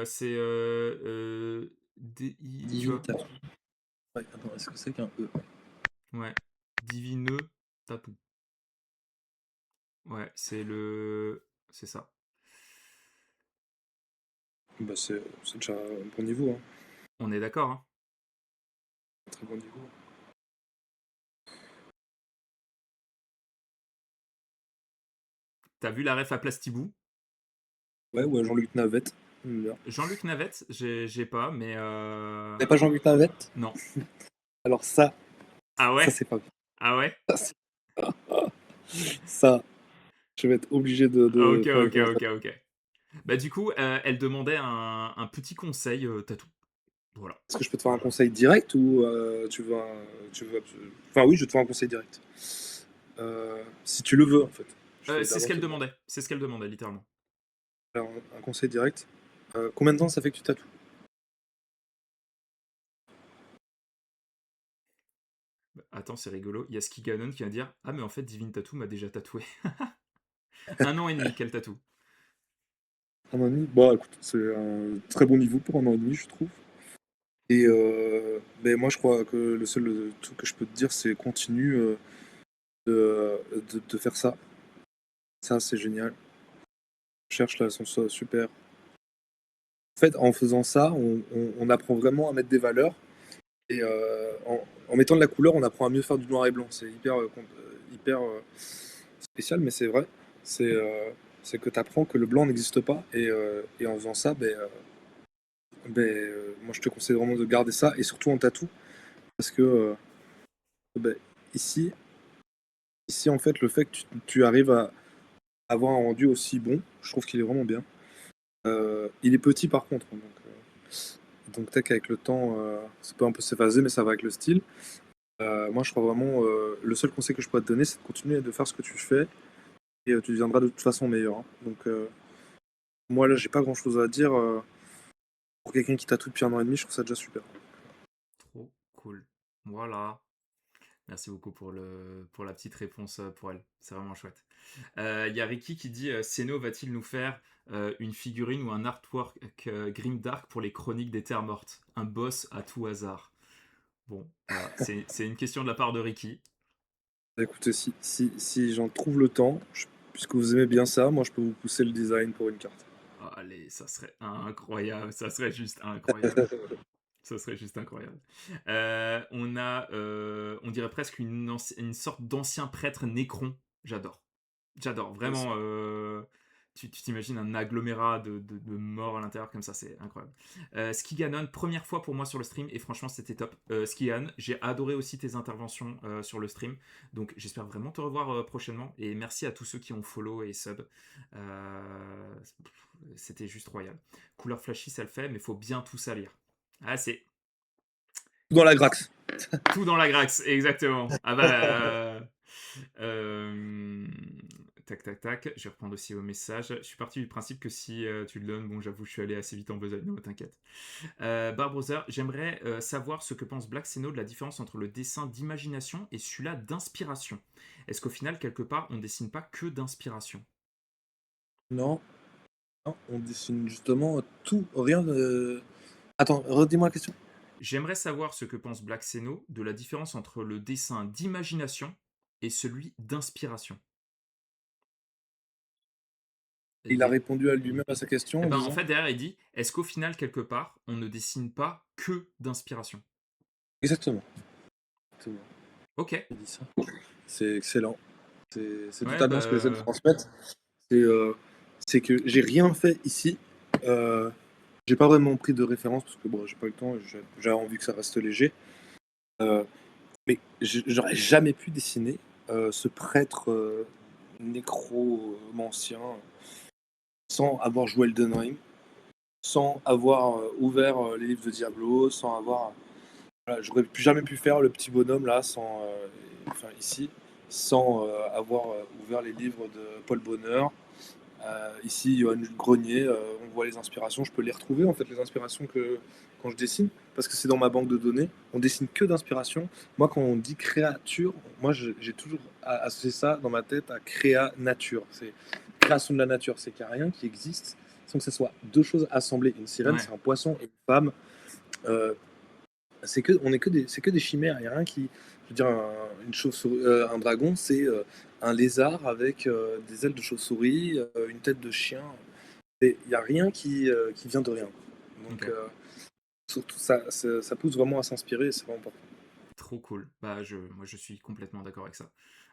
Speaker 1: C'est tu
Speaker 2: Divine
Speaker 1: vois?
Speaker 2: Tattoo. Ouais, attends, est-ce que c'est qu'un E?
Speaker 1: Ouais. Divineux tatou. Ouais, c'est ça.
Speaker 2: Bah, c'est déjà un bon niveau, hein.
Speaker 1: On est d'accord, hein?
Speaker 2: Un très bon niveau.
Speaker 1: T'as vu la ref à Plastibou?
Speaker 2: Ouais, ouais, Jean-Luc Navette. J'aime bien.
Speaker 1: Jean-Luc Navette, j'ai pas, mais
Speaker 2: T'as pas Jean-Luc Navette?
Speaker 1: non.
Speaker 2: Alors
Speaker 1: Ah
Speaker 2: ça
Speaker 1: ouais?
Speaker 2: c'est pas bien.
Speaker 1: Ah ouais?
Speaker 2: Ça, ça, je vais être obligé de
Speaker 1: Ok,
Speaker 2: faire une
Speaker 1: ok, ok,
Speaker 2: conversation.
Speaker 1: ok. Bah du coup, elle demandait un petit conseil tatou. Voilà.
Speaker 2: Est-ce que je peux te faire un conseil direct ou Enfin oui, je vais te faire un conseil direct. Si tu le veux, en fait. Je vais
Speaker 1: C'est ce
Speaker 2: d'abord
Speaker 1: qu'elle
Speaker 2: te demander.
Speaker 1: demandait. C'est ce qu'elle demandait, littéralement.
Speaker 2: Alors, un conseil direct. Combien de temps ça fait que tu tatoues?
Speaker 1: Bah, attends, c'est rigolo. Il y a Skiganon qui vient dire ah, mais en fait, Divine Tattoo m'a déjà tatoué. 1 an et demi qu'elle tatoue.
Speaker 2: Un an et demi? Bon, écoute, c'est un très bon niveau pour un an et demi, je trouve. Et ben moi, je crois que le seul truc que je peux te dire, c'est continue de faire ça. Ça, c'est génial. Cherche là, sont ça, super. En fait, en faisant ça, on apprend vraiment à mettre des valeurs. Et en mettant de la couleur, on apprend à mieux faire du noir et blanc. C'est hyper spécial, mais c'est vrai. C'est c'est que tu apprends que le blanc n'existe pas. Et en faisant ça, moi, je te conseille vraiment de garder ça. Et surtout en tatou. Parce que ben, ici, ici, en fait, le fait que tu arrives à avoir un rendu aussi bon, je trouve qu'il est vraiment bien. Il est petit par contre. Donc peut-être qu'avec le temps, ça peut un peu s'effacer, mais ça va avec le style. Moi, je crois vraiment, le seul conseil que je pourrais te donner, c'est de continuer de faire ce que tu fais et tu deviendras de toute façon meilleur, hein. Donc, moi, là, j'ai pas grand chose à dire. Pour quelqu'un qui tatoue depuis un an et demi, je trouve ça déjà super.
Speaker 1: Trop cool. Voilà. Merci beaucoup pour la petite réponse pour elle. C'est vraiment chouette. Il y a Ricky qui dit Seno va-t-il nous faire une figurine ou un artwork Grimdark pour les chroniques des Terres Mortes? Un boss à tout hasard. Bon, voilà. C'est une question de la part de Ricky.
Speaker 2: Écoutez, si j'en trouve le temps, puisque vous aimez bien ça, moi, je peux vous pousser le design pour une carte.
Speaker 1: Oh, allez, ça serait incroyable. Ça serait juste incroyable. Ça serait juste incroyable. On dirait presque une sorte d'ancien prêtre nécron. J'adore. J'adore. Vraiment, tu t'imagines un agglomérat de morts à l'intérieur comme ça, c'est incroyable. Skiganon, première fois pour moi sur le stream et franchement c'était top. Skigan, j'ai adoré aussi tes interventions sur le stream. Donc j'espère vraiment te revoir prochainement et merci à tous ceux qui ont follow et sub. Euh, C'était juste royal. Couleur flashy, ça le fait, mais faut bien tout salir. Ah, c'est
Speaker 2: Dans la Grax.
Speaker 1: tout dans la Grax, exactement. Ah bah. Euh, tac, tac, tac. Je vais reprendre aussi vos messages. Je suis parti du principe que si tu le donnes, bon, j'avoue, je suis allé assez vite en besogne, non, t'inquiète. Barbrother, j'aimerais savoir ce que pense Black Seno de la différence entre le dessin d'imagination et celui-là d'inspiration. Est-ce qu'au final, quelque part, on dessine pas que d'inspiration?
Speaker 2: Non, non, on dessine justement tout, rien de... Attends, redis-moi la question.
Speaker 1: J'aimerais savoir ce que pense Black Seno de la différence entre le dessin d'imagination et celui d'inspiration.
Speaker 2: Il a
Speaker 1: Les-
Speaker 2: répondu à lui-même à sa question
Speaker 1: Eh
Speaker 2: en
Speaker 1: ben, en
Speaker 2: disant...
Speaker 1: fait, derrière, il dit est-ce qu'au final, quelque part, on ne dessine pas que d'inspiration?
Speaker 2: Exactement. Exactement.
Speaker 1: Ok.
Speaker 2: Il dit ça. C'est excellent. C'est
Speaker 1: Ouais,
Speaker 2: totalement ce que j'essaie de
Speaker 1: bah.
Speaker 2: transmettre. C'est c'est que j'ai rien fait ici. Euh, j'ai pas vraiment pris de référence parce que bon, j'ai pas eu le temps. J'ai envie que ça reste léger. Euh, mais j'aurais jamais pu dessiner ce prêtre nécromancien sans avoir joué Elden Ring, sans avoir ouvert les livres de Diablo, sans avoir. Voilà, j'aurais plus jamais pu faire le petit bonhomme là, sans, enfin ici, sans avoir ouvert les livres de Paul Bonheur. Ici, Johan Grenier, on voit les inspirations, je peux les retrouver en fait, les inspirations que quand je dessine, parce que c'est dans ma banque de données. On dessine que d'inspiration. Moi, quand on dit créature, moi j'ai toujours associé ça dans ma tête à créa nature. C'est création de la nature, c'est qu'il n'y a rien qui existe sans que ce soit deux choses assemblées. Une sirène,
Speaker 1: Ouais.
Speaker 2: c'est un poisson et une femme. Euh, c'est que des chimères. Il n'y a rien qui, je veux dire, une chauve-souris, un dragon, c'est un lézard avec des ailes de chauve-souris, une tête de chien. Et il n'y a rien qui vient de rien. Donc,
Speaker 1: OK.
Speaker 2: surtout, ça pousse vraiment à s'inspirer, et c'est vraiment important.
Speaker 1: Trop cool. Bah, moi, je suis complètement d'accord avec ça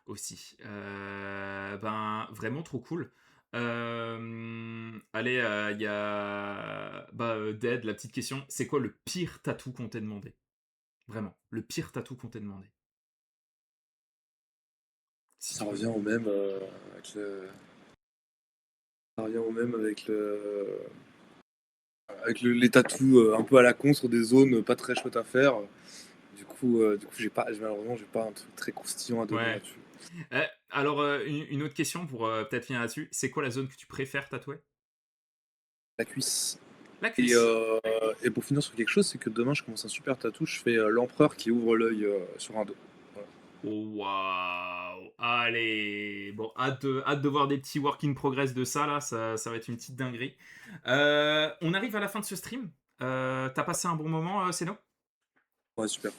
Speaker 1: aussi. Ben, vraiment trop cool. Allez, il y a bah, Dead, la petite question. C'est quoi le pire tatou qu'on t'ait demandé? Vraiment, le pire tatou qu'on t'ait demandé? Si
Speaker 2: Ça
Speaker 1: tu peux.
Speaker 2: revient au même avec le, ça revient au même les tatous un peu à la con sur des zones pas très chouettes à faire. Du coup, malheureusement, j'ai pas un truc très croustillant à donner
Speaker 1: Ouais.
Speaker 2: là-dessus.
Speaker 1: Alors, une autre question pour peut-être finir là-dessus. C'est quoi la zone que tu préfères tatouer?
Speaker 2: La cuisse.
Speaker 1: La
Speaker 2: Et,
Speaker 1: cuisse.
Speaker 2: euh, et pour finir sur quelque chose, c'est que demain je commence un super tatou. Je fais l'empereur qui ouvre l'œil sur un dos. Voilà.
Speaker 1: Oh, waouh! Allez! Bon, hâte de voir des petits work in progress de ça, là. Ça va être une petite dinguerie. On arrive à la fin de ce stream. T'as passé un bon moment, Seno?
Speaker 2: Ouais, super.